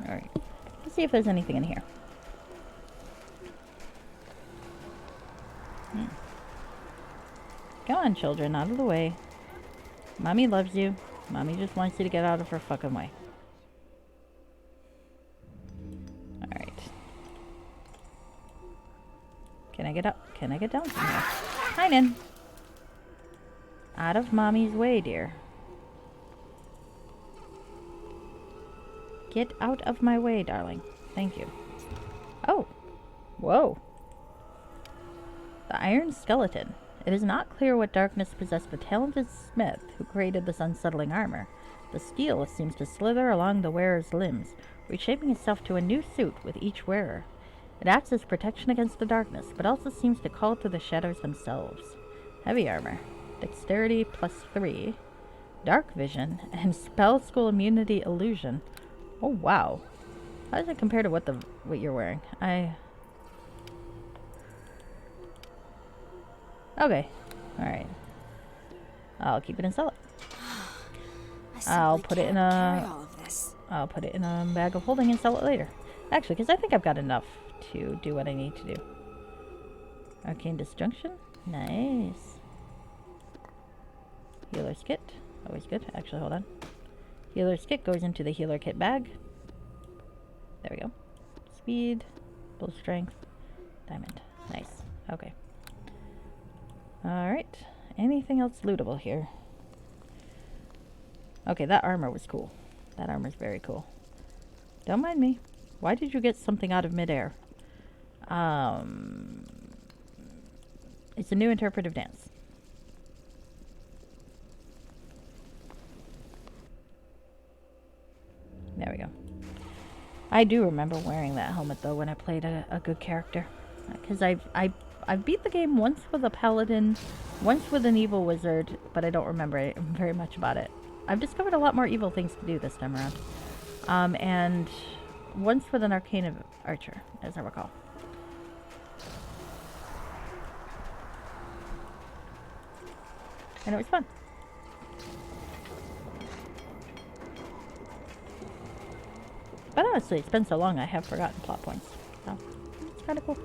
Alright, let's see if there's anything in here. Come on, children, out of the way. Mommy loves you. Mommy just wants you to get out of her fucking way. Alright. Can I get up? Can I get down from here? Hi, Nin. Out of Mommy's way, dear. Get out of my way, darling. Thank you. Oh. Whoa. The Iron Skeleton. It is not clear what darkness possessed the talented smith who created this unsettling armor. The steel seems to slither along the wearer's limbs, reshaping itself to a new suit with each wearer. It acts as protection against the darkness, but also seems to call to the shadows themselves. Heavy armor. Dexterity +3. Dark vision. And spell school immunity illusion. Oh, wow. How does it compare to what you're wearing? Okay. Alright. I'll keep it and sell it. I'll put it in a bag of holding and sell it later. Actually, because I think I've got enough to do what I need to do. Arcane Disjunction. Nice. Healer's Kit. Always good. Actually, hold on. Healer's Kit goes into the Healer Kit bag. There we go. Speed. Bull Strength. Diamond. Nice. Okay. Alright. Anything else lootable here? Okay, that armor was cool. That armor's very cool. Don't mind me. Why did you get something out of midair? It's a new interpretive dance. There we go. I do remember wearing that helmet though when I played a good character. Because I've beat the game once with a paladin, once with an evil wizard, but I don't remember very much about it. I've discovered a lot more evil things to do this time around. And once with an arcane archer, as I recall. And it was fun. But honestly, it's been so long I have forgotten plot points. So, it's kind of cool.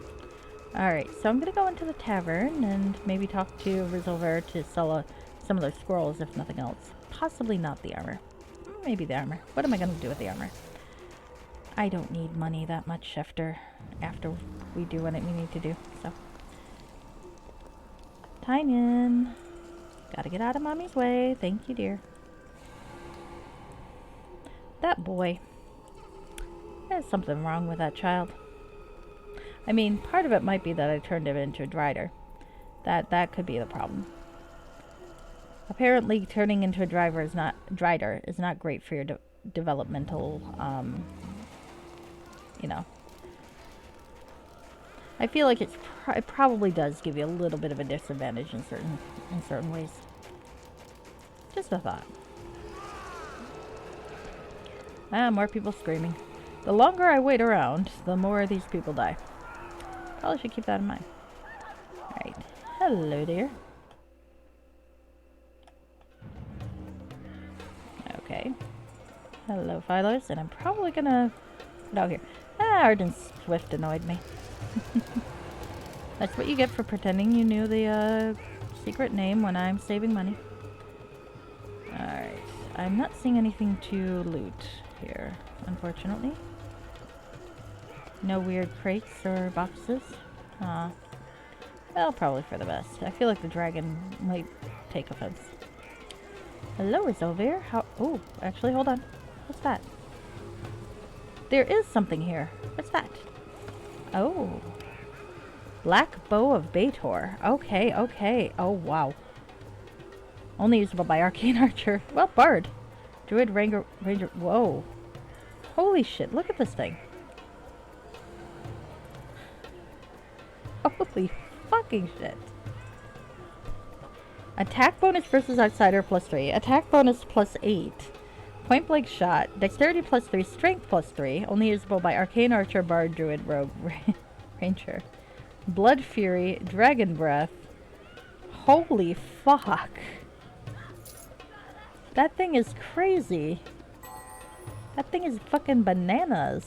Alright, so I'm going to go into the tavern and maybe talk to Resolver to sell some of those scrolls, if nothing else. Possibly not the armor. Maybe the armor. What am I going to do with the armor? I don't need money that much after we do what we need to do, so. Tynan. Gotta get out of Mommy's way. Thank you, dear. That boy. There's something wrong with that child. I mean, part of it might be that I turned him into a drider. That could be the problem. Apparently, turning into a drider is not great for your developmental, you know. I feel like it probably does give you a little bit of a disadvantage in certain ways. Just a thought. Ah, more people screaming. The longer I wait around, the more these people die. Probably should keep that in mind. Alright. Hello there. Okay. Hello, Philos. And I'm probably gonna get out here. Ah, Arden Swift annoyed me. That's what you get for pretending you knew the secret name when I'm saving money. Alright. I'm not seeing anything to loot here, unfortunately. No weird crates or boxes. Well, probably for the best. I feel like the dragon might take offense. Hello, Resolver. Oh, actually, hold on. What's that? There is something here. What's that? Oh. Black Bow of Baator. Okay, okay. Oh, wow. Only usable by Arcane Archer. Well, Bard. Druid, Ranger. Whoa. Holy shit, look at this thing. Holy fucking shit. Attack bonus versus Outsider +3. Attack bonus +8. Point blank shot. Dexterity +3. Strength +3. Only usable by Arcane Archer, Bard, Druid, Rogue, Ranger. Blood Fury. Dragon Breath. Holy fuck. That thing is crazy. That thing is fucking bananas.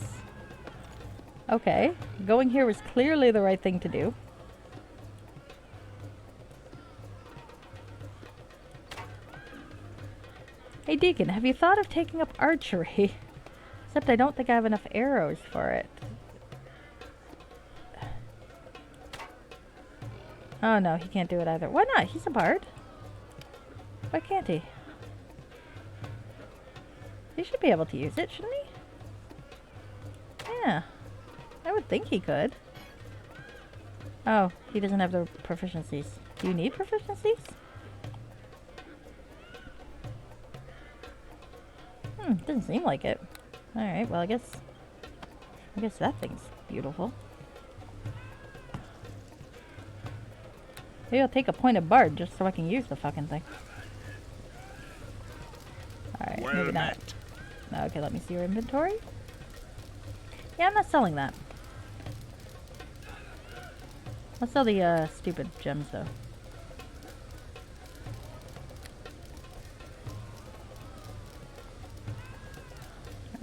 Okay. Going here was clearly the right thing to do. Hey Deacon, have you thought of taking up archery? Except I don't think I have enough arrows for it. Oh no, he can't do it either. Why not? He's a bard. Why can't he? He should be able to use it, shouldn't he? Yeah. I would think he could. Oh, he doesn't have the proficiencies. Do you need proficiencies? Doesn't seem like it. Alright, well I guess that thing's beautiful. Maybe I'll take a point of Bard just so I can use the fucking thing. Alright, well maybe not. Okay, let me see your inventory. Yeah, I'm not selling that. I'll sell the stupid gems though.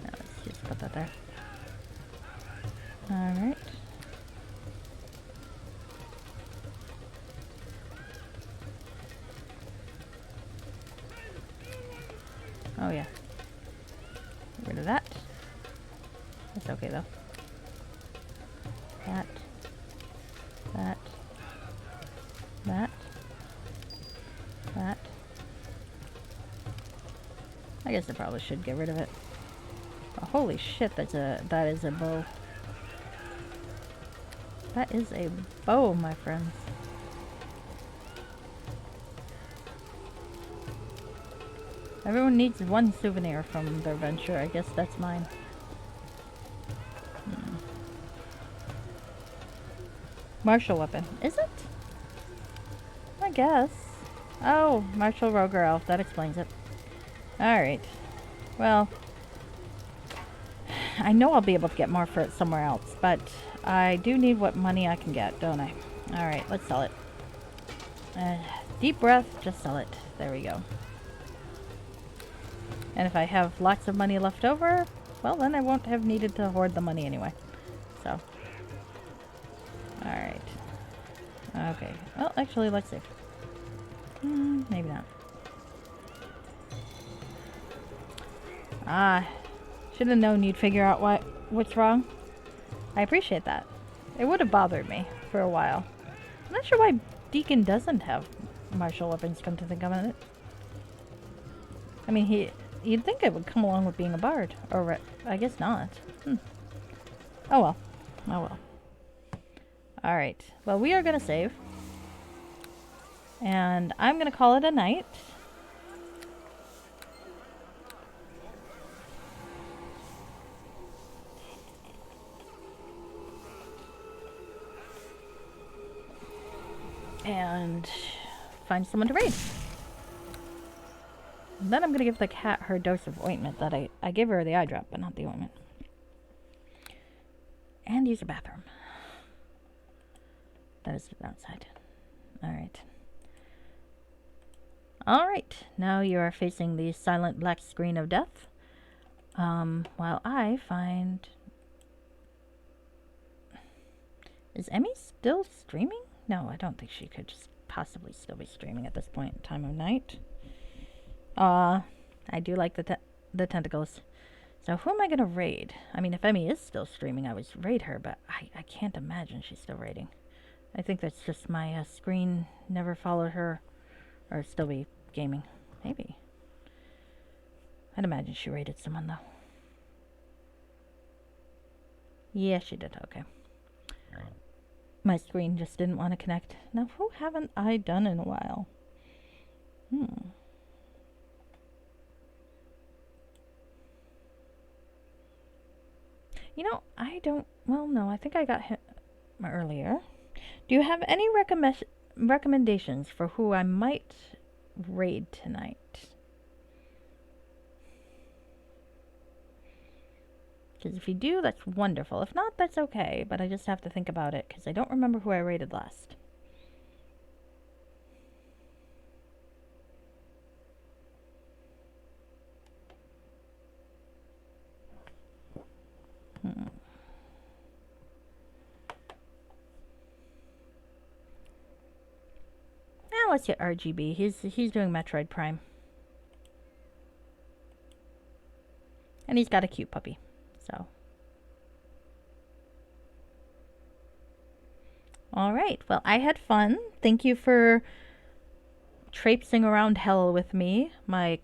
Let's just put that there. Alright. Oh yeah. Get rid of that. That's okay though. That. I guess I probably should get rid of it. Oh, holy shit, that is a bow. That is a bow, my friends. Everyone needs one souvenir from their venture. I guess that's mine. Martial weapon. Is it? I guess. Oh, martial rogue or elf. That explains it. Alright. Well, I know I'll be able to get more for it somewhere else, but I do need what money I can get, don't I? Alright, let's sell it. Deep breath, just sell it. There we go. And if I have lots of money left over, well, then I won't have needed to hoard the money anyway. So. Alright. Okay. Well, actually, let's see. Maybe not. Ah. Should have known you'd figure out what's wrong. I appreciate that. It would have bothered me for a while. I'm not sure why Deacon doesn't have martial weapons, come to think of it. I mean, you'd think it would come along with being a bard. Or, I guess not. Oh well. Oh well. Alright. Well, we are going to save. And I'm going to call it a night. And find someone to raid. And then I'm going to give the cat her dose of ointment that I gave her the eye drop, but not the ointment. And use the bathroom. That is the downside. Alright. Alright. Now you are facing the silent black screen of death. While I find... Is Emmy still streaming? No, I don't think she could just possibly still be streaming at this point in time of night. I do like the tentacles. So who am I going to raid? I mean, if Emmy is still streaming, I would raid her, but I can't imagine she's still raiding. I think that's just my screen never followed her, or still be gaming. Maybe. I'd imagine she raided someone, though. Yeah, she did. Okay. My screen just didn't want to connect. Now, who haven't I done in a while? You know, I don't... Well, no, I think I got him earlier. Do you have any recommendations for who I might raid tonight? Because if you do, that's wonderful. If not, that's okay. But I just have to think about it, because I don't remember who I raided last. Now let's get RGB. He's doing Metroid Prime. And he's got a cute puppy. So. Alright, well, I had fun. Thank you for traipsing around hell with me, my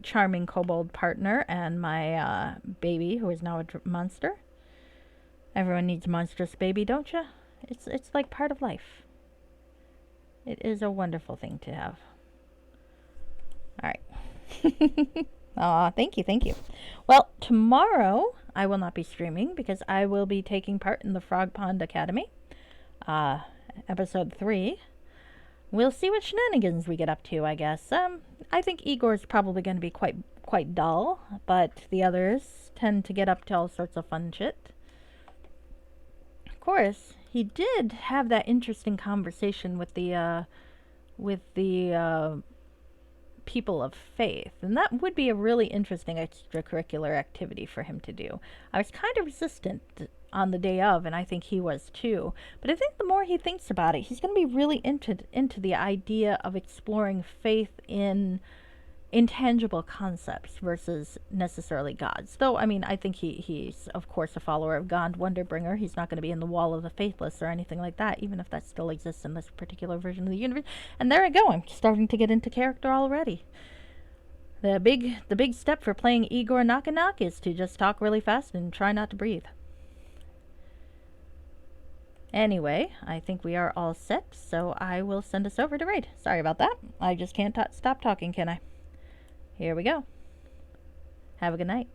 charming kobold partner, and my baby, who is now a monster. Everyone needs a monstrous baby, don't you? It's like part of life. It is a wonderful thing to have. Alright. Aw, thank you. Well, tomorrow I will not be streaming because I will be taking part in the Frog Pond Academy. Episode 3. We'll see what shenanigans we get up to, I guess. I think Igor's probably going to be quite dull, but the others tend to get up to all sorts of fun shit. Of course, he did have that interesting conversation with the people of faith, and that would be a really interesting extracurricular activity for him to do. I was kind of resistant on the day of, and I think he was too, but I think the more he thinks about it, he's going to be really into the idea of exploring faith in intangible concepts versus necessarily gods. Though, I mean, I think he's of course a follower of God Wonderbringer. He's not going to be in the Wall of the Faithless or anything like that, even if that still exists in this particular version of the universe. And there I go, I'm starting to get into character already. The big step for playing Igor Knock is to just talk really fast and try not to breathe. Anyway, I think we are all set, so I will send us over to raid. Sorry about that. I just can't stop talking, can I? Here we go. Have a good night.